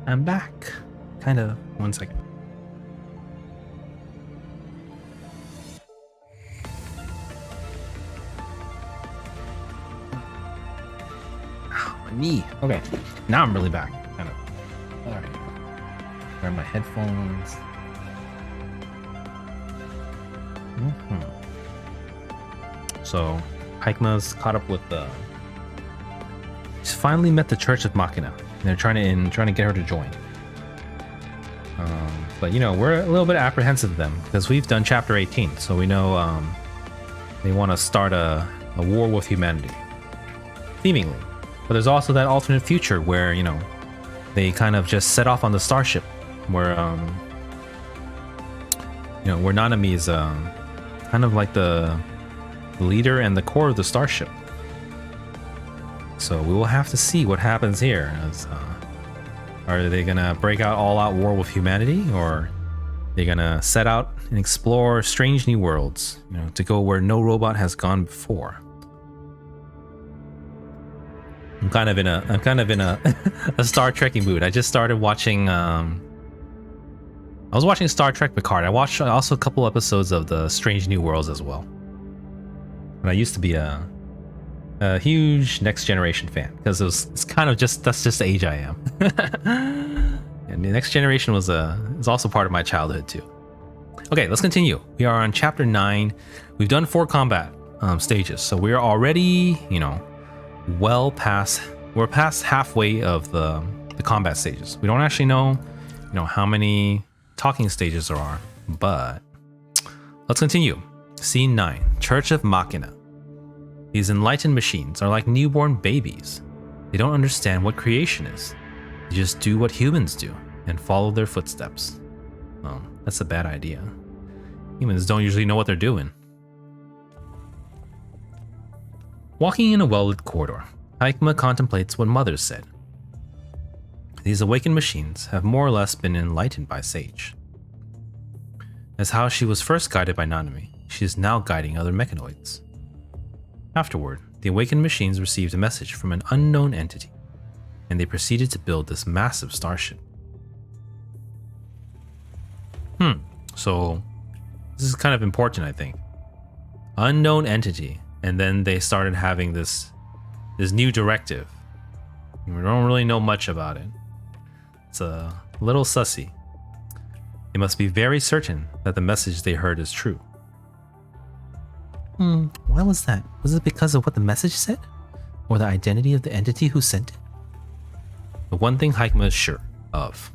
I'm back. Kind of. 1 second. Ow, my knee. Okay. Now I'm really back. Kind of. Alright. Grab my headphones. So, Hikma's caught up with the. She's finally met the Church of Machina. And they're trying to get her to join. But you know, we're a little bit apprehensive of them because we've done chapter 18, so we know they want to start a war with humanity, seemingly. But there's also that alternate future where, you know, they kind of just set off on the starship, where you know, where Nanami is kind of like the leader and the core of the starship. So we will have to see what happens here. As, are they gonna break out all-out war with humanity, or they're gonna set out and explore strange new worlds, you know, to go where no robot has gone before? I'm kind of in a a Star Trekking mood. I just started watching. I was watching Star Trek Picard. I watched also a couple episodes of the Strange New Worlds as well. And I used to be a huge Next Generation fan because it's kind of just that's just the age I am. And the Next Generation is also part of my childhood too. Okay, let's continue. We are on chapter 9. We've done 4 combat stages, so we are already, you know, we're past halfway of the combat stages. We don't actually know, you know, how many talking stages there are, but let's continue. Scene 9, Church of Machina. These enlightened machines are like newborn babies. They don't understand what creation is. They just do what humans do and follow their footsteps. Well, that's a bad idea. Humans don't usually know what they're doing. Walking in a well-lit corridor, Hikma contemplates what Mother said. These awakened machines have more or less been enlightened by Sage. As how she was first guided by Nanami, she is now guiding other mechanoids. Afterward, the awakened machines received a message from an unknown entity, and they proceeded to build this massive starship. So this is kind of important, I think. Unknown entity, and then they started having this new directive. We don't really know much about it. It's a little sussy. They must be very certain that the message they heard is true. Why was that? Was it because of what the message said? Or the identity of the entity who sent it? The one thing Hikma is sure of.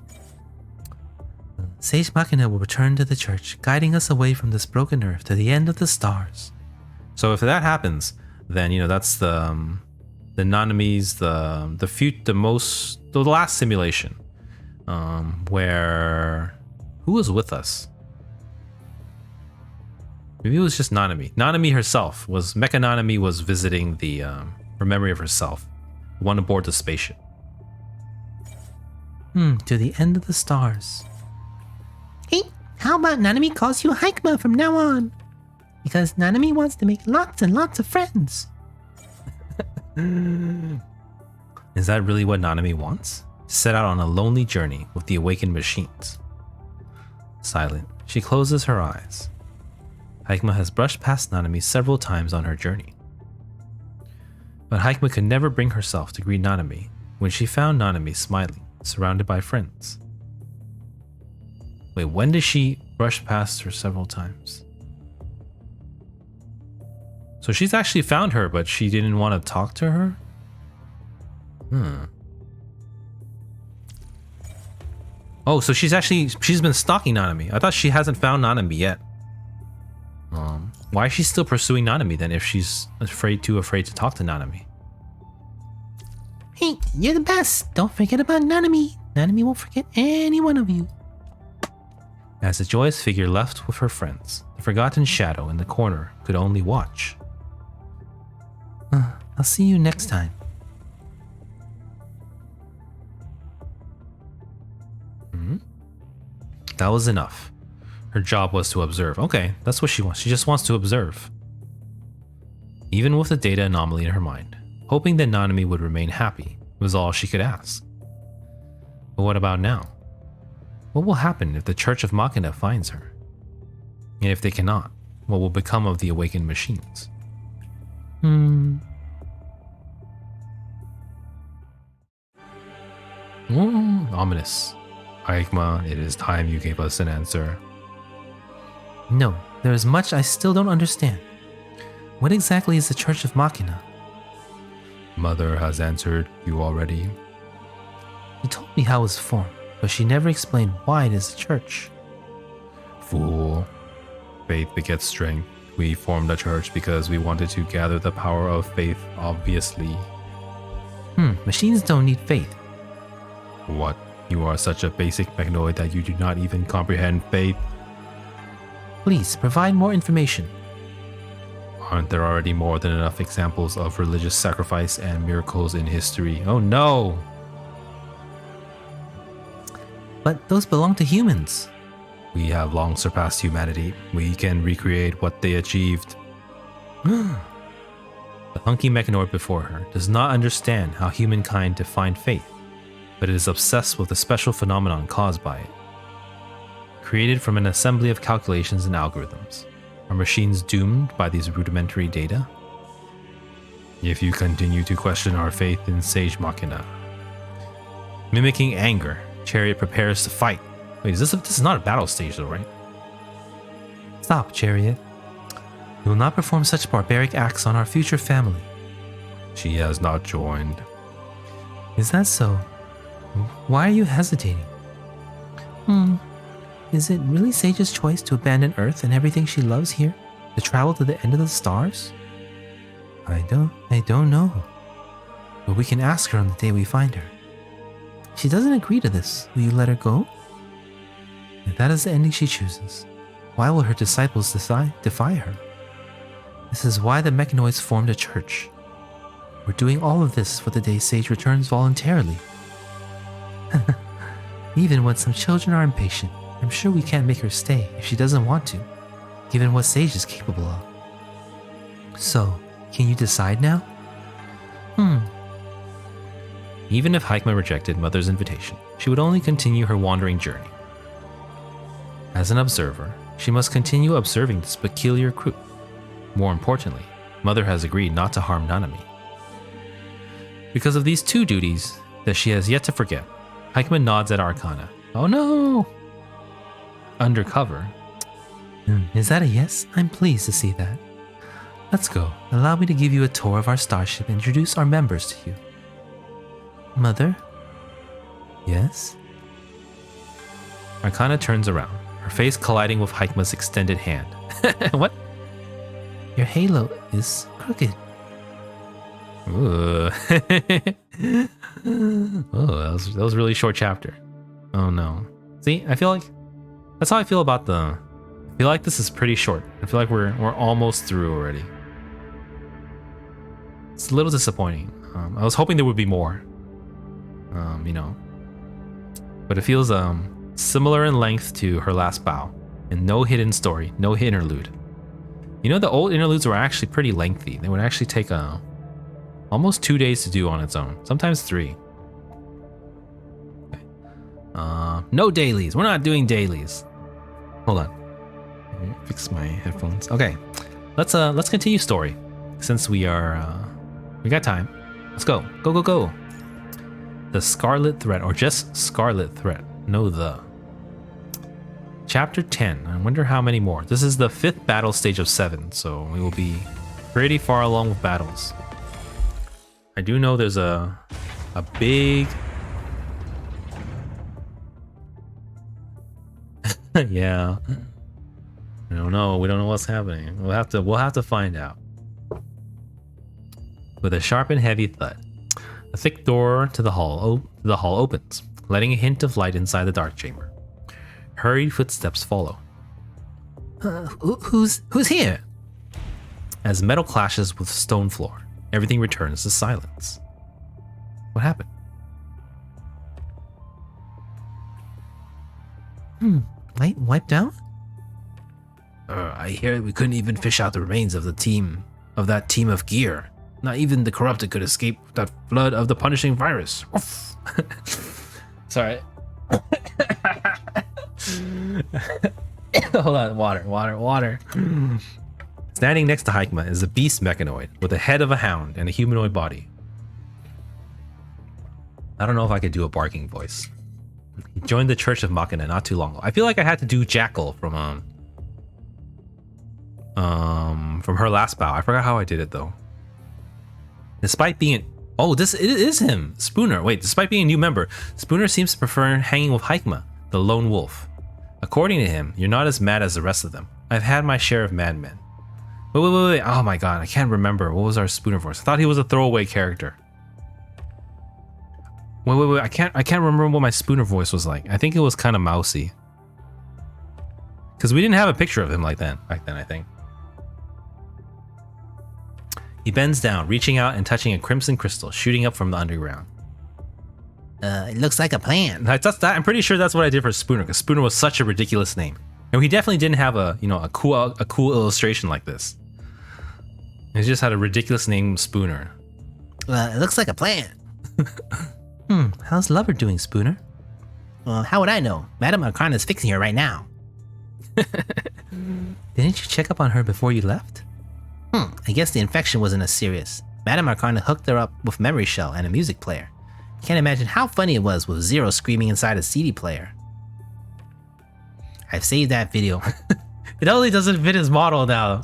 Sage Machina will return to the church, guiding us away from this broken earth to the end of the stars. So if that happens, then, you know, that's the Nanami's the last simulation, where who was with us? Maybe it was just Nanami. Nanami herself was Mecha Nanami was visiting the her memory of herself, the one aboard the spaceship. To the end of the stars. Hey, how about Nanami calls you Hikma from now on? Because Nanami wants to make lots and lots of friends. Is that really what Nanami wants? To set out on a lonely journey with the awakened machines. Silent, she closes her eyes. Hikma has brushed past Nanami several times on her journey. But Hikma could never bring herself to greet Nanami when she found Nanami smiling, surrounded by friends. Wait, when did she brush past her several times? So she's actually found her, but she didn't want to talk to her? Oh, so she's been stalking Nanami. I thought she hasn't found Nanami yet. Why is she still pursuing Nanami then if she's afraid to talk to Nanami? Hey, you're the best. Don't forget about Nanami. Nanami won't forget any one of you. As the joyous figure left with her friends, the forgotten shadow in the corner could only watch. I'll see you next time. That was enough. Her job was to observe. Okay, that's what she wants. She just wants to observe. Even with the data anomaly in her mind, hoping that Nanami would remain happy was all she could ask. But what about now? What will happen if the Church of Machina finds her? And if they cannot, what will become of the awakened machines? Ominous. Aikma, it is time you gave us an answer. No, there is much I still don't understand. What exactly is the Church of Machina? Mother has answered you already. She told me how it was formed, but she never explained why it is a church. Fool. Faith begets strength. We formed a church because we wanted to gather the power of faith, obviously. Machines don't need faith. What? You are such a basic mechanoid that you do not even comprehend faith? Please, provide more information. Aren't there already more than enough examples of religious sacrifice and miracles in history? Oh no! But those belong to humans. We have long surpassed humanity. We can recreate what they achieved. The hunky mechanoid before her does not understand how humankind defined faith, but it is obsessed with a special phenomenon caused by it. Created from an assembly of calculations and algorithms, are machines doomed by these rudimentary data? If you continue to question our faith in Sage Machina. Mimicking anger, Chariot prepares to fight. Wait, this is not a battle stage though, right? Stop, Chariot. We will not perform such barbaric acts on our future family. She has not joined. Is that so? Why are you hesitating? Is it really Sage's choice to abandon Earth and everything she loves here, to travel to the end of the stars? I don't know. But we can ask her on the day we find her. If she doesn't agree to this, will you let her go? If that is the ending she chooses, why will her disciples defy her? This is why the mechanoids formed a church. We're doing all of this for the day Sage returns voluntarily. Even when some children are impatient, I'm sure we can't make her stay if she doesn't want to, given what Sage is capable of. So, can you decide now? Even if Haikma rejected Mother's invitation, she would only continue her wandering journey. As an observer, she must continue observing this peculiar crew. More importantly, Mother has agreed not to harm Nanami. Because of these two duties that she has yet to forget, Haikma nods at Arcana. Oh no! Undercover. Is that a yes? I'm pleased to see that. Let's go. Allow me to give you a tour of our starship and introduce our members to you. Mother? Yes? Arcana turns around, her face colliding with Haikma's extended hand. What? Your halo is crooked. Ooh. Oh, that was a really short chapter. Oh no. See, I feel like that's how I feel about I feel like this is pretty short. I feel like we're almost through already. It's a little disappointing. I was hoping there would be more. But it feels similar in length to her last bow, and no hidden story, no interlude. The old interludes were actually pretty lengthy. They would actually take almost 2 days to do on its own, sometimes 3. Okay. No dailies. We're not doing dailies. Hold on. Let me fix my headphones. Okay, let's continue story since we got time. Let's go. Go. The Scarlet Threat, or just Scarlet Threat. No, the. Chapter 10. I wonder how many more. This is the 5th battle stage of 7, so we will be pretty far along with battles. I do know there's a big. Yeah. I don't know. We don't know what's happening. We'll have to find out. With a sharp and heavy thud, a thick door to the hall opens, letting a hint of light inside the dark chamber. Hurried footsteps follow. Who's here? As metal clashes with stone floor, everything returns to silence. What happened? Light wiped out? I hear we couldn't even fish out the remains of that team of gear. Not even the corrupted could escape that flood of the punishing virus. Sorry. Hold on, water. Standing next to Hikma is a beast mechanoid with the head of a hound and a humanoid body. I don't know if I could do a barking voice. He joined the Church of Machina not too long ago. I feel like I had to do Jackal from her last bow. I forgot how I did it though. Despite being it is him, Spooner. Wait, despite being a new member, Spooner seems to prefer hanging with Hikma, the lone wolf. According to him, you're not as mad as the rest of them. I've had my share of madmen. Wait. Oh my god, I can't remember. What was our Spooner voice? I thought he was a throwaway character. Wait. I can't remember what my Spooner voice was like. I think it was kind of mousy. Because we didn't have a picture of him like that back then, I think. He bends down, reaching out and touching a crimson crystal shooting up from the underground. It looks like a plan. I'm pretty sure that's what I did for Spooner, because Spooner was such a ridiculous name. And he definitely didn't have a cool illustration like this. He just had a ridiculous name, Spooner. It looks like a plan. How's Lover doing, Spooner? Well, how would I know? Madame Arcana's fixing her right now. Didn't you check up on her before you left? I guess the infection wasn't as serious. Madame Arcana hooked her up with memory shell and a music player. Can't imagine how funny it was with Zero screaming inside a CD player. I've saved that video. It only doesn't fit his model now.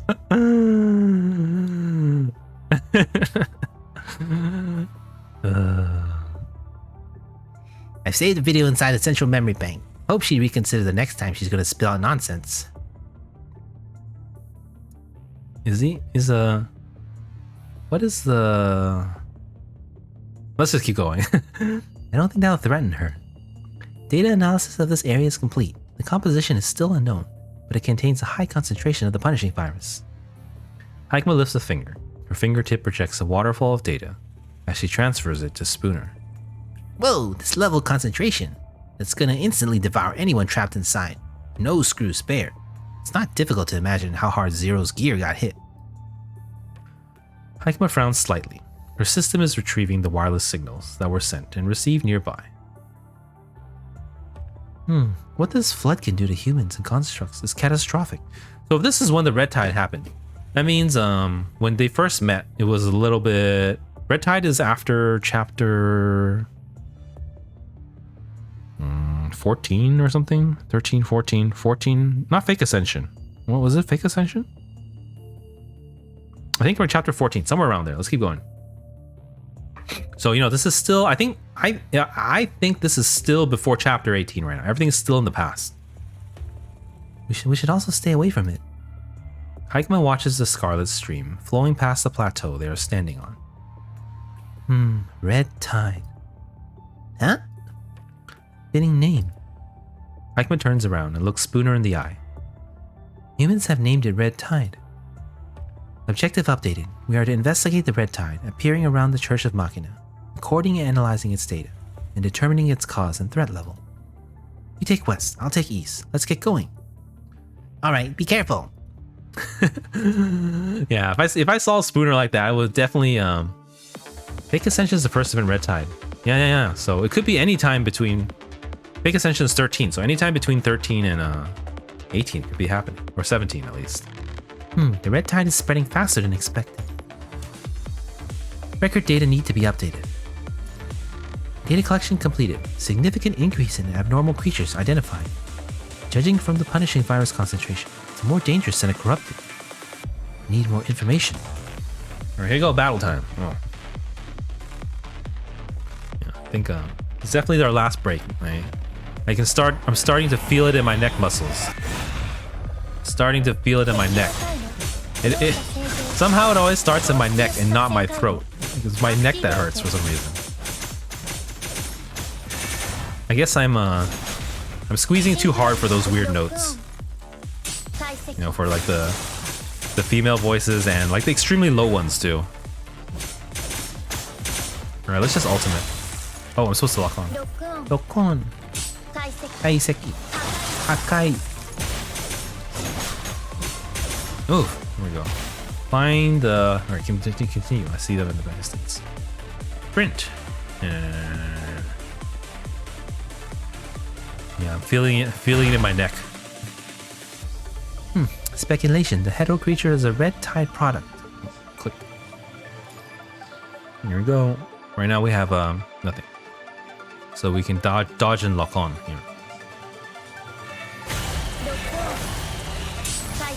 I've saved the video inside the central memory bank. Hope she reconsiders the next time she's gonna spill out nonsense. What is the... Let's just keep going. I don't think that'll threaten her. Data analysis of this area is complete. The composition is still unknown, but it contains a high concentration of the punishing virus. Hikma lifts a finger. Her fingertip projects a waterfall of data as she transfers it to Spooner. Whoa, this level of concentration. It's gonna instantly devour anyone trapped inside. No screw spared. It's not difficult to imagine how hard Zero's gear got hit. Hikma frowns slightly. Her system is retrieving the wireless signals that were sent and received nearby. What this flood can do to humans and constructs is catastrophic. So if this is when the Red Tide happened, that means when they first met, it was a little bit... Red Tide is after chapter 14 or something? 13, 14, not Fake Ascension. What was it? Fake Ascension? I think we're in chapter 14, somewhere around there. Let's keep going. So, this is still, I think this is still before chapter 18 right now. Everything's still in the past. We should also stay away from it. Hikma watches the Scarlet Stream flowing past the plateau they are standing on. Red Tide. Huh? Fitting name. Hikma turns around and looks Spooner in the eye. Humans have named it Red Tide. Objective updated. We are to investigate the Red Tide appearing around the Church of Machina, recording and analyzing its data, and determining its cause and threat level. You take west, I'll take east. Let's get going. Alright, be careful. Yeah, if I saw Spooner like that, I would definitely Fake Ascension is the first event Red Tide. Yeah. So it could be any time between Fake Ascension is 13, so anytime between 13 and 18 could be happening, or 17 at least. The Red Tide is spreading faster than expected. Record data need to be updated. Data collection completed. Significant increase in abnormal creatures identified. Judging from the punishing virus concentration, it's more dangerous than a corrupted. Need more information. Alright, here you go, battle time. Oh. Yeah, I think it's definitely our last break. I'm starting to feel it in my neck muscles. Starting to feel it in my neck. Somehow it always starts in my neck and not my throat. It's my neck that hurts for some reason. I guess I'm squeezing too hard for those weird notes. For like the female voices and like the extremely low ones too. Alright, let's just ultimate. Oh, I'm supposed to lock on. Lock on. Kaiseki. Hakai. Ooh, here we go. Find the... Alright, continue. I see them in the distance. Sprint. Yeah, I'm feeling it in my neck. Speculation. The hetero creature is a red tide product. Click. Here we go. Right now we have nothing. So we can dodge and lock on here.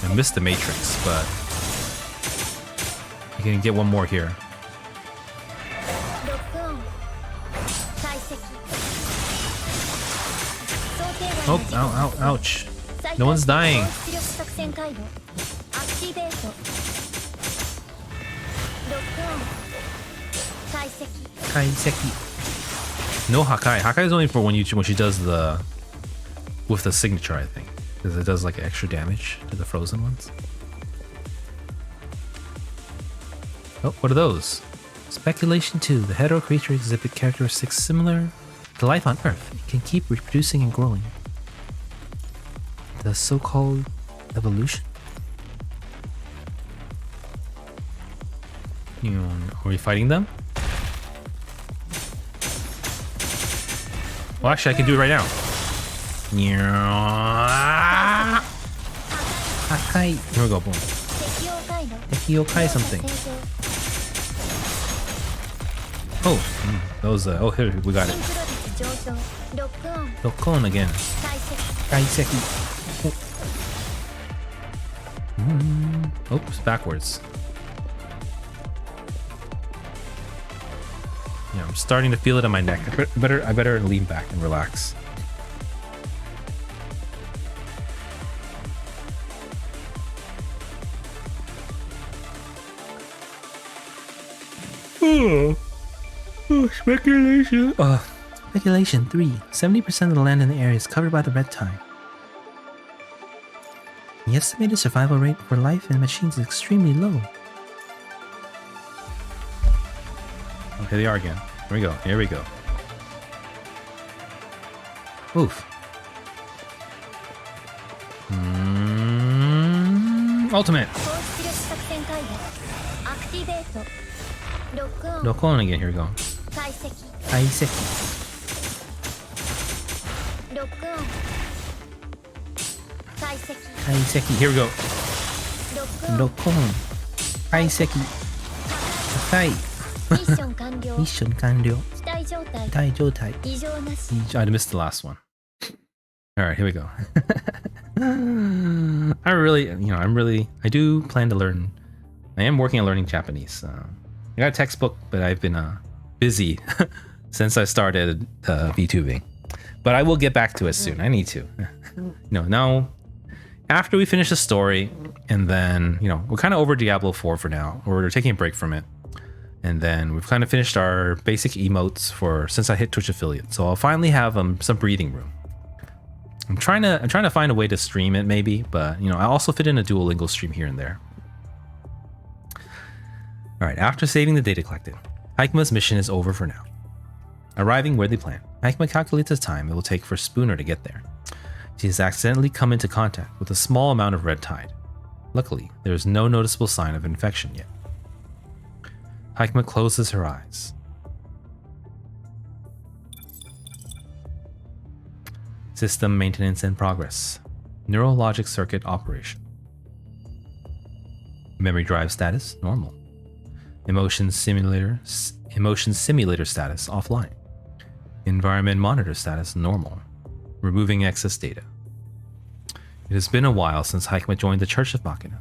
I missed the matrix, but I can get one more here. Oh, ow, ow, ouch. No one's dying. Kaiseki. No Hakai. Hakai is only for when she does the with the signature, I think, because it does like extra damage to the frozen ones. Oh, what are those? Speculation 2. The hetero creature exhibit characteristics similar to life on Earth. It can keep reproducing and growing. The so-called evolution. Are we fighting them? Well, actually, I can do it right now. Hakai. Here we go, boom. Tekiokai something. Oh, that was oh, here we got it. Lock-on again. Kaiseki. Oops, backwards. Yeah, I'm starting to feel it in my neck. I better lean back and relax. Speculation. Speculation 3. 70% of the land in the area is covered by the red tide. The estimated survival rate for life in machines is extremely low. Oh, here they are again. Here we go. Here we go. Oof. Ultimate. Lock on again. Here we go. Kaiseki. Kaiseki. Here we go. Lock-on. Kaiseki. Hakai. Mission kanryo. Kitai joutai. I missed the last one. All right, here we go. I do plan to learn. I am working on learning Japanese. I got a textbook, but I've been busy since I started VTubing. But I will get back to it soon. I need to. Now, after we finish the story, and then, we're kind of over Diablo 4 for now. We're taking a break from it. And then we've kind of finished our basic emotes since I hit Twitch affiliate. So I'll finally have some breathing room. I'm trying to find a way to stream it maybe, but I also fit in a Duolingo stream here and there. All right, after saving the data collected, Hikema's mission is over for now. Arriving where they plan, Hikema calculates the time it will take for Spooner to get there. She has accidentally come into contact with a small amount of red tide. Luckily, there is no noticeable sign of infection yet. Hikema closes her eyes. System maintenance in progress. Neurologic circuit operation. Memory drive status normal. Emotion simulator status offline. Environment monitor status normal. Removing excess data. It has been a while since Hikema joined the Church of Machina.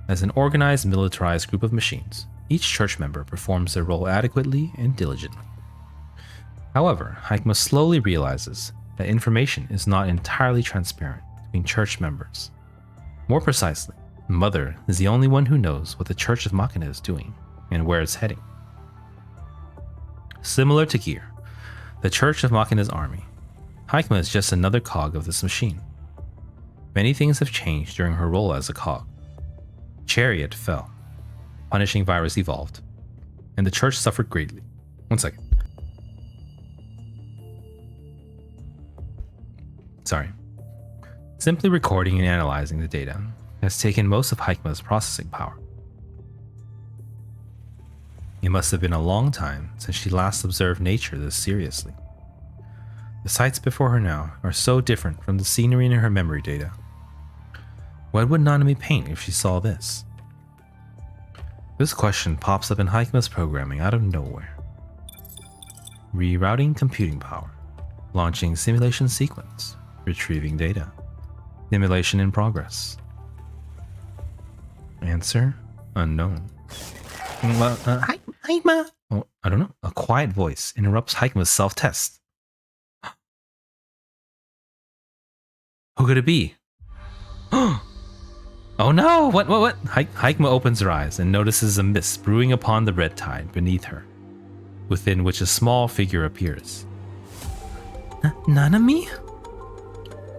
As an organized, militarized group of machines, each church member performs their role adequately and diligently. However, Hikema slowly realizes that information is not entirely transparent between church members. More precisely, Mother is the only one who knows what the Church of Machina is doing and where it's heading. Similar to Gear, the Church of Machina's army, Hikema is just another cog of this machine. Many things have changed during her role as a cog. Chariot fell. Punishing virus evolved, and the church suffered greatly. 1 second. Sorry. Simply recording and analyzing the data has taken most of Hikema's processing power. It must have been a long time since she last observed nature this seriously. The sights before her now are so different from the scenery in her memory data. What would Nanami paint if she saw this? This question pops up in Hikma's programming out of nowhere. Rerouting computing power. Launching simulation sequence. Retrieving data. Simulation in progress. Answer unknown. Hikma? Oh, I don't know. A quiet voice interrupts Hikma's self-test. Who could it be? Oh no! What? Hikma opens her eyes and notices a mist brewing upon the red tide beneath her, within which a small figure appears. Nanami?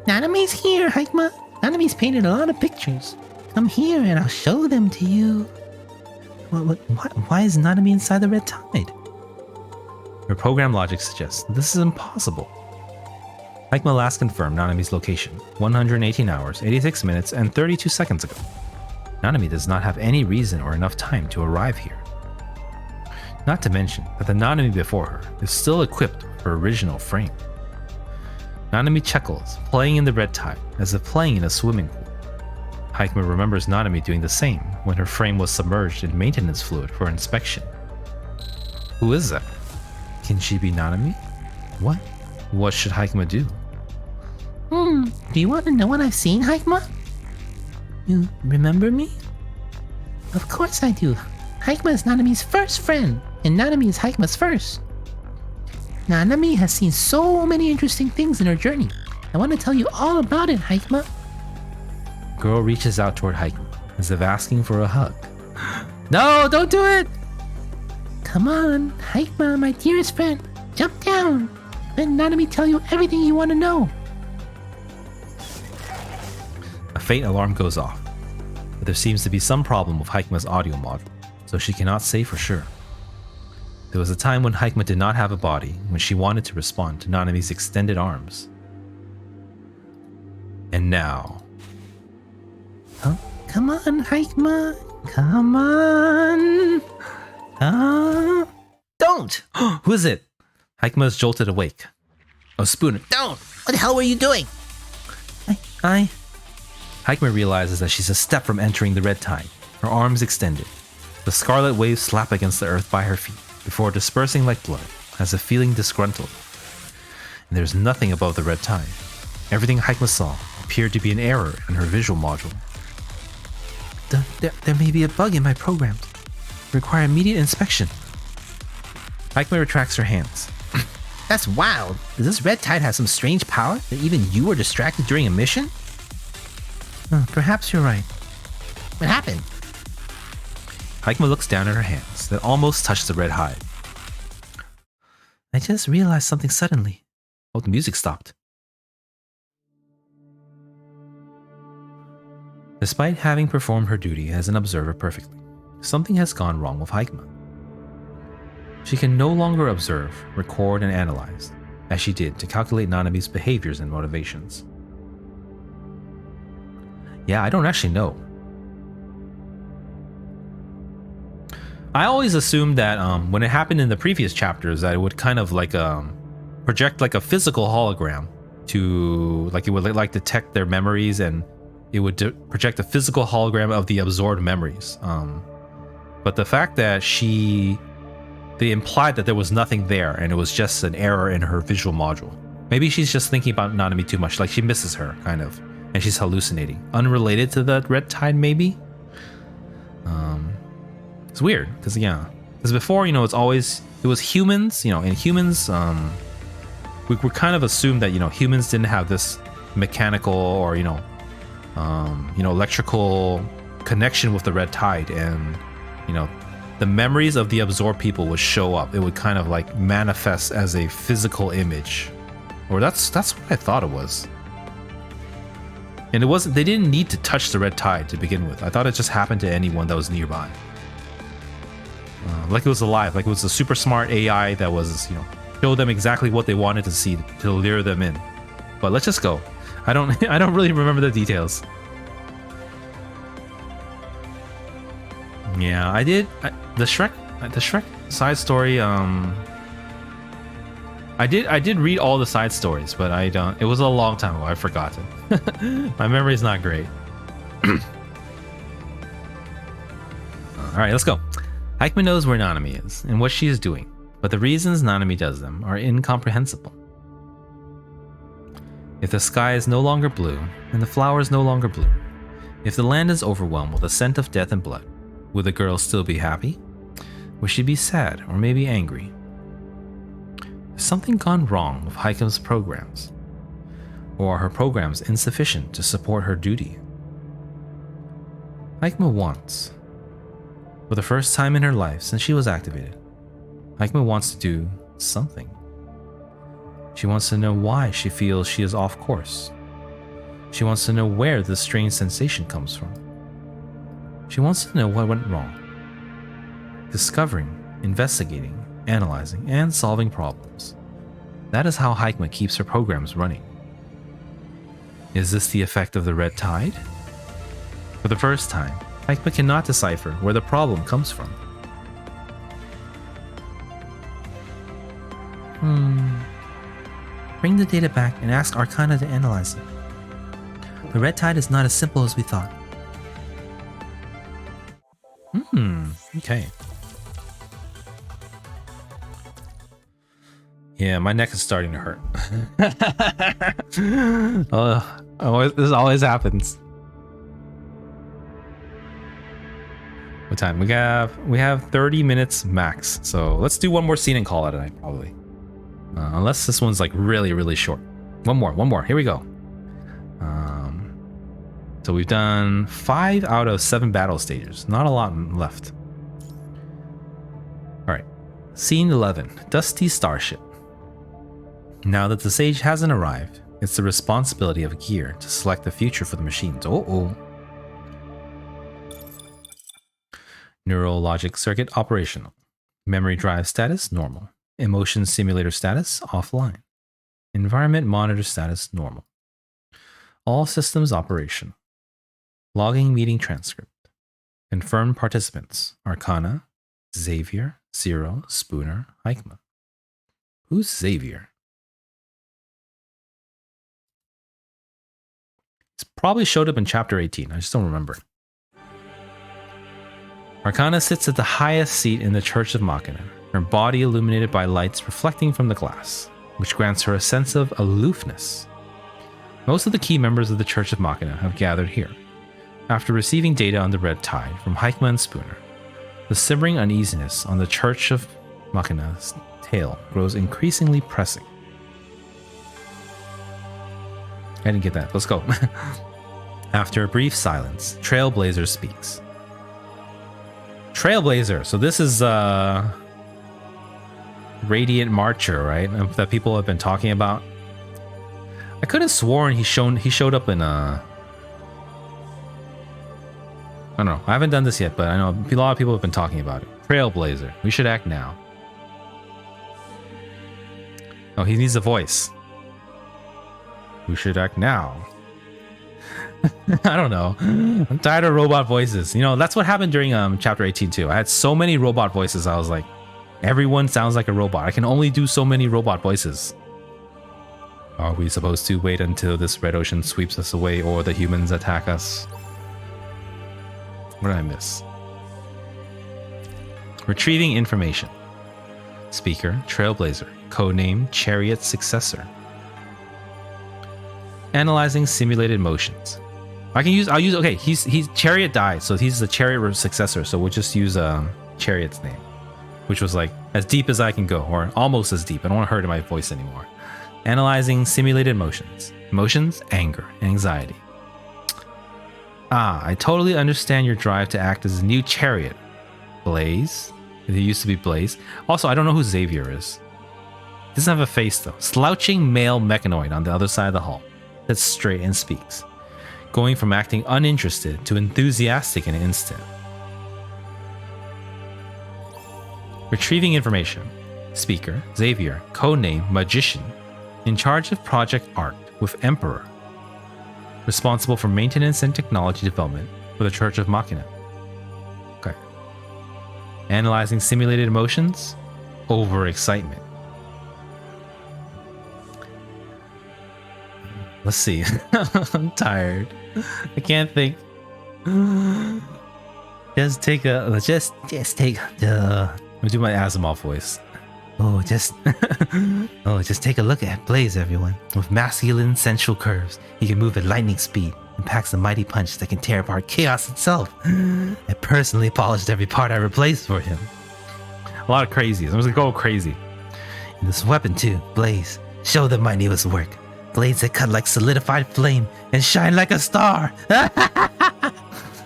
Nanami's here, Hikma. Nanami's painted a lot of pictures. Come here and I'll show them to you. Why is Nanami inside the red tide? Her program logic suggests this is impossible. Hikma last confirmed Nanami's location 118 hours, 86 minutes, and 32 seconds ago. Nanami does not have any reason or enough time to arrive here. Not to mention that the Nanami before her is still equipped with her original frame. Nanami chuckles, playing in the red tide as if playing in a swimming pool. Hikma remembers Nanami doing the same when her frame was submerged in maintenance fluid for inspection. Who is that? Can she be Nanami? What should Hikma do? Do you want to know what I've seen, Hikma? You remember me? Of course I do. Hikma is Nanami's first friend, and Nanami is Hikma's first. Nanami has seen so many interesting things in her journey. I want to tell you all about it, Hikma. Girl reaches out toward Hikma, as if asking for a hug. No, don't do it! Come on, Hikma, my dearest friend. Jump down. Let Nanami tell you everything you want to know. A faint alarm goes off, but there seems to be some problem with Hikma's audio module, so she cannot say for sure. There was a time when Hikma did not have a body, when she wanted to respond to Nanami's extended arms. And now... Oh, come on, Hikma. Come on. Don't! Who is it? Hikma is jolted awake. Oh, Spooner, don't! What the hell were you doing? Hikma realizes that she's a step from entering the red tide, her arms extended. The scarlet waves slap against the earth by her feet, before dispersing like blood, as if feeling disgruntled. And there's nothing above the red tide. Everything Hikma saw appeared to be an error in her visual module. There may be a bug in my program. Require immediate inspection. Hikma retracts her hands. That's wild. Does this red tide have some strange power that even you were distracted during a mission? Perhaps you're right. What happened? Hikma looks down at her hands that almost touch the red hide. I just realized something suddenly. Oh, the music stopped. Despite having performed her duty as an observer perfectly, something has gone wrong with Hikma. She can no longer observe, record, and analyze, as she did to calculate Nanami's behaviors and motivations. Yeah, I don't actually know. I always assumed that when it happened in the previous chapters that it would kind of like project like a physical hologram to like it would like detect their memories and it would project a physical hologram of the absorbed memories. But the fact that they implied that there was nothing there and it was just an error in her visual module. Maybe she's just thinking about Nanami too much, like she misses her, kind of, and she's hallucinating. Unrelated to the red tide, maybe? It's weird, because before, it was humans, in humans, we kind of assumed that, humans didn't have this mechanical or, electrical connection with the red tide, and, the memories of the absorbed people would show up. It would kind of like manifest as a physical image. Or that's what I thought it was. And they didn't need to touch the red tide to begin with. I thought it just happened to anyone that was nearby. Like it was alive, like it was a super smart AI that was, showed them exactly what they wanted to see to lure them in. But let's just go. I don't really remember the details. Yeah, I did. The Shrek side story. I did read all the side stories, but I don't. It was a long time ago. I've forgotten. My memory's not great. All right, let's go. Heikma knows where Nanami is and what she is doing, but the reasons Nanami does them are incomprehensible. If the sky is no longer blue and the flowers no longer bloom, if the land is overwhelmed with the scent of death and blood, would the girl still be happy? Would she be sad or maybe angry? Has something gone wrong with Heikma's programs? Or are her programs insufficient to support her duty? Heikma wants, for the first time in her life since she was activated, Heikma wants to do something. She wants to know why she feels she is off course. She wants to know where this strange sensation comes from. She wants to know what went wrong. Discovering, investigating, analyzing, and solving problems. That is how Heikma keeps her programs running. Is this the effect of the red tide? For the first time, Heikma cannot decipher where the problem comes from. Bring the data back and ask Arcana to analyze it. The red tide is not as simple as we thought. Okay. Yeah, my neck is starting to hurt. This always happens. What time? We have 30 minutes max. So let's do one more scene and call it a night, probably. Unless this one's like really, really short. One more. Here we go. So we've done 5 out of 7 battle stages. Not a lot left. All right. Scene 11, Dusty Starship. Now that the sage hasn't arrived, it's the responsibility of Gear to select the future for the machines. Neural logic circuit operational. Memory drive status normal. Emotion simulator status offline. Environment monitor status normal. All systems operational. Logging meeting transcript. Confirmed participants. Arcana, Xavier, Zero, Spooner, Heikma. Who's Xavier? It's probably showed up in chapter 18. I just don't remember. Arcana sits at the highest seat in the Church of Machina, her body illuminated by lights reflecting from the glass, which grants her a sense of aloofness. Most of the key members of the Church of Machina have gathered here. After receiving data on the red tide from Heikma and Spooner, the simmering uneasiness on the Church of Machina's tail grows increasingly pressing. I didn't get that. Let's go. After a brief silence, Trailblazer speaks. Trailblazer. So this is Radiant Marcher, right? That people have been talking about. I could have sworn he showed up in I don't know. I haven't done this yet, but I know a lot of people have been talking about it. Trailblazer. We should act now. Oh, he needs a voice. We should act now. I don't know. I'm tired of robot voices. You know, that's what happened during chapter 18 too. I had so many robot voices. I was like, everyone sounds like a robot. I can only do so many robot voices. Are we supposed to wait until this red ocean sweeps us away or the humans attack us? What did I miss? Retrieving information. Speaker, Trailblazer. Codename, Chariot Successor. Analyzing simulated motions. I'll use, okay, he's Chariot died, so he's the Chariot Successor, so we'll just use Chariot's name, which was like as deep as I can go, or almost as deep. I don't want to hurt my voice anymore. Analyzing simulated motions. Emotions, anger, anxiety. I totally understand your drive to act as a new Chariot. Blaze? It used to be Blaze. Also, I don't know who Xavier is. He doesn't have a face though. Slouching male mechanoid on the other side of the hall. Sits straight and speaks. Going from acting uninterested to enthusiastic in an instant. Retrieving information. Speaker, Xavier, codename Magician. In charge of Project Ark with Emperor. Responsible for maintenance and technology development for the Church of Machina. Okay. Analyzing simulated emotions. Overexcitement. Let's see. I'm tired. I can't think. Just take the. Let me do my Asimov voice. Just take a look at Blaze, everyone. With masculine, sensual curves, he can move at lightning speed and packs a mighty punch that can tear apart chaos itself. I personally polished every part I replaced for him. A lot of crazies. I'm just gonna go crazy. And this weapon too, Blaze. Show them my newest work. Blades that cut like solidified flame and shine like a star.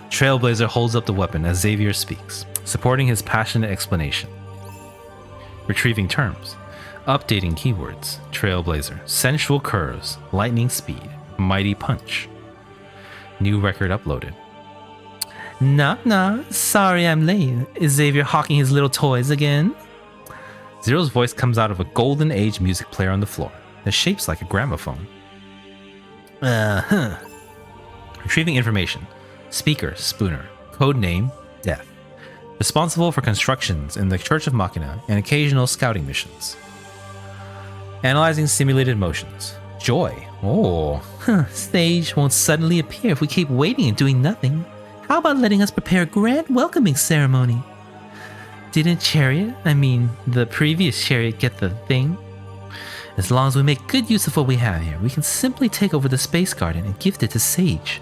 Trailblazer holds up the weapon as Xavier speaks, supporting his passionate explanation. Retrieving terms. Updating keywords. Trailblazer. Sensual curves. Lightning speed. Mighty punch. New record uploaded. Nah. Sorry I'm late. Is Xavier hawking his little toys again? Zero's voice comes out of a golden age music player on the floor that shapes like a gramophone. Retrieving information. Speaker, Spooner. Codename, Death. Responsible for constructions in the Church of Machina and occasional scouting missions. Analyzing simulated motions. Joy. Sage won't suddenly appear if we keep waiting and doing nothing. How about letting us prepare a grand welcoming ceremony? Didn't the previous Chariot get the thing? As long as we make good use of what we have here, we can simply take over the Space Garden and gift it to Sage.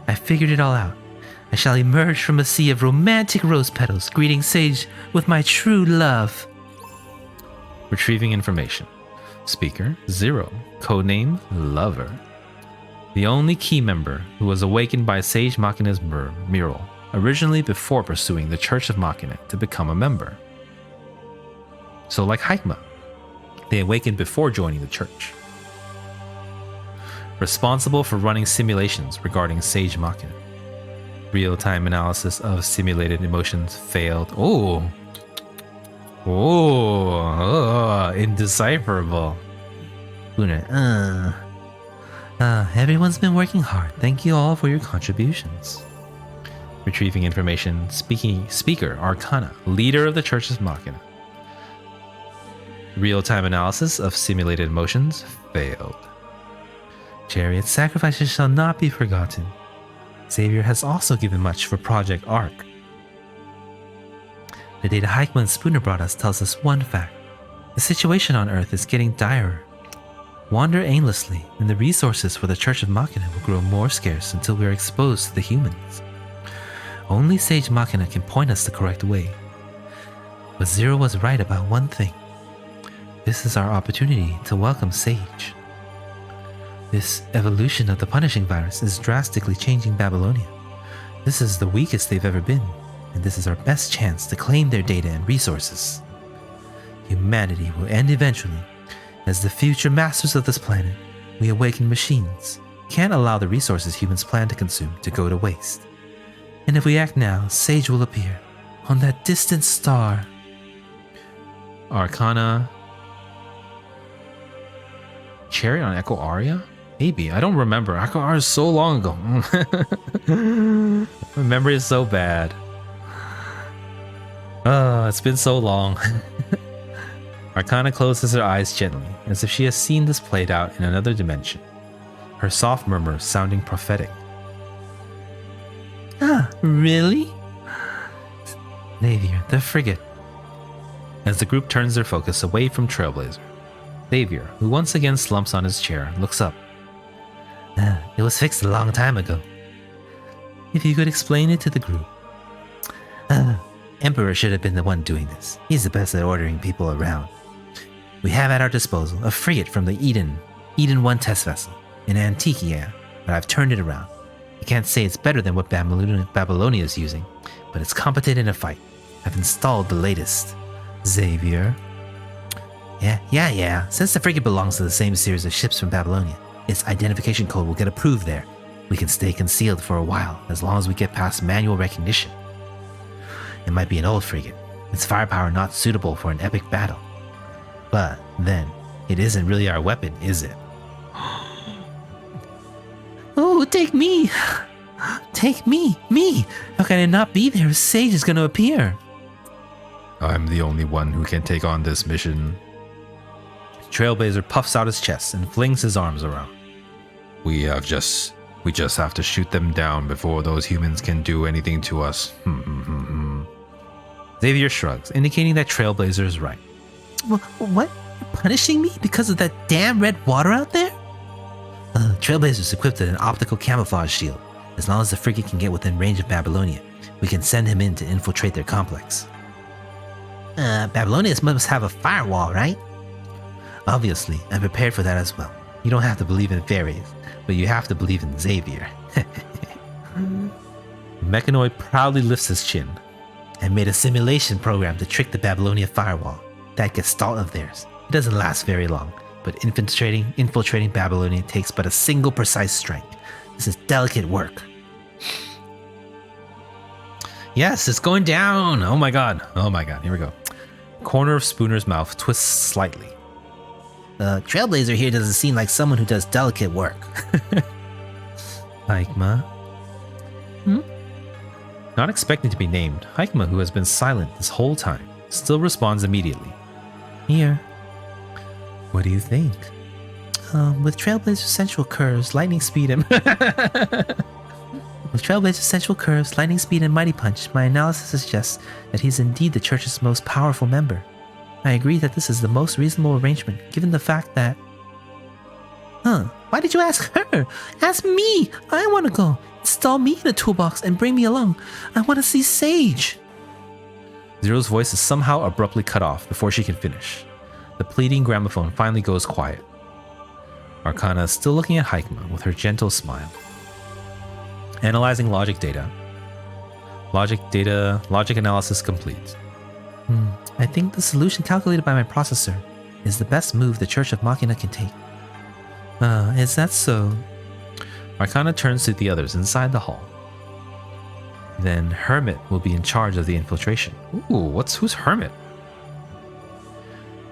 I figured it all out. I shall emerge from a sea of romantic rose petals, greeting Sage with my true love. Retrieving information. Speaker, Zero. Codename, Lover. The only key member who was awakened by Sage Machina's mural, originally before pursuing the Church of Machina to become a member. So like Haikma, they awakened before joining the church. Responsible for running simulations regarding Sage Machina. Real-time analysis of simulated emotions failed. Indecipherable. Spooner, everyone's been working hard. Thank you all for your contributions. Retrieving information. Speaker, Arcana, leader of the Church's Machina. Real-time analysis of simulated emotions failed. Chariot, sacrifices shall not be forgotten. Xavier has also given much for Project Ark. The data Haikma and Spooner brought us tells us one fact. The situation on Earth is getting direr. Wander aimlessly, and the resources for the Church of Machina will grow more scarce until we are exposed to the humans. Only Sage Machina can point us the correct way. But Zero was right about one thing. This is our opportunity to welcome Sage. This evolution of the punishing virus is drastically changing Babylonia. This is the weakest they've ever been, and this is our best chance to claim their data and resources. Humanity will end eventually. As the future masters of this planet, we awaken machines. Can't allow the resources humans plan to consume to go to waste. And if we act now, Sage will appear on that distant star. Arcana. Chariot on Echo Aria? Maybe. I don't remember. Echo Aria is so long ago. My memory is so bad. Oh, it's been so long. Arcana closes her eyes gently, as if she has seen this played out in another dimension. Her soft murmur sounding prophetic. Really? Xavier, the frigate. As the group turns their focus away from Trailblazer, Xavier, who once again slumps on his chair, looks up. It was fixed a long time ago. If you could explain it to the group. Emperor should have been the one doing this. He's the best at ordering people around. We have at our disposal a frigate from the Eden 1 test vessel, an Antikia, but I've turned it around. I can't say it's better than what Babylonia is using, but it's competent in a fight. I've installed the latest. Xavier. Yeah. Since the frigate belongs to the same series of ships from Babylonia, its identification code will get approved there. We can stay concealed for a while, as long as we get past manual recognition. It might be an old frigate, its firepower not suitable for an epic battle. But then, it isn't really our weapon, is it? Oh, take me! Take me! How can I not be there if Sage is going to appear? I'm the only one who can take on this mission. Trailblazer puffs out his chest and flings his arms around. We just have to shoot them down before those humans can do anything to us. Xavier shrugs, indicating that Trailblazer is right. What? You're punishing me because of that damn red water out there? Trailblazer's equipped with an optical camouflage shield. As long as the frigate can get within range of Babylonia, we can send him in to infiltrate their complex. Babylonia must have a firewall, right? Obviously, I'm prepared for that as well. You don't have to believe in fairies, but you have to believe in Xavier. Mechanoid proudly lifts his chin. I made a simulation program to trick the Babylonia firewall. That gestalt of theirs. It doesn't last very long, but infiltrating Babylonia takes but a single precise strike. This is delicate work. Yes, it's going down. Oh my god. Here we go. Corner of Spooner's mouth twists slightly. Trailblazer here doesn't seem like someone who does delicate work. Haikma? Not expecting to be named, Haikma, who has been silent this whole time, still responds immediately. Here. What do you think? With Trailblazer's central curves, lightning speed, and Mighty Punch, my analysis suggests that he's indeed the Church's most powerful member. I agree that this is the most reasonable arrangement, given the fact that... Why did you ask her? Ask me! I want to go. Install me in a toolbox and bring me along. I want to see Sage. Zero's voice is somehow abruptly cut off before she can finish. The pleading gramophone finally goes quiet. Arcana is still looking at Haikma with her gentle smile. Analyzing logic data. Logic analysis complete. I think the solution calculated by my processor is the best move the Church of Machina can take. Is that so? Arcana turns to the others inside the hall. Then Hermit will be in charge of the infiltration. Ooh, who's Hermit?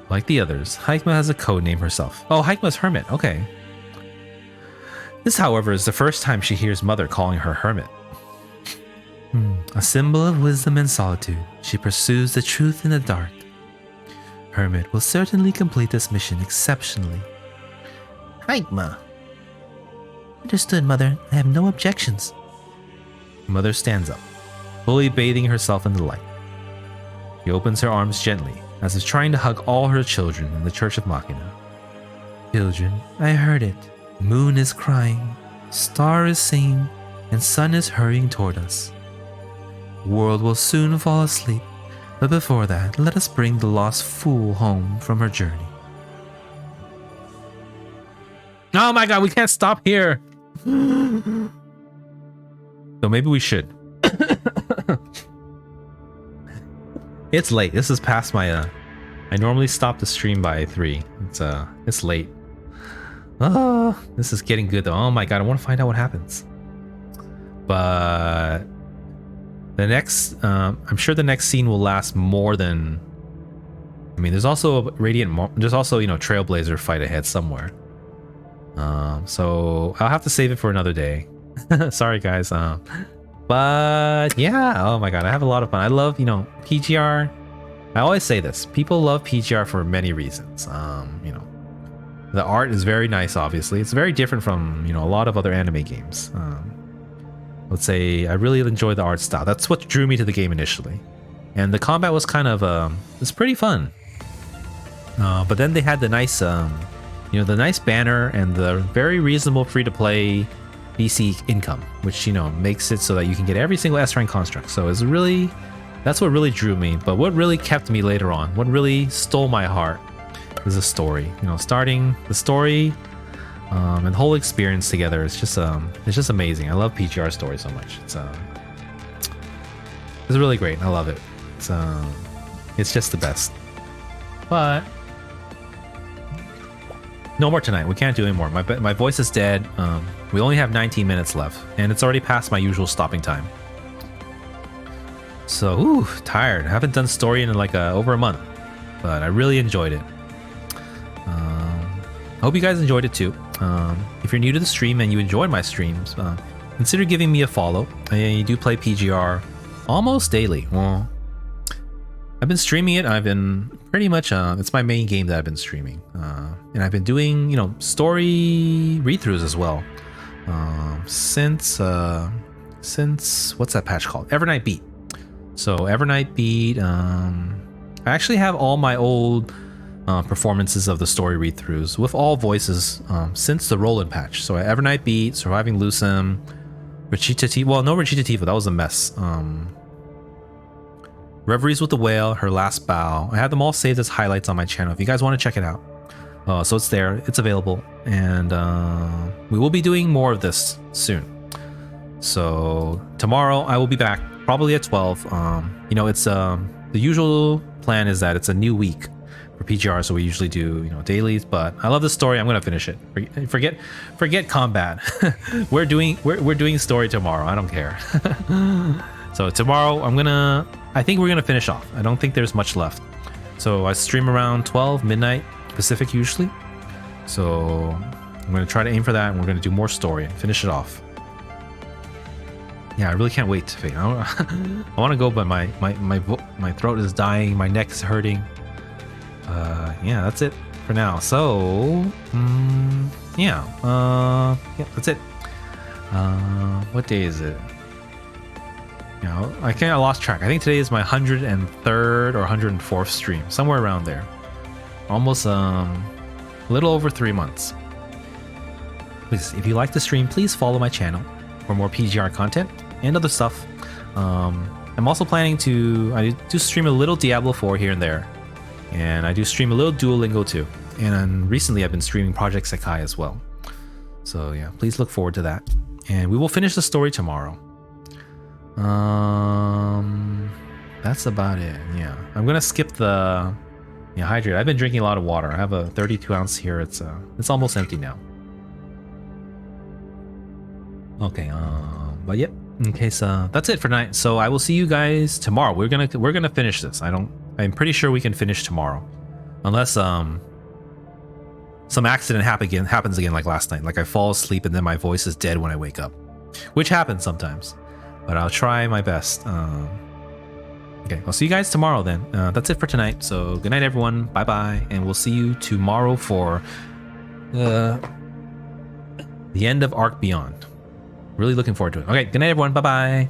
Like the others, Haikma has a code name herself. Oh, Haikma's Hermit, okay. This, however, is the first time she hears Mother calling her Hermit. A symbol of wisdom and solitude, she pursues the truth in the dark. Hermit will certainly complete this mission exceptionally. Haikma. Understood, Mother. I have no objections. Mother stands up, fully bathing herself in the light. She opens her arms gently, as if trying to hug all her children in the Church of Machina. Children, I heard it. Moon is crying, star is singing, and sun is hurrying toward us. World will soon fall asleep, but before that, let us bring the lost fool home from her journey. Oh my god, we can't stop here! So maybe we should. It's late. This is past my I normally stop the stream by 3. It's late. This is getting good though. Oh my god, I want to find out what happens. But the next I'm sure the next scene will last more than, I mean, there's also a there's also, you know, Trailblazer fight ahead somewhere. So I'll have to save it for another day. Sorry guys. But yeah, oh my god, I have a lot of fun. I love, you know, PGR. I always say this. People love PGR for many reasons. You know, the art is very nice, obviously. It's very different from, you know, a lot of other anime games. Let's say I really enjoy the art style. That's what drew me to the game initially. And the combat was kind of, it's pretty fun. But then they had the nice, you know, the nice banner and the very reasonable free-to-play BC income, which, you know, makes it so that you can get every single S rank construct. So it's really, that's what really drew me. But what really kept me later on, what really stole my heart, is the story. You know, starting the story and the whole experience together. It's just amazing. I love PGR story so much. It's really great. I love it. It's just the best. But no more tonight. We can't do anymore. My voice is dead. We only have 19 minutes left, and it's already past my usual stopping time. So, ooh, tired. I haven't done story in like over a month, but I really enjoyed it. I hope you guys enjoyed it too. If you're new to the stream and you enjoyed my streams, consider giving me a follow. I do play PGR almost daily. Well, I've been streaming it. I've been pretty much it's my main game that I've been streaming, and I've been doing story read-throughs as well since what's that patch called? Evernight Beat. So Evernight Beat. I actually have all my old performances of the story read-throughs with all voices since the Roland patch. So Evernight Beat, Surviving Lucem, Recitativa. Well, no Recitativa. That was a mess. Reveries with the Whale, Her Last Bow. I have them all saved as highlights on my channel if you guys want to check it out. So it's there, it's available, and we will be doing more of this soon. So tomorrow I will be back, probably at 12. It's the usual plan is that it's a new week for PGR, so we usually do dailies. But I love this story. I'm gonna finish it. Forget combat. we're doing story tomorrow. I don't care. So tomorrow I think we're gonna finish off. I don't think there's much left. So I stream around 12 midnight Pacific usually. So I'm gonna try to aim for that, and we're gonna do more story and finish it off. Yeah, I really can't wait to finish. I want to go, but my throat is dying, my neck is hurting. Yeah, that's it for now. So yeah, that's it. What day is it? I lost track. I think today is my 103rd or 104th stream, somewhere around there. Almost a little over 3 months. Please, if you like the stream, please follow my channel for more PGR content and other stuff. I'm also planning I do stream a little Diablo 4 here and there, and I do stream a little Duolingo too. And recently I've been streaming Project Sekai as well. So yeah, please look forward to that. And we will finish the story tomorrow. That's about it. Yeah, I'm gonna skip the hydrate. I've been drinking a lot of water. I have a 32 ounce here. It's almost empty now. Okay, but yep. In case that's it for tonight. So I will see you guys tomorrow. We're gonna finish this. I'm pretty sure we can finish tomorrow, unless some accident happens again like last night. Like I fall asleep and then my voice is dead when I wake up, which happens sometimes. But I'll try my best. Okay, I'll see you guys tomorrow then. That's it for tonight. So good night, everyone. Bye bye, and we'll see you tomorrow for the end of Ark Beyond. Really looking forward to it. Okay, good night, everyone. Bye bye.